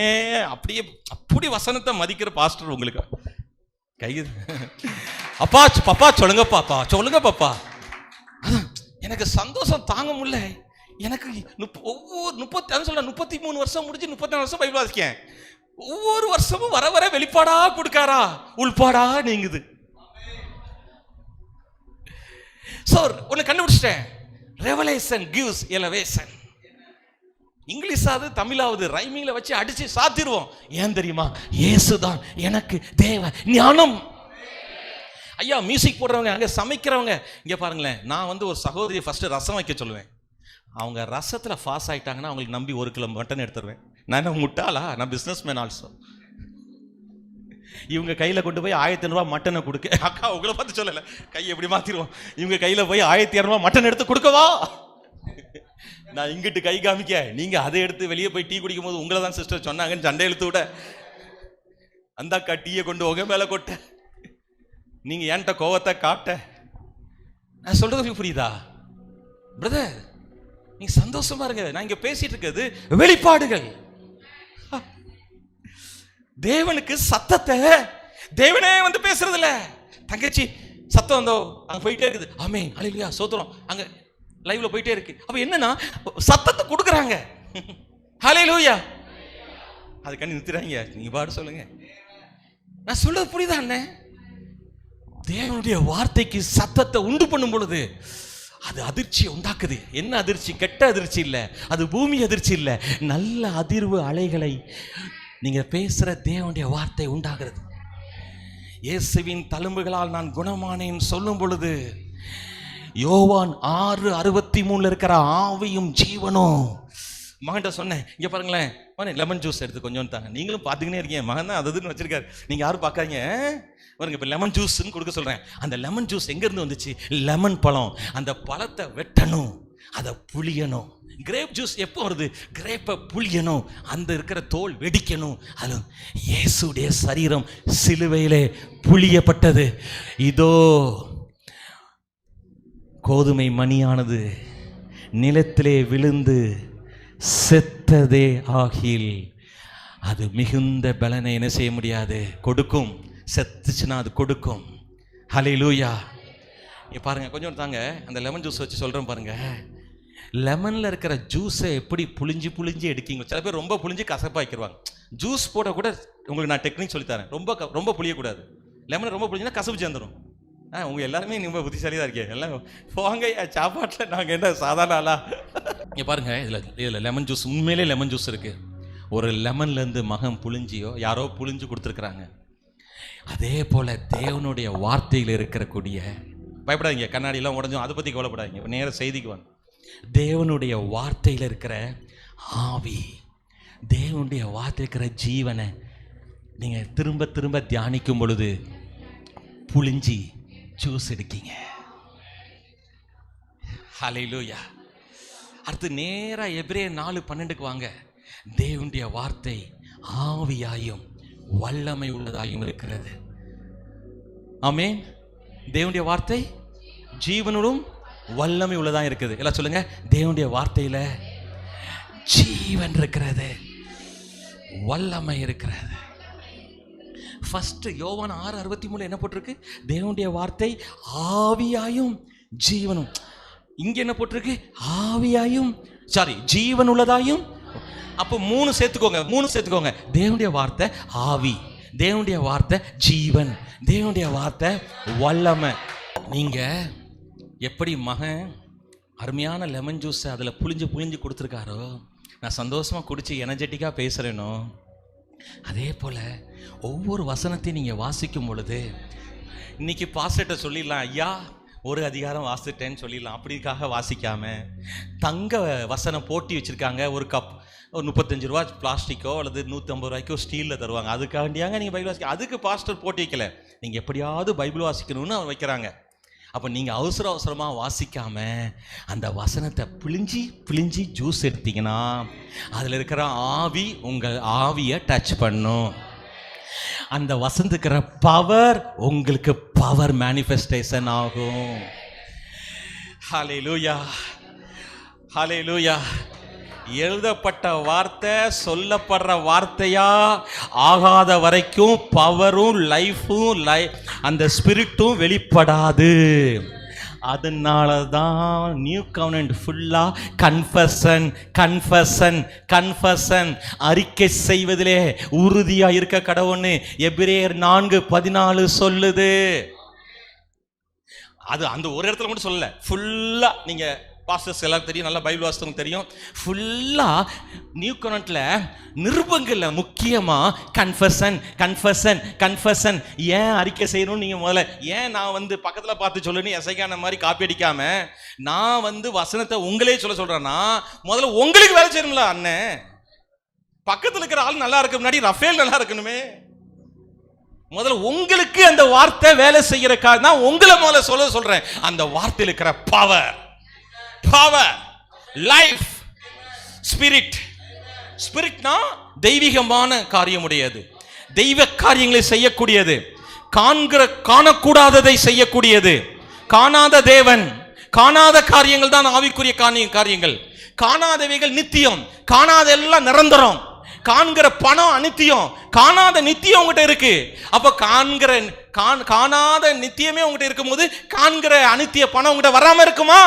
அப்படியே அப்படி வசனத்தை மதிக்கிற பாஸ்டர். உங்களுக்கு கை அப்பா பாப்பா சொல்லுங்க, பாப்பா சொல்லுங்க பாப்பா. எனக்கு சந்தோஷம் தாங்க முடியல. எனக்கு ஒவ்வொரு 33 வருஷம் முடிஞ்சு 34 வருஷம் பைபிள் வாசிக்கேன். ஒவ்வொரு வருஷமும் வர வர வெளிப்பாடா கொடுக்காரா, உள்பாடா நீங்குது. சார் ஒன்னு கண்டுபிடிச்சிட்டேன். Revelation gives elevation. இங்கிலீஷாவது தமிழாவது ரைமிங்ல வச்சு அடிச்சு சாத்திடுவோம். ஏன் தெரியுமா? இயேசுதான் எனக்கு தேவ ஞானம். ஐயா மியூசிக் போடுறவங்க, அங்க சமைக்கிறவங்க, இங்க பாருங்களேன். நான் வந்து ஒரு சகோதரி ஃபர்ஸ்ட் ரசம் வைக்க சொல்லுவேன். அவங்க ரசத்துல பாஸ் ஆயிட்டாங்கன்னா அவங்களுக்கு நம்பி 1 கிலோ மட்டன் எடுத்துருவேன். நான் என்ன முட்டாளா? நான் பிசினஸ் மேன் ஆல்சோ. இவங்க கையில கொண்டு போய் 1200 ரூபாய் மட்டனை கொடுக்க, அக்கா உங்களை பார்த்து சொல்லல, கை எப்படி மாத்திருவோம். இவங்க கையில போய் 1200 ரூபாய் மட்டன் எடுத்து கொடுக்கவா? நான் இங்கிட்டு கை காமிக்க, நீங்க அதை எடுத்து வெளியே போய் டீ குடிக்கும் போது உங்களை தான் சிஸ்டர் சொன்னாங்கன்னு சண்டை இழுத்து விட, அந்த அக்கா டீயை கொண்டு உங்க மேல கொட்ட, நீங்க என்கிட்ட கோவத்தை காட்ட. நான் சொல்றது புரியுதா பிரதர்? நீங்க சந்தோஷமா இருங்க. நான் இங்க பேசிட்டு இருக்கிறது வெளிப்பாடுகள். தேவனுக்கு சத்தத்தை தேவனே வந்து பேசுறது இல்ல. தங்கச்சி சத்தம் வந்தோ அங்க போயிட்டே இருக்குது. ஆமென் ஹல்லேலூயா ஸ்தோத்திரம் அங்க லைவ்ல போயிட்டே இருக்கு. அப்ப என்னன்னா சத்தத்தை கொடுக்குறாங்க. ஹல்லேலூயா. அது கண்ணி நிறுத்துறாங்க. நீங்க பாடு சொல்லுங்க. நான் சொல்றது புரியுதா அண்ணே? தேவனுடைய வார்த்தைக்கு சத்தத்தை உண்டு பண்ணும் பொழுது அது அதிர்ச்சியை உண்டாக்குது. என்ன அதிர்ச்சி? கெட்ட அதிர்ச்சி இல்ல, அது பூமி அதிர்ச்சி இல்ல, நல்ல அதிர்வு அலைகளை நீங்க பேசுற தேவனுடைய வார்த்தை உண்டாகிறது. இயேசுவின் தழும்புகளால் நான் குணமானேன் சொல்லும் பொழுது யோவான் 6:63 இருக்கிற ஆவியும் ஜீவனும் மகன்கிட்ட சொன்னேன். இங்க பாருங்களேன், லெமன் ஜூஸ் எடுத்து கொஞ்சம் தாங்க. நீங்களும் பார்த்துக்கினே இருக்கீங்க. மகன் தான் அதுன்னு வச்சிருக்காரு, நீங்க யாரும் பார்க்காதீங்க. பாருங்க, இப்போ லெமன் ஜூஸ்ன்னு கொடுக்க சொல்றேன். அந்த லெமன் ஜூஸ் எங்க இருந்து வந்துச்சு? லெமன் பழம். அந்த பழத்தை வெட்டணும், அதை புளியணும். கிரேப் ஜூஸ் எப்போ வருது? கிரேப்பை புளியணும், அந்த இருக்கிற தோல் வெடிக்கணும். அது இயேசுடைய சரீரம் சிலுவையிலே புளியப்பட்டது. இதோ கோதுமை மணியானது நிலத்திலே விழுந்து செத்ததே ஆகில் அது மிகுந்த பலனை என்ன செய்ய முடியாது, கொடுக்கும். செத்துச்சுன்னா அது கொடுக்கும். ஹல்லேலூயா. பாருங்க, கொஞ்சம் தாங்க, அந்த லெமன் ஜூஸ் வச்சு சொல்றேன் பாருங்க. லெமன்ல இருக்கிற ஜூஸை எப்படி புளிஞ்சு புளிஞ்சு எடுக்கீங்க. சில பேர் ரொம்ப புளிஞ்சு கசப்பாக்கிடுவாங்க. ஜூஸ் போட கூட உங்களுக்கு நான் டெக்னிக் சொல்லித்தரேன். ரொம்ப புளியக்கூடாது. லெமன் ரொம்ப புளிஞ்சுன்னா கசப்பு சேர்ந்துடும். உங்க எல்லாருமே ரொம்ப புத்திசாலி தான் இருக்கீங்க. எல்லாம் போங்க சாப்பாட்டில் நாங்கள் என்ன சாதாரண ஆளா. இங்கே பாருங்க, இதில் லெமன் ஜூஸ், உண்மையிலே லெமன் ஜூஸ் இருக்கு. ஒரு லெமன்லேருந்து மகன் புளிஞ்சியோ யாரோ புளிஞ்சு கொடுத்துருக்குறாங்க. அதே போல தேவனுடைய வார்த்தையில் இருக்கக்கூடிய, பயப்படாதீங்க, கண்ணாடியெல்லாம் உடஞ்சும், அதை பற்றி கவலைப்படாதீங்க. இப்போ நேர செய்திக்கு வாங்க. தேவனுடைய வார்த்தையில் இருக்கிற ஆவி, தேவனுடைய வார்த்தையில் இருக்கிற ஜீவனை நீங்கள் திரும்ப திரும்ப தியானிக்கும் பொழுது புளிஞ்சி ஜூஸ் எடுக்கீங்க. ஹல்லேலூயா. அடுத்து நேரா எபிரேயர் 4:12 வாங்க. தேவனுடைய வார்த்தை ஆவியாயும் வல்லமை உள்ளதாயும் இருக்கிறது. ஆமென். தேவனுடைய வார்த்தை ஜீவனுடன் வல்லமை உள்ளதாக இருக்குது. எல்லாம் சொல்லுங்க, தேவனுடைய வார்த்தையில ஜீவன் இருக்கிறது, வல்லமை இருக்கிறது. ஃபர்ஸ்ட் யோவான் 6:63 என்ன போட்டிருக்கு? தேவனுடைய வார்த்தை ஆவியாயும் ஜீவனும். இங்க என்ன போட்டிருக்கு? ஆவியாயும், ஜீவன் உள்ளதாயும். அப்போ 3 சேர்த்துக்கோங்க. தேவனுடைய வார்த்தை ஆவி, தேவனுடைய வார்த்தை ஜீவன், தேவனுடைய வார்த்தை வல்லமை. நீங்க எப்படி மகன் அருமையான லெமன் ஜூஸ் அதில் புளிஞ்சு கொடுத்துருக்காரோ, நான் சந்தோஷமாக குடிச்சு எனர்ஜெட்டிக்காக பேசுகிறேனோ, அதே போல் ஒவ்வொரு வசனத்தையும் நீங்கள் வாசிக்கும் பொழுது, இன்னைக்கு பாஸ்டர்கிட்ட சொல்லிடலாம், ஐயா ஒரு அதிகாரம் வாசிட்டேன்னு சொல்லிடலாம். அப்படிக்காக வாசிக்காம தங்க வசனம் போட்டி வச்சுருக்காங்க. ஒரு கப் ஒரு 35 ரூபா பிளாஸ்டிக்கோ அல்லது 150 ரூபாய்க்கோ ஸ்டீலில் தருவாங்க. அதுக்காண்டியாங்க நீங்கள் பைபிள் வாசிக்க, அதுக்கு பாஸ்டர் போட்டி வைக்கல, நீங்கள் எப்படியாவது பைபிள் வாசிக்கணும்னு வைக்கிறாங்க. அப்போ நீங்கள் அவசரமாக வாசிக்காம அந்த வசனத்தை பிழிஞ்சி ஜூஸ் எடுத்தீங்கன்னா அதில் இருக்கிற ஆவி உங்கள் ஆவியை டச் பண்ணும். அந்த வசனத்துக்கிற பவர் உங்களுக்கு பவர் மேனிஃபெஸ்டேஷன் ஆகும். ஹல்லேலூயா, ஹல்லேலூயா. எழுதப்பட்ட வார்த்தை சொல்லப்படுற வார்த்தையா ஆகாத வரைக்கும் பவரும் லைஃபும் அந்த ஸ்பிரிட்டும் வெளிப்படாது. அதனால தான் நியூ கவர்னன்ட் ஃபுல்லா கன்ஃபெஷன் அறிக்கை செய்வதிலே உறுதியா இருக்க கடவுள்னு எபிரேயர் 4:14 சொல்லுது. அது அந்த ஒரு இடத்துல மட்டும் சொல்லல, ஃபுல்லா நீங்க பாஸ்டர்ஸ் எல்லாரும் தெரியும், நல்லா பைபிள் வாசித்தவங்க தெரியும். ஃபுல்லா நியூ கவர்னன்ட்ல நிருபங்கள்ல முக்கியமா கன்ஃபெஷன். ஏன் அறிக்கை செய்யணும்னு நீங்க முதல்ல, ஏன் நான் பக்கத்துல பார்த்து சொல்லுன்னு எசைக்கான மாதிரி காப்பி அடிக்காம நான் வசனத்தை உங்களே சொல்றேன்னா, முதல்ல உங்களுக்கு வேலை செய்யணும்ல. அண்ணன் பக்கத்துல இருக்கிற ஆள் நல்லா இருக்க முன்னாடி ரஃபேல் நல்லா இருக்கணுமே. முதல்ல உங்களுக்கு அந்த வார்த்தை வேலை செய்யறதுக்காக தான் உங்களை முதல்ல சொல்றேன். அந்த வார்த்தையில் இருக்கிற பவர், லைஃப், ஸ்பிரிட்னா தெய்வீகமான காரியம் உடையது, தெய்வ காரியங்களை செய்யக்கூடியது, காணக்கூடாததை செய்யக்கூடியது. காணாத தேவன், காணாத காரியங்கள் தான் ஆவிக்குரிய காரியங்கள். காணாதவைகள் நித்தியம், காணாத எல்லாம் நிரந்தரம். காண்கிற பணம் அநித்தியம், காணாத நித்தியம் உங்ககிட்ட இருக்கு. அப்ப காணாத நித்தியமே உங்ககிட்ட இருக்கும் போது காண்கிற அநித்திய பணம் உங்ககிட்ட வராம இருக்குமா?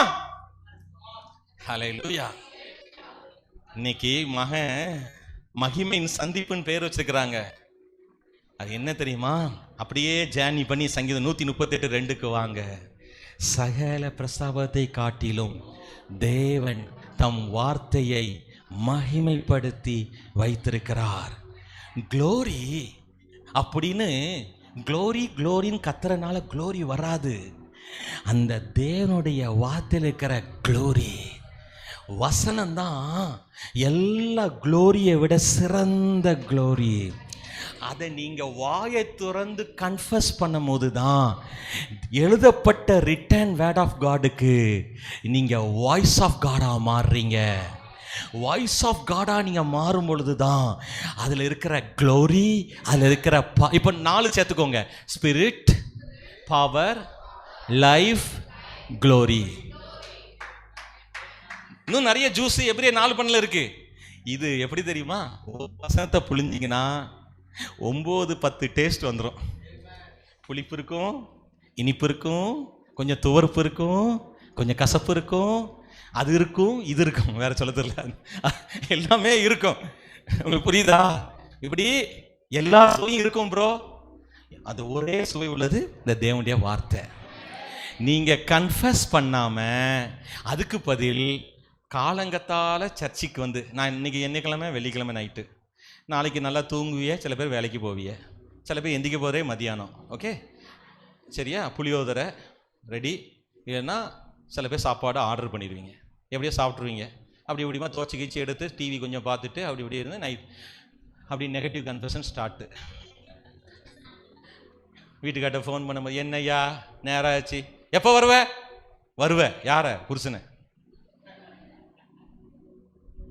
ஹல்லேலூயா. இன்னைக்கு மகிமையின் சந்திப்புன்னு பேர் வச்சிருக்கிறாங்க. அது என்ன தெரியுமா? அப்படியே ஜேர்னி பண்ணி சங்கீதம் 138:2 வாங்க. சகல பிரஸ்தாபத்தை காட்டிலும் தேவன் தம் வார்த்தையை மகிமைப்படுத்தி வைத்திருக்கிறார். க்ளோரி அப்படின்னு க்ளோரின்னு கத்துறனால க்ளோரி வராது. அந்த தேவனுடைய வார்த்தையில் இருக்கிற க்ளோரி, வசனம்தான் எல்லா க்ளோரியை விட சிறந்த க்ளோரி. அதை நீங்க வாயை திறந்து கன்ஃபஸ் பண்ணும் போது தான் எழுதப்பட்ட ரிட்டன் வேர்ட் ஆஃப் காடுக்கு நீங்க வாய்ஸ் ஆஃப் காடா மாறுறீங்க. வாய்ஸ் ஆஃப் காடா நீங்க மாறும் பொழுது தான் அதுல இருக்கிற க்ளோரி, அதுல இருக்கிற இப்ப 4 சேர்த்துக்கோங்க: ஸ்பிரிட், பவர், லைஃப், க்ளோரி. இன்னும் நிறைய ஜூஸ் எப்படியே 4 பண்ணல இருக்கு. இது எப்படி தெரியுமா? வசனத்தை புளிஞ்சிங்கன்னா 9-10 டேஸ்ட் வந்துடும். புளிப்பு இருக்கும், இனிப்பு இருக்கும், கொஞ்சம் துவர்ப்பு இருக்கும், கொஞ்சம் கசப்பு இருக்கும், அது இருக்கும், இது இருக்கும், வேற சொல்ல தெரியல, எல்லாமே இருக்கும். உங்களுக்கு புரியுதா? இப்படி எல்லா சுவையும் இருக்கும் ப்ரோ. அது ஒரே சுவை உள்ளது இந்த தேவனுடைய வார்த்தை. நீங்க கன்ஃபஸ் பண்ணாம அதுக்கு பதில் காலங்கத்தால சர்ச்சுக்கு வந்து, நான் இன்னைக்கு என்னைக்கிழமை வெள்ளிக்கிழமை நைட்டு, நாளைக்கு நல்லா தூங்குவிய, சில பேர் வேலைக்கு போவிய, சில பேர் எந்திக்க போதே மதியானம். ஓகே சரியா? புளியோதரை ரெடி, இல்லைன்னா சில பேர் சாப்பாடு ஆர்டர் பண்ணிடுவீங்க, எப்படியோ சாப்பிட்ருவீங்க. அப்படி இப்படிமா துவச்சி கீச்சி எடுத்து டிவி கொஞ்சம் பார்த்துட்டு அப்படி இப்படி இருந்து நைட் அப்படி நெகட்டிவ் கன்ஃபெஷன் ஸ்டார்ட்டு. வீட்டுக்காட்ட ஃபோன் பண்ணும்போது, என்னய்யா நேரம் ஆச்சு, எப்போ வருவ யார புருஷனை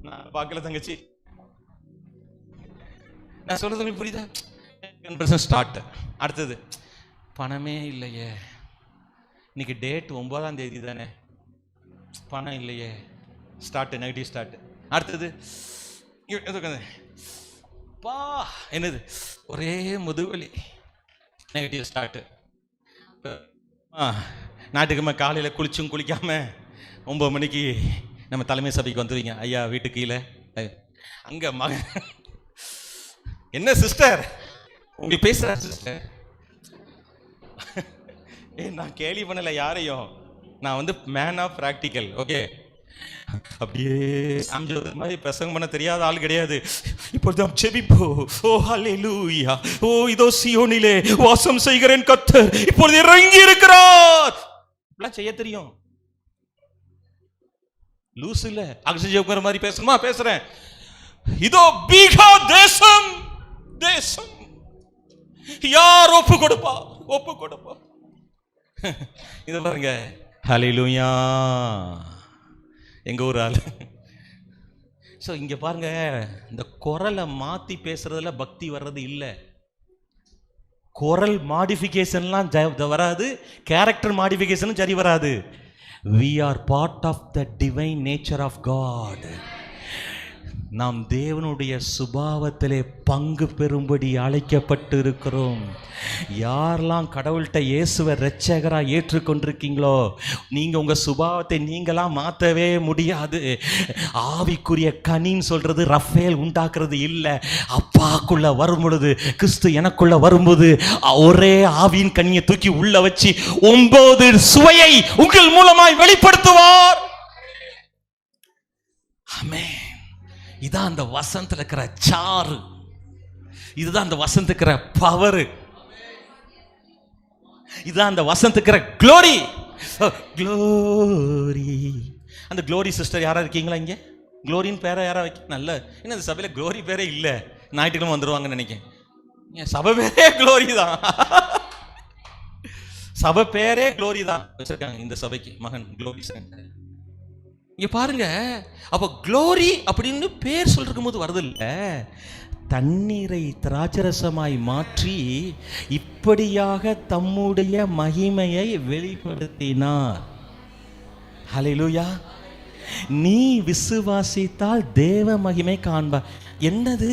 நான் பார்க்கல தங்கச்சி. நான் சொல்றது உங்களுக்கு புரியுதா? Confession start. அடுத்தது, பணமே இல்லையே, இன்னைக்கு டேட் 9ஆம் தேதி தானே, பணம் இல்லையே, ஸ்டார்ட், நெகட்டிவ் ஸ்டார்ட். அடுத்தது பா என்னது, ஒரே முதுவலி, நெகட்டிவ் ஸ்டார்ட். நாட்டுக்குமே காலையில் குளிச்சும் குளிக்காம 9 மணிக்கு நம்ம தலைமை சபைக்கு வந்துடுவீங்க. ஐயா வீட்டு கீழே அங்கே மகன், என்ன சிஸ்டர் உங்களுக்கு பேசுற சிஸ்டர், நான் கேள்வி பண்ணல யாரையும், நான் வந்து மேன் ஆஃப் பிராக்டிக்கல். ஓகே, அப்படியே மாதிரி பிரசங்கம் பண்ண தெரியாத ஆள் கிடையாது. இப்பொழுது செபிப்போ, ஓ ஹல்லேலூயா, ஓ இதோ சீயோனிலே வாசம் செய்கிறேன் கர்த்தர் இப்பொழுது இறங்கி இருக்கிறார், இப்படிலாம் செய்ய தெரியும். லூஸ் இல்ல, அக்ஷய் உட்கார மாதிரி பேசணுமா? பேசுறேன். இதோ பீகா தேசம், தேசம் யார் ஒப்பு கொடுப்பா, ஒப்பு கொடுப்பா. இத பாருங்க, ஹல்லேலூயா, எங்க ஊர் ஆளு. ஸோ இங்க பாருங்க, இந்த குரலை மாத்தி பேசுறதுல பக்தி வர்றது இல்லை. குரல் மாடிஃபிகேஷன்லாம் வராது, கேரக்டர் மாடிஃபிகேஷனும் சரி வராது. We are part of the divine nature of God. நாம் தேவனுடைய சுபாவத்திலே பங்கு பெறும்படி அழைக்கப்பட்டு இருக்கிறோம். யாரெல்லாம் கடவுள்கிட்ட இயேசுவை இரட்சகரா ஏற்றுக்கொண்டிருக்கீங்களோ, நீங்க உங்க சுபாவத்தை நீங்களாம் மாற்றவே முடியாது. ஆவிக்குரிய கனின்னு சொல்றது ரஃபேல் உண்டாக்குறது இல்லை. அப்பாக்குள்ள வரும் பொழுது, கிறிஸ்து எனக்குள்ள வரும்போது ஒரே ஆவியின் கனியை தூக்கி உள்ள வச்சு 9 சுவையை உங்கள் மூலமாய் வெளிப்படுத்துவார். ஆமென். இதான் அந்த வசனத்துல இருக்கிற சாறு, இதுதான் அந்த வசனத்துக்கு இருக்கிற பவர், இதுதான் அந்த வசனத்துக்கு இருக்கிற க்ளோரி. க்ளோரி. அந்த க்ளோரி சிஸ்டர் யாரா இருக்கீங்களா இங்க? க்ளோரின்னு பேரை யாரா வைக்க? நல்ல, என்ன இந்த சபையில க்ளோரி பேரே இல்லை, ஞாயிற்றுக்கிழமை வந்துருவாங்கன்னு நினைக்கிறேன். சபை பேரே க்ளோரி தான், சபை பேரே க்ளோரி தான் வச்சிருக்காங்க இந்த சபைக்கு. மகன் க்ளோரி சென்டர். இங்க பாருங்க, அப்ப க்ளோரி அப்படின்னு பேர் சொல்லிருக்கும் போது வருது இல்ல, தண்ணீரை திராட்சரசமாய் மாற்றி இப்படியாக தம்முடைய மகிமையை வெளிப்படுத்தினார். ஹல்லேலூயா. நீ விசுவாசித்தால் தேவ மகிமை காண்பாய். என்னது?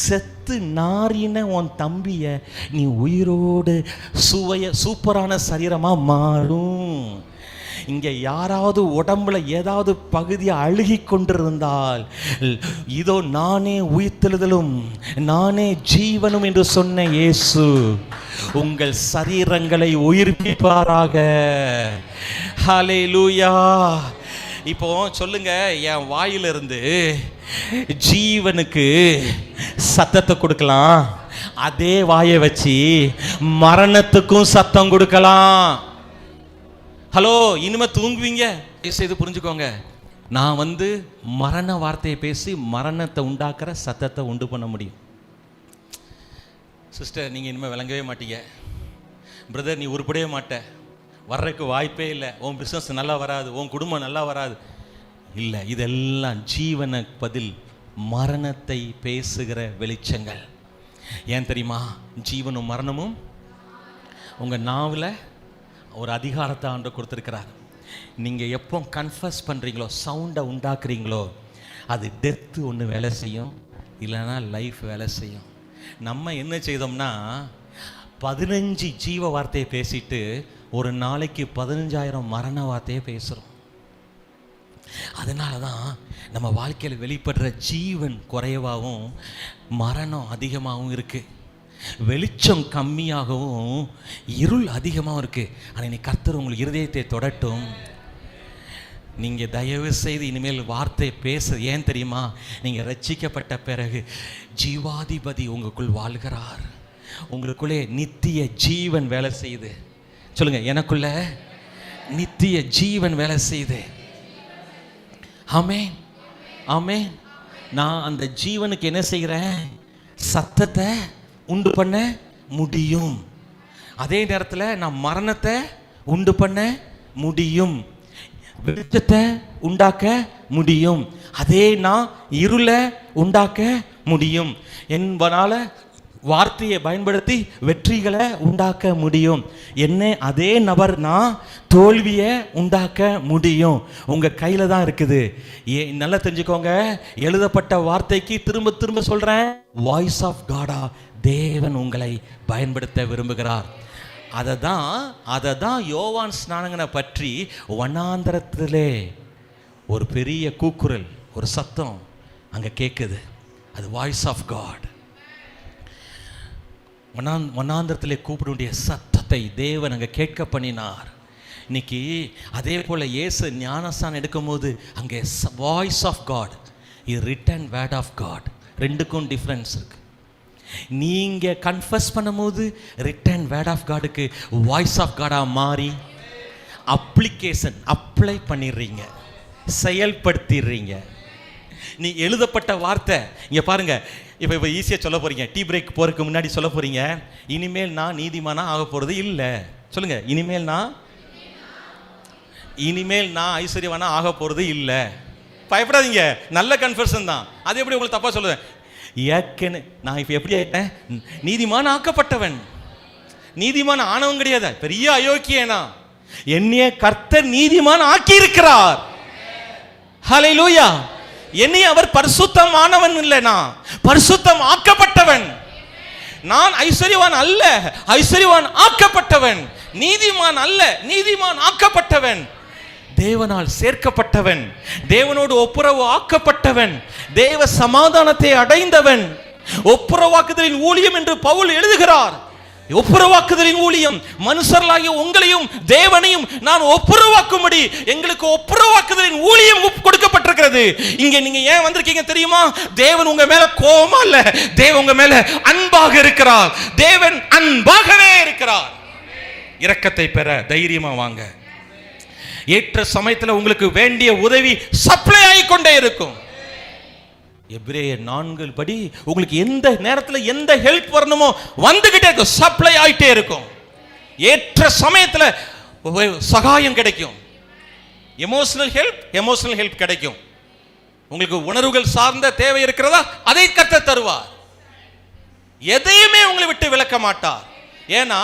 செத்து நாரின உன் தம்பிய நீ உயிரோடு சூப்பரான சரீரமா மாறும். இங்கே யாராவது உடம்புல ஏதாவது பகுதியை அழுகி கொண்டிருந்தால், இதோ நானே உயிர்த்தெழுதலும் நானே ஜீவனும் என்று சொன்ன இயேசு உங்கள் சரீரங்களை உயிர்ப்பிப்பாராக. ஹல்லேலூயா. இப்போ சொல்லுங்க, என் வாயிலிருந்து ஜீவனுக்கு சத்தத்தை கொடுக்கலாம், அதே வாயை வச்சு மரணத்துக்கும் சத்தம் கொடுக்கலாம். ஹலோ, இனிமே தூங்குவீங்க, செய்து புரிஞ்சுக்கோங்க. நான் வந்து மரண வார்த்தையை பேசி மரணத்தை உண்டாக்குற சத்தத்தை உண்டு பண்ண முடியும். சிஸ்டர், நீங்கள் இனிமேல் விளங்கவே மாட்டீங்க. பிரதர், நீ உருப்படவே மாட்ட, வர்றதுக்கு வாய்ப்பே இல்லை, உன் பிஸ்னஸ் நல்லா வராது, உன் குடும்பம் நல்லா வராது. இல்லை, இதெல்லாம் ஜீவன பதில் மரணத்தை பேசுகிற வெளிச்சங்கள். ஏன் தெரியுமா? ஜீவனும் மரணமும் உங்கள் நாவில் ஒரு அதிகாரத்தை ஆண்டு கொடுத்துருக்கிறார். நீங்கள் எப்போ கன்ஃபஸ் பண்ணுறீங்களோ, சவுண்டை உண்டாக்குறீங்களோ, அது டெத்து ஒன்று வேலை செய்யும், இல்லைன்னா லைஃப் வேலை செய்யும். நம்ம என்ன செய்தோம்னா 15 ஜீவ வார்த்தையை பேசிட்டு ஒரு நாளைக்கு 15,000 மரண வார்த்தையை பேசுகிறோம். அதனால தான் நம்ம வாழ்க்கையில் வெளிப்படுற ஜீவன் குறைவாகவும் மரணம் அதிகமாகவும் இருக்குது. வெளிச்சம் கம்மியாகவும் இருள் அதிகமாகவும் இருக்குது. ஆனால் இன்னைக்கு கர்த்தர் உங்கள் இருதயத்தை தொடட்டும். நீங்கள் தயவு செய்து இனிமேல் வார்த்தை பேச, ஏன் தெரியுமா? நீங்கள் ரட்சிக்கப்பட்ட பிறகு ஜீவாதிபதி உங்களுக்குள் வாழ்கிறார். உங்களுக்குள்ளே நித்திய ஜீவன் வேலை செய்யுது. சொல்லுங்க, எனக்குள்ள நித்திய ஜீவன் வேலை செய்யுது. ஆமென், ஆமென். நான் அந்த ஜீவனுக்கு என்ன செய்கிறேன்? சத்தத்தை உண்டு பண்ண முடியும். அதே நேரத்தில் நான் மரணத்தை உண்டு பண்ண முடியும், வெளிச்சத்தை உண்டாக்க முடியும், அதே நான் இருளை உண்டாக்க முடியும். என்பனால வார்த்தையை பயன்படுத்தி வெற்றிகளை உண்டாக்க முடியும். என்ன அதே நபர் நான் தோல்வியை உண்டாக்க முடியும். உங்கள் கையில் தான் இருக்குது. நல்லா தெரிஞ்சுக்கோங்க, எழுதப்பட்ட வார்த்தைக்கு திரும்ப திரும்ப சொல்கிறேன், வாய்ஸ் ஆஃப் காடா தேவன் உங்களை பயன்படுத்த விரும்புகிறார். அதை தான் யோவான் ஸ்நானகனை பற்றி வனாந்தரத்திலே ஒரு பெரிய கூக்குரல், ஒரு சத்தம் அங்கே கேட்குது. அது வாய்ஸ் ஆஃப் காட். வனாந்தரத்திலே கூப்பிட வேண்டிய சத்தத்தை தேவன் அங்கே கேட்க பண்ணினார். இன்னைக்கு அதே போல் இயேசு ஞானஸ்தானம் எடுக்கும் போது அங்கே வாய்ஸ் ஆஃப் காட், இது ரிட்டன் வேர்ட் ஆஃப் காட். ரெண்டுக்கும் டிஃப்ரென்ஸ் இருக்கு. நீங்கள் கன்ஃபஸ் பண்ணும்போது ரிட்டன் வேர்ட் ஆஃப் காடுக்கு வாய்ஸ் ஆஃப் காடாக மாறி அப்ளிகேஷன் அப்ளை பண்ணிடுறீங்க, செயல்படுத்திடுறீங்க. நீ எழுதப்பட்ட வார்த்தை இங்கே பாருங்க. இப்போ ஈஸியாக சொல்ல போறீங்க, டீ பிரேக் போறதுக்கு முன்னாடி சொல்ல போறீங்க, இனிமேல் நான் நீதிமானா ஆக போகிறது இல்லை. சொல்லுங்க, இனிமேல் நான் ஐஸ்வர்யவானா ஆக போகிறது இல்லை. பயப்படாதீங்க, நல்ல கன்ஃபர்ஷன் தான். அது எப்படி உங்களுக்கு தப்பா சொல்லுவேன்? ஏற்கனவே நான் இப்போ எப்படி ஆயிட்டேன்? நீதிமான் ஆக்கப்பட்டவன். நீதிமான் ஆனவன் கிடையாது, பெரிய அயோக்கியனா. என்னைய கர்த்தர் நீதிமான் ஆக்கி இருக்கிறார். ஹல்லேலூயா. என்னைய அவர் பரிசுத்தமானவன் இல்லை, நான் பரிசுத்தம் ஆக்கப்பட்டவன். நான் ஐஸ்வர்யவான் அல்ல, ஐஸ்வர்யவான் ஆக்கப்பட்டவன். நீதிமான் அல்ல, நீதிமான் ஆக்கப்பட்டவன். தேவனால் சேர்க்கப்பட்டவன், தேவனோடு ஒப்புரவு ஆக்கப்பட்டவன், தேவ சமாதானத்தை அடைந்தவன். ஒப்புரவாக்குதலின் ஊழியம் என்று பவுல் எழுதுகிறார். ஒப்புரவாக்குதலின் ஊழியம் மனுஷர்களாகிய உங்களையும் தேவனையும் நான் ஒப்புரவாக்கும்படி எங்களுக்கு ஒப்புரவாக்குதலின் ஊழியம் கொடுக்கப்பட்டிருக்கிறது. இங்க நீங்க ஏன் வந்திருக்கீங்க தெரியுமா? தேவன் உங்க மேல கோபமா இல்ல, தேவன் உங்க மேல அன்பாக இருக்கிறார். தேவன் அன்பாகவே இருக்கிறார். இரக்கத்தை பெற தைரியமா வாங்க. ஏற்ற சமயத்தில் உங்களுக்கு வேண்டிய உதவி சப்ளை ஆகிக்கொண்டே இருக்கும். எபிரேயர் 4 படி உங்களுக்கு எந்த நேரத்தில் எந்த ஹெல்ப் வரணுமோ வந்துகிட்டே இருக்கும், சப்ளை ஆகிட்டே இருக்கும். ஏற்ற சமயத்தில் சகாயம் கிடைக்கும். எமோஷனல் ஹெல்ப் கிடைக்கும். உங்களுக்கு உணர்வுகள் சார்ந்த தேவை இருக்கிறதா, அதை கர்த்தர் தருவார். எதையுமே உங்களை விட்டு விலக்க மாட்டார். ஏன்னா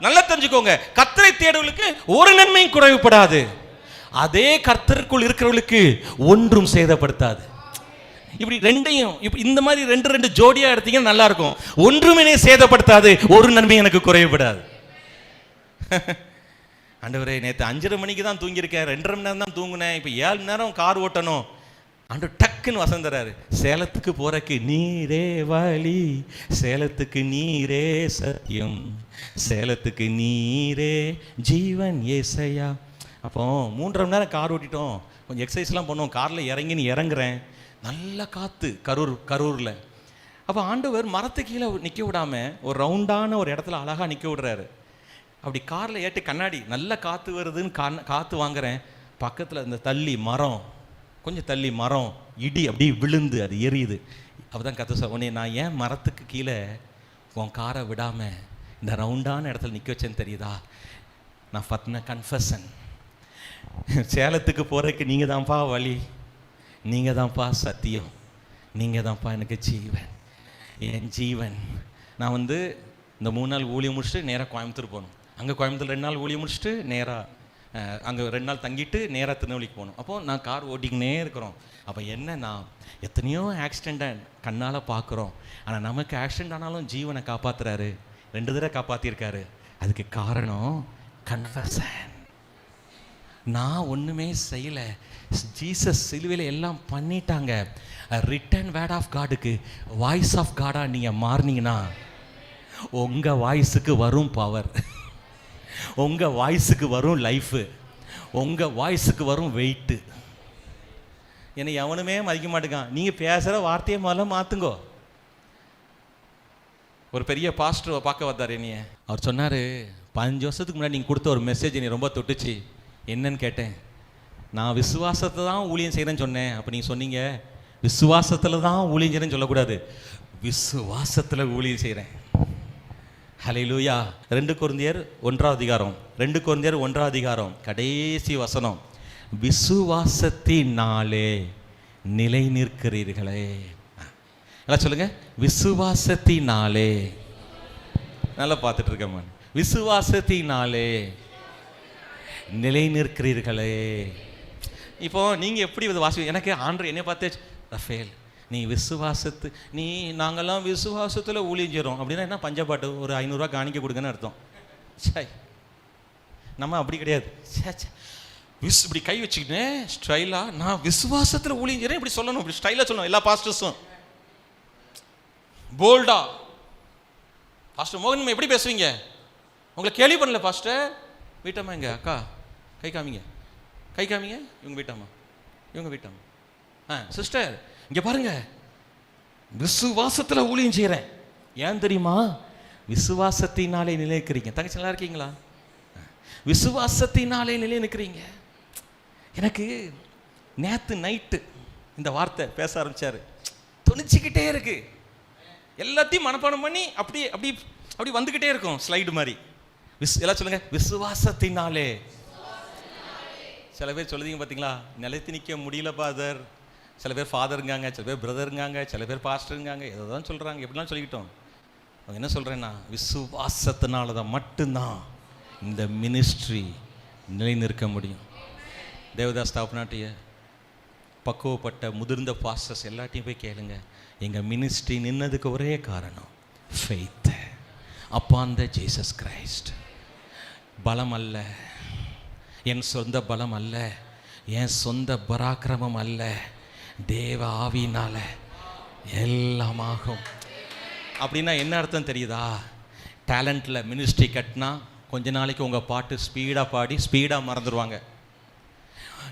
நல்லா தெரிஞ்சுக்கோங்க, கர்த்தரை தேடுவர்களுக்கு ஒரு நன்மையும் குறைவுபடாது. அதே கர்த்தருக்குள் இருக்கிறவர்களுக்கு ஒன்றும் சேதப்படுத்தாது. இப்படி ரெண்டையும் இந்த மாதிரி ரெண்டு ஜோடியா எடுத்தீங்கன்னா நல்லா இருக்கும். ஒன்றுமே சேதப்படுத்தாது, ஒரு நன்மை எனக்கு குறைவுபடாது. ஆண்டவரே, நேற்று 5:30 மணிக்கு தான் தூங்கியிருக்கேன், 2.5 மணி நேரம் தான் தூங்குனேன், இப்போ 7 மணி நேரம் கார் ஓட்டணும். ஆண்டவர் டக்குன்னு வசந்தராரு, சேலத்துக்கு போறக்கு நீரே வழி, சேலத்துக்கு நீரே சத்தியம், சேலத்துக்கு நீரே ஜீவன் ஏசையா. அப்போ 3.5 மணி நேரம் கார் ஓட்டிட்டோம், கொஞ்சம் எக்ஸசைஸ்லாம் பண்ணோம். காரில் இறங்குறேன், நல்ல காற்று கரூரில். அப்போ ஆண்டவர் மரத்து கீழே நிற்க விடாமல் ஒரு ரவுண்டான ஒரு இடத்துல அழகாக நிற்க விடுறாரு. அப்படி காரில் ஏட்டு கண்ணாடி நல்ல காற்று வருதுன்னு காற்று வாங்குறேன். பக்கத்தில் இந்த கொஞ்சம் தள்ளி மரம் இடி அப்படி விழுந்து அது எரியுது. அப்போ தான் கற்று உடனே நான் ஏன் மரத்துக்கு கீழே உன் காரை விடாமல் இந்த ரவுண்டான இடத்துல நிற்க வச்சேன்னு தெரியுதா? நான் பத்தின கன்ஃபஷன். சேலத்துக்கு போகிறதுக்கு நீங்கள் தான்ப்பா வழி, நீங்கள் தான்ப்பா சத்தியம், நீங்கள் தான்ப்பா எனக்கு ஜீவன், என் ஜீவன். நான் இந்த 3 நாள் ஊழியம் முடிச்சுட்டு நேராக கோயம்புத்தூர் போகணும். அங்கே கோயம்புத்தூர் 2 நாள் ஊழியம் முடிச்சுட்டு நேராக அங்கே 2 நாள் தங்கிட்டு நேராக திருநெல்வேலிக்கு போகணும். அப்போது நான் கார் ஓட்டிக்கினே இருக்கிறோம். அப்போ என்னன்னா எத்தனையோ ஆக்சிடெண்ட்டை கண்ணால் பார்க்குறோம். ஆனால் நமக்கு ஆக்சிடெண்ட் ஆனாலும் ஜீவனை காப்பாற்றுறாரு, 2 தடவை காப்பாற்றிருக்காரு. அதுக்கு காரணம் கன்ஃபெஷன். நான் ஒன்றுமே செய்யலை, ஜீசஸ் சிலுவையில் எல்லாம் பண்ணிட்டாங்க. ரிட்டன் வேர்ட் ஆஃப் காடுக்கு வாய்ஸ் ஆஃப் காடாக நீங்கள் மாறினீங்கன்னா உங்கள் வாய்ஸுக்கு வரும் பவர், உங்கள் வாய்ஸுக்கு வரும் லைஃபு, உங்கள் வாய்ஸுக்கு வரும் வெயிட்டு. என்னை எவனுமே மதிக்க மாட்டேங்கான். நீங்கள் பேசுகிற வார்த்தையை முதல்ல மாற்றுங்கோ. ஒரு பெரிய பாஸ்டரை பார்க்க வந்தார் என்னைய. அவர் சொன்னார், 15 வருஷத்துக்கு முன்னாடி நீங்கள் கொடுத்த ஒரு மெசேஜ் என்னை ரொம்ப தொட்டுச்சு. என்னன்னு கேட்டேன். நான் விசுவாசத்தை தான் ஊழியம் செய்கிறேன்னு சொன்னேன். அப்போ நீங்கள் சொன்னீங்க விசுவாசத்தில் தான் ஊழியம் செய்கிறேன்னு சொல்லக்கூடாது, விசுவாசத்தில் ஊழியம் செய்கிறேன். ஹல்லேலூயா. 2 கொரிந்தியர் 1 கடைசி வசனம், விசுவாசத்தினாலே நிலை நிற்கிறீர்களே. எல்லாம் சொல்லுங்க, விசுவாசத்தினாலே. நல்லா பார்த்துட்டு இருக்கேன். விசுவாசத்தினாலே நிலை நிற்கிறீர்களே. இப்போ நீங்கள் எப்படி இது வாசி, எனக்கு ஆண்டவர் என்னை பார்த்தே, ரஃபேல் நீ நாங்கள்லாம் விசுவாசத்தில் ஊழியம் செய்கிறோம் அப்படின்னா என்ன, பஞ்சப்பாட்டு ஒரு 500 ரூபா காணிக்க கொடுங்கன்னு அர்த்தம். சை, நம்ம அப்படி கிடையாது. இப்படி கை வச்சுக்கிட்டேன் ஸ்டைலாக, நான் விசுவாசத்தில் ஊழியம் செய்கிறேன் இப்படி சொல்லணும், இப்படி ஸ்டைலாக சொல்லணும். எல்லா பாஸ்டர்ஸும் போல்டா. பாஸ்டர் மோகன் எப்படி பேசுவீங்க, உங்களை கேள்வி பண்ணல பாஸ்டர். வீட்டம்மா எங்க அக்கா, கை காமிங்க, கை காமிங்க. இவங்க வீட்டம்மா, இவங்க வீட்டம்மா. சிஸ்டர் இங்கே பாருங்க, விசுவாசத்தில் ஊழியம் செய்கிறேன். ஏன் தெரியுமா, விசுவாசத்தினாலே நிலைக்கிறீங்க. தங்கச்சி நல்லா இருக்கீங்களா? விசுவாசத்தினாலே நிலை நிற்கிறீங்க. எனக்கு நேற்று நைட்டு இந்த வார்த்தை பேச ஆரம்பிச்சாரு, துணிச்சிக்கிட்டே இருக்கு. எல்லாத்தையும் மனப்பாடம் பண்ணி அப்படி அப்படி அப்படி வந்துக்கிட்டே இருக்கும் ஸ்லைடு மாதிரி. எல்லாம் சொல்லுங்க, விசுவாசத்தினாலே. சில பேர் சொல்லுதீங்க பார்த்தீங்களா, நிலைத்து நிற்க முடியல ஃபாதர். சில பேர் ஃபாதருங்காங்க, சில பேர் பிரதருங்காங்க, சில பேர் பாஸ்டருங்காங்க, ஏதோ தான் சொல்கிறாங்க. எப்படிலாம் சொல்லிக்கிட்டோம். அவங்க என்ன சொல்கிறேன்னா, விசுவாசத்தினால தான் மட்டும்தான் இந்த மினிஸ்ட்ரி நிலை நிற்க முடியும். தேவதாஸ் தாப்பனாட்டிய பக்குவப்பட்ட முதிர்ந்த பாஸ்டர்ஸ் எல்லாத்தையும் போய் கேளுங்க. எங்கள் மினிஸ்ட்ரி நின்னதுக்கு ஒரே காரணம் faith upon the Jesus Christ. பலம் அல்ல, என் சொந்த பலம் அல்ல, என் சொந்த பராக்கிரமம் அல்ல, தேவ ஆவியினால எல்லாமாகும். அப்படின்னா என்ன அர்த்தம் தெரியுதா? டேலண்டில் மினிஸ்ட்ரி கட்டினா கொஞ்ச நாளைக்கு உங்கள் பாட்டு ஸ்பீடாக பாடி ஸ்பீடாக மறந்துடுவாங்க.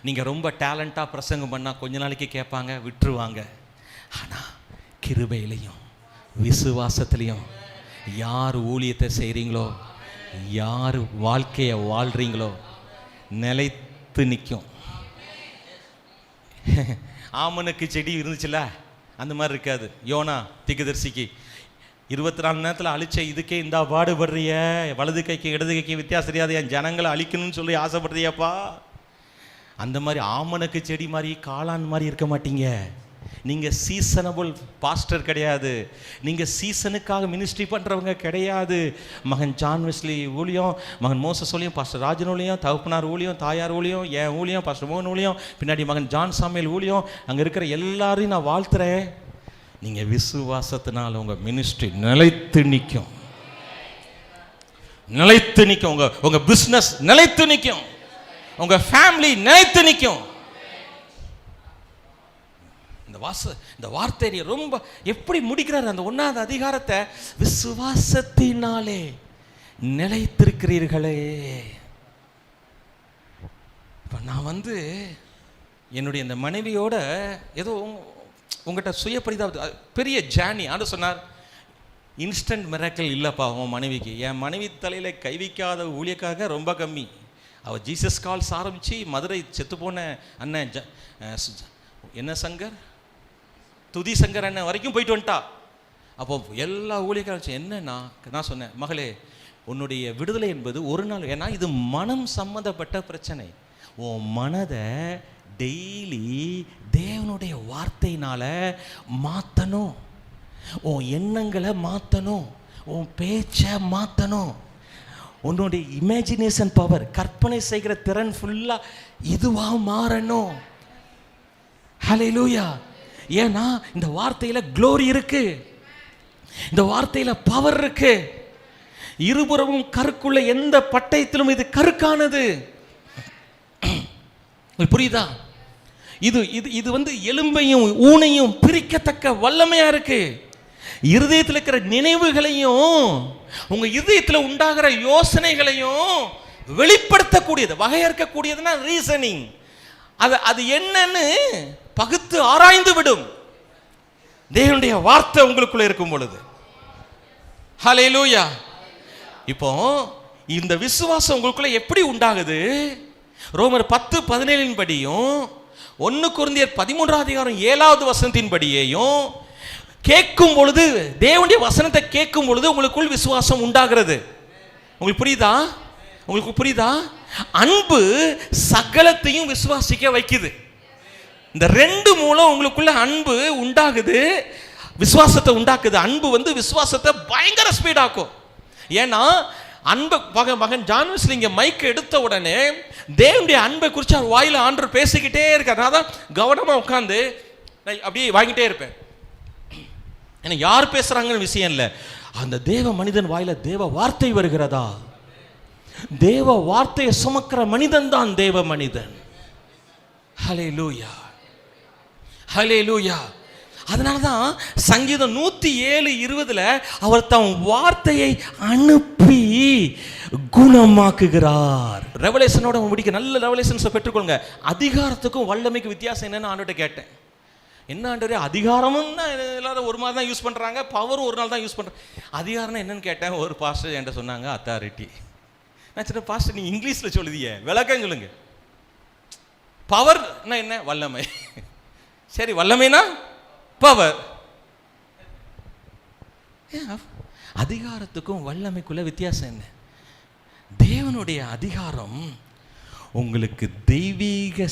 நீங்கள் ரொம்ப டேலண்ட்டாக பிரசங்கம் பண்ணால் கொஞ்ச நாளைக்கு கேட்பாங்க, விட்டுருவாங்க. ஆனால் கிருபையிலையும் விசுவாசத்துலேயும் யார் ஊழியத்தை செய்கிறீங்களோ, யார் வாழ்க்கையை வாழ்கிறீங்களோ நிலைத்து நிற்கும். ஆமனுக்கு செடி இருந்துச்சுல்ல, அந்த மாதிரி இருக்காது. யோனா தீர்க்கதரிசிக்கு 24 மணி நேரத்தில் அழிச்ச இதுக்கே இந்த பாடுபடுறிய, வலது கைக்கு இடது கைக்கு வித்தியாசம் தெரியாது, என் ஜனங்களை அழிக்கணும்னு சொல்லி ஆசைப்படுறியாப்பா. அந்த மாதிரி ஆமனுக்கு செடி மாதிரி காளான் மாதிரி இருக்க மாட்டீங்க. நீங்கள் சீசனபிள் பாஸ்டர் கிடையாது, நீங்கள் சீசனுக்காக மினிஸ்ட்ரி பண்ணுறவங்க கிடையாது. மகன் ஜான் வெஸ்லி ஊழியம், மகன் மோசஸ் ஊழியம், பாஸ்டர் ராஜன் ஊழியம், தகப்பனார் ஊழியம், தாயார் ஊழியம், என் ஊழியம், பாஸ்டர் மோகன் ஊழியம், பின்னாடி மகன் ஜான் சாமியல் ஊழியம், அங்கே இருக்கிற எல்லாரையும் நான் வாழ்த்துறேன். நீங்கள் விசுவாசத்தினால் உங்கள் மினிஸ்ட்ரி நிலைத்து நிற்கும், நிலைத்து நிற்கும். உங்கள் பிஸ்னஸ் நிலைத்து நிற்கும், உங்கள் ஃபேமிலி நிலைத்து நிற்கும். இந்த வார்த்தை ரொம்ப எப்படி முடிக்கிறார் அந்த 1வது அதிகாரத்தை, விசுவாசத்தினாலே நிலைத்திருக்கிறீர்களே. இப்போ நான் என்னுடைய இந்த மனைவியோட ஏதோ உங்கள்கிட்ட சுய பரிதாபத்து பெரிய ஜானி. ஆண்டு சொன்னார், இன்ஸ்டன்ட் மிராக்கிள் இல்லைப்பா உன் மனைவிக்கு. என் மனைவி தலையில் கை வைக்காத ஊழியக்காக ரொம்ப கம்மி. அவள் ஜீசஸ் கால்ஸ் ஆரம்பித்து மதுரை செத்துப்போன அண்ணன் என்ன சங்கர், துதி சங்கர் அண்ணன் வரைக்கும் போயிட்டு வந்துட்டா. அப்போ எல்லா ஊழியக்காரச்சும் என்னன்னா, நான் சொன்னேன், மகளே உன்னுடைய விடுதலை என்பது ஒரு நாள், ஏன்னா இது மனம் சம்மந்தப்பட்ட பிரச்சனை. உன் மனதை டெய்லி தேவனுடைய வார்த்தையினால மாற்றணும், உன் எண்ணங்களை மாற்றணும், உன் பேச்சை மாற்றணும், உன்னுடைய இமேஜினேஷன் பவர், கற்பனை செய்கிற திறன் ஃபுல்லா இதுவா மாறணும். ஹல்லேலூயா. ஏன்னா இந்த வார்த்தையில க்ளோரி இருக்கு, இந்த வார்த்தையில பவர் இருக்கு. இருபுறமும் கருக்குள்ள எந்த பட்டயத்திலும் இது கருக்கானது. புரியுதா? இது இது இது வந்து எலும்பையும் ஊனையும் பிரிக்கத்தக்க வல்லமையா இருக்கு. இருதயத்தில் இருக்கிற நினைவுகளையும் உங்க இருதயத்தில் உண்டாகிற யோசனைகளையும் வெளிப்படுத்தக்கூடியது, வகையறுக்கக்கூடியதுன்னா ரீசனிங். அது என்னன்னு பகுத்து ஆராய்ந்து விடும் தேவனுடைய வார்த்தை உங்களுக்குள்ள இருக்கும் பொழுது. ஹல்லேலூயா. இப்போ இந்த விசுவாசம் உங்களுக்குள்ள எப்படி உண்டாகுது? ரோமர் 10:17 படியும் 1 கொரிந்தியர் 13:7 படியேயும் கேட்கும் பொழுது, தேவனுடைய வசனத்தை கேட்கும் பொழுது உங்களுக்குள் விசுவாசம் உண்டாகிறது. உங்களுக்கு புரியுதா? உங்களுக்கு புரியுதா? அன்பு சகலத்தையும் விசுவாசிக்க வைக்குது. இந்த ரெண்டு மூலம் உங்களுக்குள்ள அன்பு உண்டாகுது, விசுவாசத்தை உண்டாக்குது. அன்பு வந்து விசுவாசத்தை பயங்கர ஸ்பீடாக்கும். ஏன்னா அன்பை மகன் ஜான் வெஸ்லி இங்கே மைக் எடுத்த உடனே தேவனுடைய அன்பை குறித்து அவர் வாயில ஆண்டவர் பேசிக்கிட்டே இருக்கார். நான் தான் கவனமாக உட்காந்து அப்படியே வாங்கிட்டே இருப்பேன். ஏன்னா யார் பேசுறாங்கன்னு விஷயம் இல்லை, அந்த தேவ மனிதன் வாயில தேவ வார்த்தை வருகிறதா? தேவ வார்த்தையை சுமக்கிற மனிதன் தான் தேவ மனிதன். ஹல்லேலூயா, ஹல்லேலூயா. அதனாலதான் சங்கீதம் 107:20 அவர் தம் வார்த்தையை அனுப்பி குணமாக்குகிறார். ரெவலேஷனோட முடிக்க நல்ல ரெவலேஷன்ஸை பெற்றுக்கொள்ளுங்க. அதிகாரத்துக்கும் வல்லமைக்கு வித்தியாசம் என்னன்னு ஆண்டவர்கிட்ட கேட்டேன். என்ன ஆண்டவரே, அதிகாரமும் தான் எல்லாரும் ஒரு மாதிரி தான் யூஸ் பண்ணுறாங்க, பவரும் ஒரு நாள் தான் யூஸ் பண்ணுறாங்க. அதிகாரம்னா என்னன்னு கேட்டேன். ஒரு பாஸ்டர் என்கிட்ட சொன்னாங்க அத்தாரிட்டி. நான் சின்ன பாஸ்டர் நீங்கள் இங்கிலீஷில் சொல்லுதியே, விளக்கம் சொல்லுங்க. பவர்னா என்ன? வல்லமை. சரி, வல்லமைனா பவர். அதிகாரத்துக்கும் வல்லமைக்குள்ள வித்தியாசம் என்ன? தேவனுடைய அதிகாரம் உங்களுக்கு தெய்வீக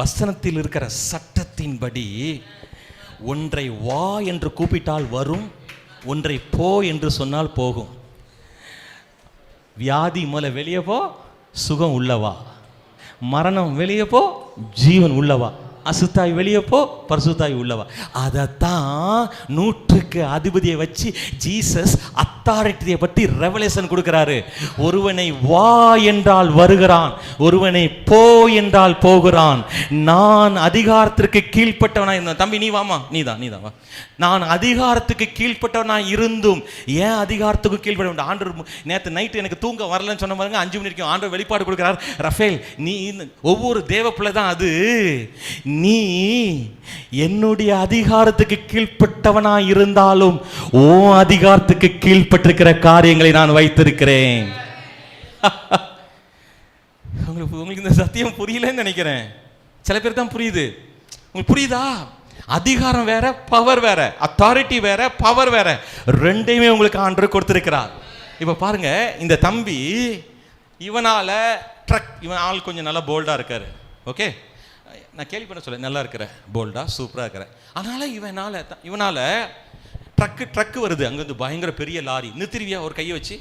வசனத்தில் இருக்கிற சட்டத்தின்படி ஒன்றை வா என்று கூப்பிட்டால் வரும், ஒன்றை போ என்று சொன்னால் போகும். வியாதி மூல வெளியே போ, சுகம் உள்ளவா. மரணம் வெளியே போ, ஜீவன் உள்ளவா. அசுத்தாய் வெளியே போ, பரிசுத்தாய் உள்ளவா. அதைத்தான் 100க்கு அதிபதியை வச்சு ஜீசஸ் அத்தாரிட்டியை பற்றி ரெவலேஷன் கொடுக்கிறாரு. ஒருவனை வா என்றால் வருகிறான், ஒருவனை போ என்றால் போகிறான். நான் அதிகாரத்திற்கு கீழ்ப்பட்டவனா இருந்தேன். தம்பி நீ வாமா, நீதான் வா. நான் அதிகாரத்துக்கு கீழ்ப்பட்டவனா இருந்தும் ஏன் அதிகாரத்துக்கு கீழ்ப்பட வேண்டும்? ஆண்டவர் நேற்று நைட்டு எனக்கு தூங்க வரலன்னு சொன்ன பாருங்க, 5 மணி வரைக்கும் ஆண்டவர் வெளிப்பாடு கொடுக்கிறார். ரஃபேல், நீ ஒவ்வொரு தேவ பிள்ளை தான் அது. நீ என்னுடைய அதிகாரத்துக்கு கீழ்ப்பட்டவனா இருந்தாலும் ஓ அதிகாரத்துக்கு கீழ்ப்பட்டிருக்கிற காரியங்களை நான் வைத்திருக்கிறேன். உங்களுக்கு இந்த சத்தியம் புரியலன்னு நினைக்கிறேன். சில பேர் தான் புரியுது. உங்களுக்கு புரியுதா? அதிகாரம் வேற, பவர் வேற. அத்தாரிட்டி வேற, பவர் வேற. ரெண்டையுமே உங்களுக்கு ஆண்டவர் கொடுத்திருக்கிறார். இப்ப பாருங்க, இந்த தம்பி இவனால ட்ரக், இவன் ஆள் கொஞ்சம் நல்லா போல்டா இருக்காரு. ஓகே, நான் கேள்வி பண்ண சொல்ல, நல்லா இருக்கிற, போல்டா சூப்பராக இருக்கிற. அதனால இவனால ட்ரக்கு வருது, அங்கேருந்து பயங்கர பெரிய லாரி. நிறுத்திருவியா ஒரு கையை வச்சு?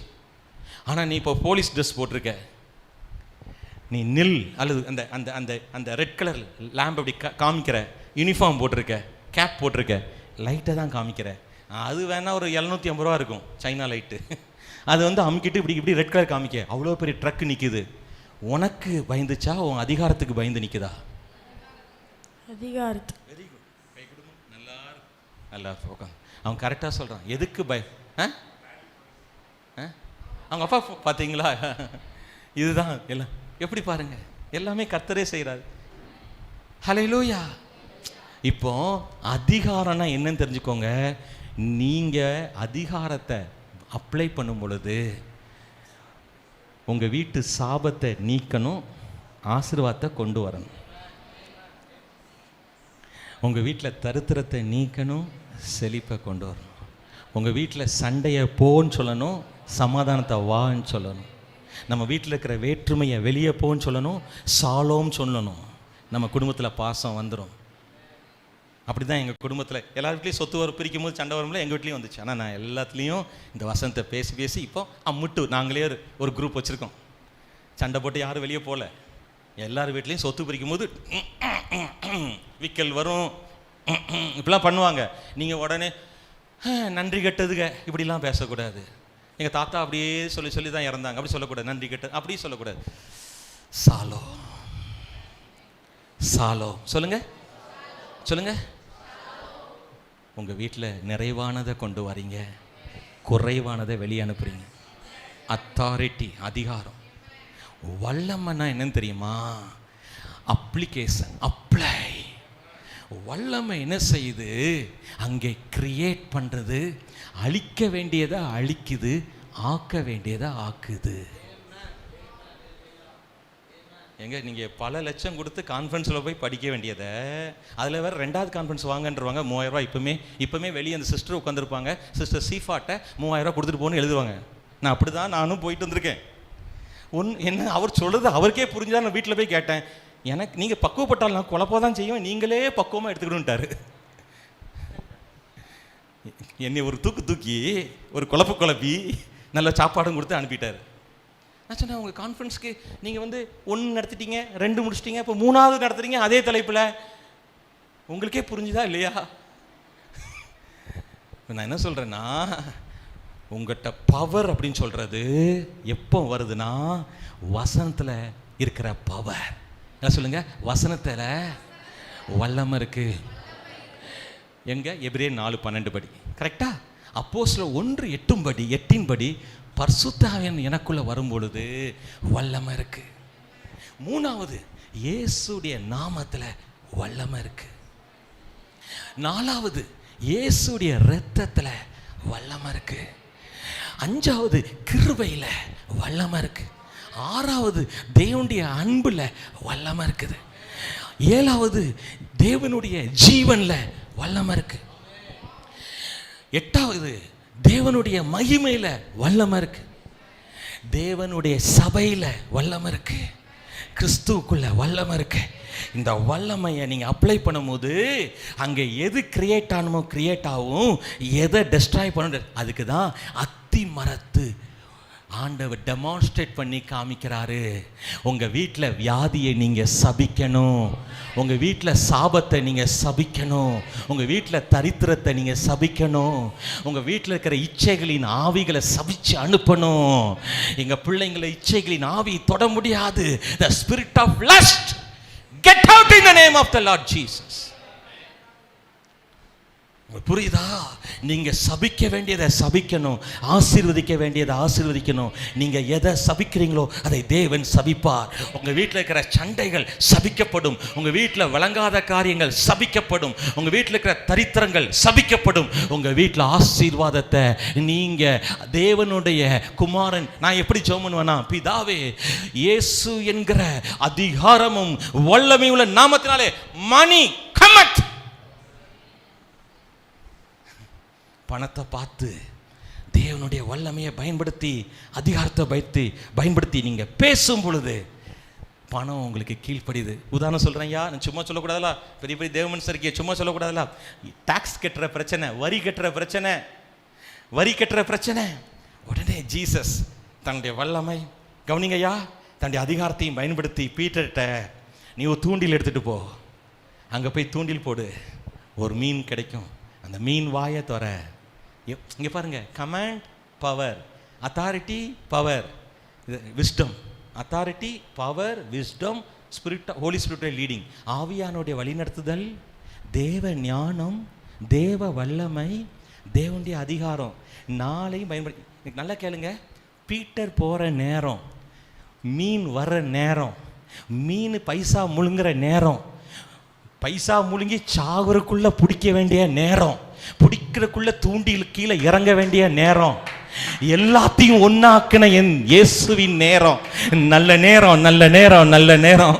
ஆனால் நீ இப்போ போலீஸ் ட்ரெஸ் போட்டிருக்க, நீ நில். அல்லது அந்த அந்த அந்த அந்த ரெட் கலர் லேம்ப் அப்படி காமிக்கிற, யூனிஃபார்ம் போட்டிருக்க, கேப் போட்டிருக்க, லைட்டை தான் காமிக்கிற. அது வேணா ஒரு 750 ரூபா இருக்கும், சைனா லைட்டு. அது வந்து அமுக்கிட்டு இப்படி ரெட் கலர் காமிக்க, அவ்வளோ பெரிய ட்ரக்கு நிற்குது. உனக்கு பயந்துச்சா, உன் அதிகாரத்துக்கு பயந்து நிற்குதா? அதிகாரத்து. Very good. கை கொடுங்க. நல்லா உட்காந்து அவன் கரெக்டாக சொல்கிறான். எதுக்கு அவங்க அப்பா பார்த்தீங்களா? இதுதான் எல்லாம். எப்படி பாருங்க, எல்லாமே கர்த்தரே செய்கிறாரு. ஹல்லேலூயா. இப்போ அதிகாரம்னா என்னன்னு தெரிஞ்சுக்கோங்க. நீங்கள் அதிகாரத்தை அப்ளை பண்ணும் பொழுது உங்கள் வீட்டு சாபத்தை நீக்கணும், ஆசீர்வாதத்தை கொண்டு வரணும். உங்கள் வீட்டில் தரித்திரத்தை நீக்கணும், செழிப்பை கொண்டு வரணும். உங்கள் வீட்டில் சண்டையை போன்னு சொல்லணும், சமாதானத்தை வான்னு சொல்லணும். நம்ம வீட்டில் இருக்கிற வேற்றுமையை வெளியே போன்னு சொல்லணும், சாலோம் சொல்லணும். நம்ம குடும்பத்தில் பாசம் வந்துடும். அப்படி தான் எங்கள் குடும்பத்தில் எல்லா வீட்லேயும் சொத்து வர பிரிக்கும் போது சண்டை வரும்ல, எங்கள் வீட்லேயும் வந்துச்சு. ஆனால் நான் எல்லாத்துலேயும் இந்த வசனத்தை பேசி பேசி இப்போ அம்முட்டு நாங்களே ஒரு குரூப் வச்சுருக்கோம். சண்டை போட்டு யாரும் வெளியே போகல. எல்லார் வீட்லேயும் சொத்து பிரிக்கும் போது விக்கல் வரும், இப்படிலாம் பண்ணுவாங்க. நீங்கள் உடனே நன்றி கெட்டதுங்க இப்படிலாம் பேசக்கூடாது. எங்கள் தாத்தா அப்படியே சொல்லி சொல்லி தான் இறந்தாங்க, அப்படி சொல்லக்கூடாது. நன்றி கெட்டது அப்படியே சொல்லக்கூடாது. சாலோ சாலோ சொல்லுங்க சொல்லுங்க. உங்கள் வீட்டில் நிறைவானதை கொண்டு வரீங்க, குறைவானதை வெளியே அனுப்புறீங்க. அத்தாரிட்டி, அதிகாரம். வல்லமைன்னா என்னன்னு தெரியுமா? Application, apply. வல்லமை என்ன செய்யுது? அங்கே கிரியேட் பண்ணுறது, அழிக்க வேண்டியதை அழிக்குது, ஆக்க வேண்டியதை ஆக்குது. எங்கே நீங்கள் பல லட்சம் கொடுத்து கான்ஃபரன்ஸில் போய் படிக்க வேண்டியதை அதில் வேறு 2வது கான்ஃபரன்ஸ் வாங்கன்றவாங்க. 3000 ரூபா இப்போமே வெளியே அந்த சிஸ்டர் உட்காந்துருப்பாங்க. சிஸ்டர் சீஃபாட்டை 3000 ரூபா கொடுத்துட்டு போகணுன்னு எழுதுவாங்க. நான் அப்படி தான் நானும் போயிட்டு வந்திருக்கேன். என்ன அவர் சொல்கிறது அவருக்கே புரிஞ்சால் நான் வீட்டில் போய் கேட்டேன். எனக்கு நீங்கள் பக்குவப்பட்டால் நான் குழப்பம் தான் செய்யும், நீங்களே பக்குவமாக எடுத்துக்கணுன்ட்டார். என்னை ஒரு தூக்கி ஒரு குழப்பி நல்ல சாப்பாடும் கொடுத்து அனுப்பிட்டார். நான் சொன்னேன், உங்கள் கான்ஃபரன்ஸ்க்கு நீங்கள் 1 நடத்திட்டீங்க, 2 முடிச்சிட்டிங்க, இப்போ 3வது நடத்துறீங்க அதே தலைப்பில். உங்களுக்கே புரிஞ்சுதா இல்லையா? நான் என்ன சொல்கிறேன்னா, உங்கள்கிட்ட பவர் அப்படின்னு சொல்கிறது எப்போ வருதுன்னா, வசனத்தில் இருக்கிற பவர். என்ன சொல்லுங்க? வசனத்தில் வல்லமை இருக்கு. எங்க? எபிரேயர் 4:12 படி கரெக்டா? அப்போஸ்தலர் 1:8 படி பரிசுத்த ஆவியானவர் எனக்குள்ள வரும்பொழுது வல்லமை இருக்கு. 3வது இயேசுடைய நாமத்தில் வல்லமை இருக்கு. 4வது இயேசுடைய இரத்தத்தில் வல்லமை இருக்கு. 5வது கிருபையில் வல்லமை இருக்கு. 6வது தேவனுடைய அன்புல வல்லமை இருக்குது. 7வது தேவனுடைய ஜீவன்ல வல்லமை இருக்கு. 8வது தேவனுடைய மகிமையில வல்லமை இருக்கு. தேவனுடைய சபையில வல்லமை இருக்கு. கிறிஸ்துவுக்குள்ள வல்லமை இருக்கு. இந்த வல்லமையை நீங்கள் அப்ளை பண்ணும்போது அங்கே எது கிரியேட் ஆகணுமோ கிரியேட் ஆகும், எதை டெஸ்ட்ராய் பண்ண அதுக்கு தான் அத்தி மரத்து ஆண்டவர் டெமான்ஸ்ட்ரேட் பண்ணி காமிக்கிறாரு. உங்கள் வீட்டில் வியாதியை நீங்கள் சபிக்கணும், உங்கள் வீட்டில் சாபத்தை நீங்கள் சபிக்கணும், உங்கள் வீட்டில் தரித்திரத்தை நீங்கள் சபிக்கணும், உங்கள் வீட்டில் இருக்கிற இச்சைகளின் ஆவிகளை சபிச்சு அனுப்பணும். எங்கள் பிள்ளைங்களை இச்சைகளின் ஆவி தொட முடியாது. The spirit of lust, get out in the name of the Lord Jesus. புரியுதா? நீங்க சபிக்க வேண்டியதை சபிக்கணும், ஆசீர்வதிக்க வேண்டியதை ஆசீர்வதிக்கணும். நீங்க எதை சபிக்கிறீங்களோ அதை தேவன் சபிப்பார். உங்க வீட்டில் இருக்கிற சண்டைகள் சபிக்கப்படும், உங்க வீட்டில் விளங்காத காரியங்கள் சபிக்கப்படும், உங்க வீட்டில் இருக்கிற தரித்திரங்கள் சபிக்கப்படும். உங்க வீட்டில் ஆசீர்வாதத்தை நீங்க தேவனுடைய குமாரன். நான் எப்படி ஜெபம் பண்ணுவேனா, பிதாவே இயேசு என்கிற அதிகாரமும் வல்லமையும் உள்ள நாமத்தினாலே மணி கமத். பணத்தை பார்த்து தேவனுடைய வல்லமையை பயன்படுத்தி, அதிகாரத்தை பயன்படுத்தி நீங்கள் பேசும் பொழுது பணம் உங்களுக்கு கீழ்ப்படியுது. உதாரணம் சொல்கிறேன் ஐயா, நான் சும்மா சொல்லக்கூடாதுல, பெரிய பெரிய தேவ மனுஷருக்கே சும்மா சொல்லக்கூடாதுல. டாக்ஸ் கட்டுற பிரச்சனை, வரி கட்டுற பிரச்சனை, உடனே ஜீசஸ் தன்னுடைய வல்லமை, கவனிங்க ஐயா, தன்னுடைய அதிகாரத்தையும் பயன்படுத்தி பீட்டர்கிட்ட, நீ ஒரு தூண்டில் எடுத்துகிட்டு போ, அங்கே போய் தூண்டில் போடு, ஒரு மீன் கிடைக்கும், அந்த மீன் வாயை தர. இங்கே பாருங்க, command power, authority power, wisdom. Authority power wisdom, spirit, holy spirit leading, ஆவியானுடைய வழிநடத்துதல், தேவ ஞானம், தேவ வல்லமை, தேவனுடைய அதிகாரம். நாளையும் பயன்படுத்தி நல்லா கேளுங்க. பீட்டர் போகிற நேரம், மீன் வர்ற நேரம், மீன் பைசா முழுங்குற நேரம், பைசா முழுங்கி சாகுறக்குள்ள பிடிக்க வேண்டிய நேரம், பிடிக்கிறக்குள்ள தூண்டில் கீழே இறங்க வேண்டிய நேரம், எல்லாத்தையும் ஒன்னாக்குன என் இயேசுவின் நேரம். நல்ல நேரம், நல்ல நேரம், நல்ல நேரம்.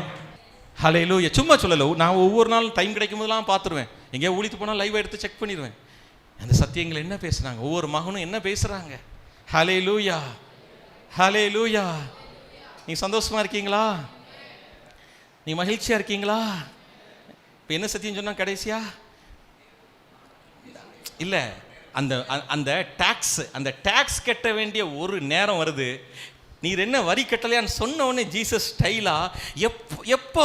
ஹல்லேலூயா. சும்மா சொல்லல, நான் ஒவ்வொரு நாளும் டைம் கிடைக்கும் போதெல்லாம் பார்த்துருவேன். எங்கேயா ஊழித்து போனால் லைவ் எடுத்து செக் பண்ணிடுவேன். அந்த சத்தியங்கள் என்ன பேசுறாங்க, ஒவ்வொரு மகனும் என்ன பேசுறாங்க. ஹல்லேலூயா, ஹல்லேலூயா. நீங்க சந்தோஷமா இருக்கீங்களா? நீங்க மகிழ்ச்சியா இருக்கீங்களா? இப்போ என்ன சத்தியம் சொன்னா கடைசியா, இல்லை, அந்த அந்த டாக்ஸ் கட்ட வேண்டிய ஒரு நேரம் வருது. நீர் என்ன வரி கட்டலையான்னு சொன்ன உடனே ஜீசஸ் ஸ்டைலா எப்போ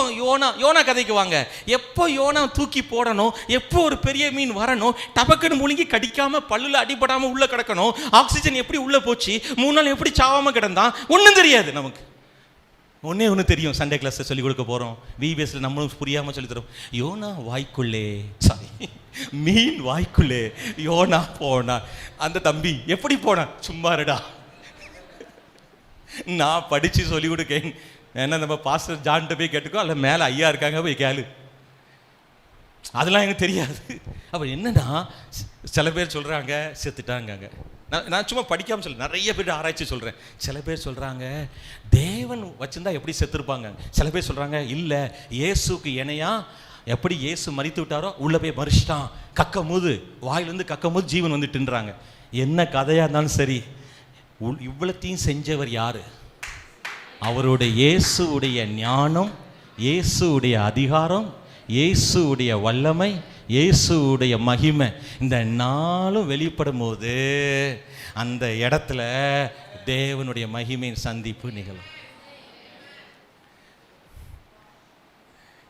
யோனா கதைக்கு வாங்க, எப்போ யோனா தூக்கி போடணும், எப்போ ஒரு பெரிய மீன் வரணும், டபக்குன்னு முழுங்கி கடிக்காம பல்லுல அடிபடாம உள்ள கிடக்கணும், ஆக்சிஜன் எப்படி உள்ள போச்சு, 3 நாள் எப்படி சாவாம கிடந்தான், ஒன்றும் தெரியாது நமக்கு. ஒன்று தெரியும், சண்டே கிளாஸில் சொல்லிக் கொடுக்க போகிறோம், விபிஎஸ்ல நம்மளும் புரியாமல் சொல்லி தரோம். யோனா வாய்க்குள்ளே, சாரி மீன் வாய்க்குள்ளே யோனா போனா. அந்த தம்பி எப்படி போனான், சும்மா இருடா, நான் படித்து சொல்லி கொடுக்கேன். ஏன்னா நம்ம பாஸ்டர் ஜான்கிட்ட போய் கேட்டுக்கோ, அல்ல மேலே ஐயா இருக்காங்க போய் கேளு, அதெல்லாம் எனக்கு தெரியாது. அப்போ என்னன்னா, சில பேர் சொல்கிறாங்க செத்துட்டாங்க. நான் சும்மா படிக்காமல் சொல்ல, நிறைய பேர் ஆராய்ச்சி சொல்கிறேன். சில பேர் சொல்கிறாங்க தேவன் வச்சுருந்தா எப்படி செத்துருப்பாங்க. சில பேர் சொல்கிறாங்க இல்லை, இயேசுக்கு இணையா எப்படி இயேசு மரித்து விட்டாரோ உள்ளே போய் மறிச்சிட்டான், கக்கம்போது வாயிலிருந்து கக்கம்போது ஜீவன் வந்துட்டுன்றாங்க. என்ன கதையாக இருந்தாலும் சரி, இவ்வளத்தையும் செஞ்சவர் யாரு? அவருடைய இயேசுடைய ஞானம், இயேசுடைய அதிகாரம், இயேசுடைய வல்லமை, இயேசுடைய மகிமை, இந்த நாளும் வெளிப்படும் போது அந்த இடத்துல தேவனுடைய மகிமையின் சந்திப்பு நிகழும்.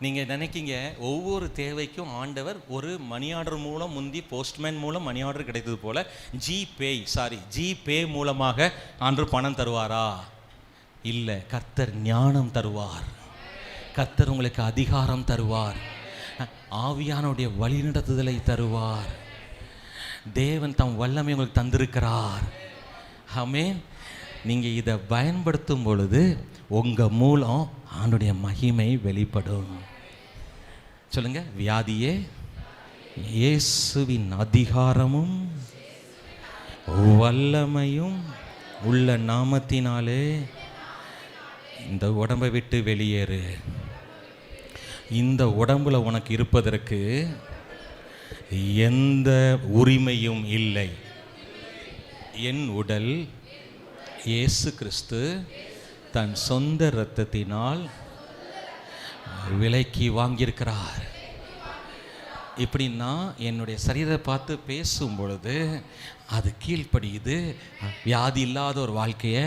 நீங்கள் நினைக்கிங்க ஒவ்வொரு தேவைக்கும் ஆண்டவர் ஒரு மணி ஆர்டர் மூலம், முந்தி போஸ்ட்மேன் மூலம் மணி ஆர்டர் கிடைத்தது போல ஜிபே மூலமாக ஆண்டவர் பணம் தருவாரா? இல்லை, கர்த்தர் ஞானம் தருவார், கர்த்தர் உங்களுக்கு அதிகாரம் தருவார், ஆவியானுடைய வழிநடத்துதலை தருவார். தேவன் தம் வல்லமை உங்களுக்கு தந்திருக்கிறார். ஆமென். நீங்கள் இதை பயன்படுத்தும் பொழுது உங்கள் மூலம் ஆண்டுடைய மகிமை வெளிப்படும். சொல்லுங்க, வியாதியே இயேசுவின் அதிகாரமும் வல்லமையும் உள்ள நாமத்தினாலே இந்த உடம்பை விட்டு வெளியேறு. இந்த உடம்புல உனக்கு இருப்பதற்கு எந்த உரிமையும் இல்லை. என் உடல் இயேசு கிறிஸ்து தன் சொந்த இரத்தத்தினால் விலைக்கு வாங்கியிருக்கிறார். இப்படின்னா என்னுடைய சரீரத்தை பார்த்து பேசும் பொழுது அது கீழ்ப்படியுது. வியாதி இல்லாத ஒரு வாழ்க்கையை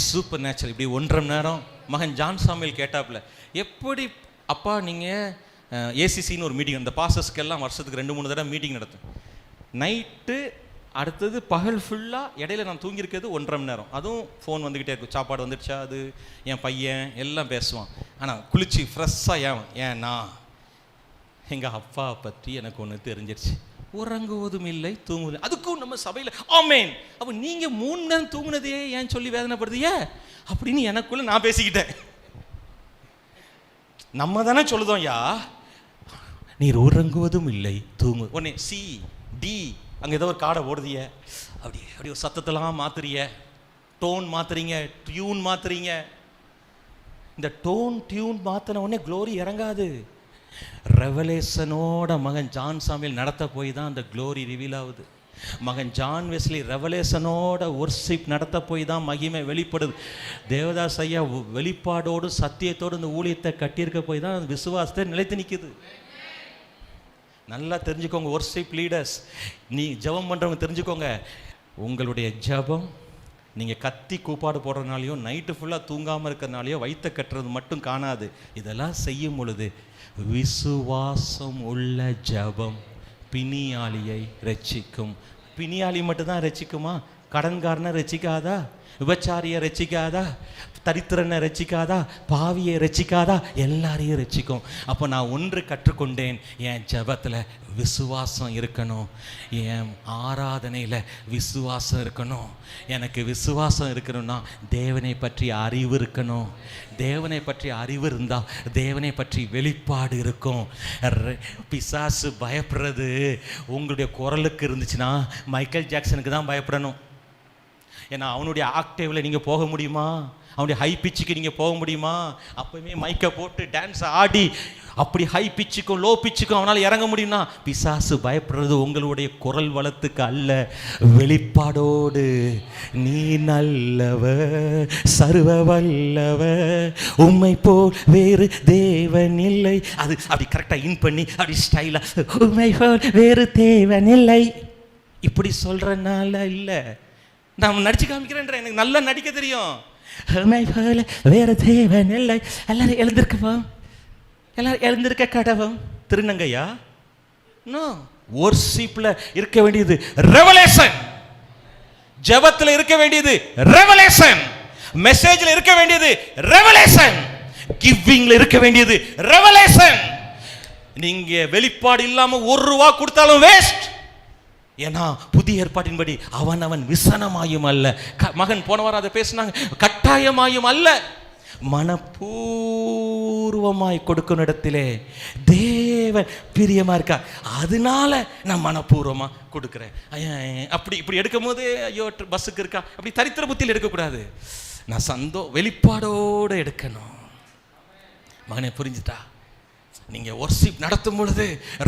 சூப்பர் நேச்சுரல். இப்படி 1.5 மணி நேரம் மகன் ஜான் சாமுவேல் கேட்டாப்புல, எப்படி அப்பா நீங்கள் ஏசிசின்னு ஒரு மீட்டிங், அந்த பாசஸ்க்கெல்லாம் வருஷத்துக்கு 2-3 தடவை மீட்டிங் நடத்தும். நைட்டு அடுத்தது பகல் ஃபுல்லாக இடையில நான் தூங்கியிருக்கிறது 1.5 மணி நேரம். அதுவும் ஃபோன் வந்துக்கிட்டே இருக்கும், சாப்பாடு வந்துடுச்சா, அது என் பையன் எல்லாம் பேசுவான். ஆனால் குளிச்சு ஃப்ரெஷ்ஷாக ஏன்னா எங்கள் அப்பா பற்றி எனக்கு ஒன்று தெரிஞ்சிருச்சு, உறங்குவதும் இல்லை தூங்குவதும். அதுக்கும் நம்ம சபையில் ஆமேன். அப்போ நீங்கள் 3 நேரம் தூங்குனதே ஏன் சொல்லி வேதனைப்படுதியே அப்படின்னு எனக்குள்ள நான் பேசிக்கிட்டேன். நம்ம தானே சொல்லுதோம், யா நீர் உறங்குவதும் இல்லை தூங்கு ஒன்னே சி டி அங்கே ஏதோ ஒரு காடை ஓடுதிய, அப்படி ஒரு சத்தத்தெல்லாம் மாத்துறிய, டோன் மாத்துறீங்க, டியூன் மாத்துறீங்க. இந்த டோன் டியூன் மாற்றின உடனே க்ளோரி இறங்காது. ரெவலேஷனோட மகன் ஜான் சாமுவேல் நடத்த போய் தான் அந்த க்ளோரி ரிவீல் ஆகுது. மகன் ஜான் வெஸ்லி ரெவலேஷனோட ஒர்ஷிப் நடத்த போய் தான் மகிமை வெளிப்படுது. தேவதாஸ் ஐயா வெளிப்பாடோடு சத்தியத்தோடு இந்த ஊழியத்தை கட்டியிருக்க போய் தான் விசுவாசத்தை நிலைத்து நிற்குது. நல்லா தெரிஞ்சுக்கோங்க ஒர்ஷிப் லீடர்ஸ், நீ ஜெபம் பண்ணுறவங்க தெரிஞ்சுக்கோங்க, உங்களுடைய ஜெபம் நீங்கள் கத்தி கூப்பாடு போடுறதுனாலையோ நைட்டு ஃபுல்லாக தூங்காமல் இருக்கிறதுனாலையோ வயிற்ற கட்டுறது மட்டும் காணாது. இதெல்லாம் செய்யும் பொழுது விசுவாசம் உள்ள ஜெபம் பிணியாளியை ரட்சிக்கும். பிணியாளி மட்டும்தான் ரட்சிக்குமா? கடன்காரனை ரட்சிக்காதா? விபச்சாரியை ரட்சிக்காதா? தரித்திரனை ரட்சிக்காதா? பாவியை ரட்சிக்காதா? எல்லாரையும் ரட்சிக்கும். அப்போ நான் ஒன்று கற்றுக்கொண்டேன், என் ஜெபத்தில் விசுவாசம் இருக்கணும், என் ஆராதனையில் விசுவாசம் இருக்கணும். எனக்கு விசுவாசம் இருக்கணும்னா தேவனை பற்றி அறிவு இருக்கணும். தேவனை பற்றி அறிவு இருந்தால் தேவனை பற்றி வெளிப்பாடு இருக்கும். பிசாசு பயப்படுறது உங்களுடைய குரலுக்கு இருந்துச்சுன்னா மைக்கேல் ஜாக்சனுக்கு தான் பயப்படணும். ஏன்னா அவனுடைய ஆக்டேவில் நீங்கள் போக முடியுமா? அவனுடைய ஹை பிச்சுக்கு நீங்கள் போக முடியுமா? அப்போவுமே மைக்கை போட்டு டான்ஸ் ஆடி அப்படி ஹை பிச்சுக்கும் லோ பிச்சுக்கும் அவனால் இறங்க முடியும்னா பிசாசு பயப்படுறது உங்களுடைய குரல் வளத்துக்கு அல்ல, வெளிப்பாடோடு. நீ நல்லவ சர்வ வல்லவ உம்மை போல் வேறு தேவன் இல்லை. அது அப்படி கரெக்டாக இன் பண்ணி அப்படி ஸ்டைலாக உம்மை போல் வேறு தேவன் இல்லை. இப்படி சொல்றனால இல்ல, நான் நடிச்சு காமிக்கிறேன்ற, எனக்கு நல்லா நடிக்க தெரியும். வேற தேவன் இல்லை. எல்லாரும் எழுந்திருக்கவும், எல்லாரும் எழுந்திருக்க கடவும். திருநங்கையா? நோ. வொர்ஷிப்ல இருக்க வேண்டியது ரெவலேஷன், ஜெபத்துல இருக்க வேண்டியது ரெவலேஷன், மெசேஜ்ல இருக்க வேண்டியது ரெவலேஷன், கிவிங்ல இருக்க வேண்டியது ரெவலேஷன். நீங்க வெளிப்பாடு இல்லாம ₹1 கொடுத்தாலும் வேஸ்ட். ஏன்னா புதிய ஏற்பாட்டின்படி அவன் விசனமாயும் அல்ல, மகன் போன வாரம் அதை பேசினாங்க, கட்டாயமாயும் அல்ல, மனப்பூர்வமாய் கொடுக்கும் இடத்திலே தேவன் பிரியமா இருக்கா. அதனால நான் மனப்பூர்வமா கொடுக்கிறேன். அப்படி இப்படி எடுக்கும் போது ஐயோ பஸ்ஸுக்கு இருக்கா, அப்படி தரித்திர புத்தியில் எடுக்கக்கூடாது. நான் வெளிப்பாடோடு எடுக்கணும். மகனே புரிஞ்சுட்டா? நீங்க வொர்ஷிப் நடத்தும் பொழுது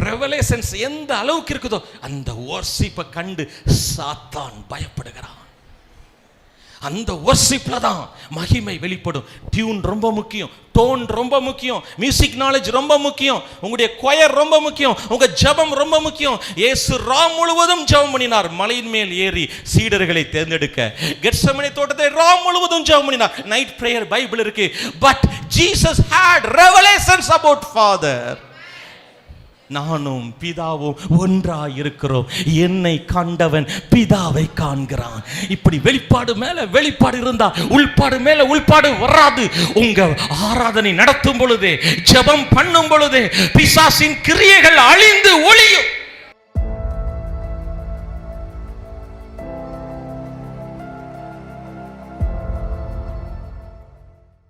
ரெவலேஷன்ஸ் எந்த அளவுக்கு இருக்குதோ அந்த வொர்ஷிப்பை கண்டு சாத்தான் பயப்படுகிறான். அந்த வொர்ஷிப்ல தான் மகிமை வெளிப்படும். டியூன் ரொம்ப முக்கியம், டோன் ரொம்ப முக்கியம், மியூசிக் நாலேஜ் ரொம்ப முக்கியம், உங்களுடைய கொயர் ரொம்ப முக்கியம், உங்க ஜெபம் ரொம்ப முக்கியம். இயேசு ராம் முழுவதும் ஜெபம் பண்ணினார், மலையின் மேல் ஏறி சீடர்களை தேர்ந்தெடுக்க. கெத்செமனே தோட்டத்தை ராம் முழுவதும் ஜெபம் பண்ணினார். நைட் பிரேயர் பைபிள் இருக்கு. But Jesus had revelations about Father. நானும் பிதாவும் ஒன்றாய் இருக்கிறோம், என்னை கண்டவன் பிதாவை காண்கிறான். இப்படி வெளிப்பாடு மேல வெளிப்பாடு இருந்தா உள்பாடு மேல உள்பாடு வராது. உங்க ஆராதனை நடத்தும் பொழுதே, ஜெபம் பண்ணும் பொழுதே பிசாசின் கிரியைகள் அழிந்து ஒளியும்.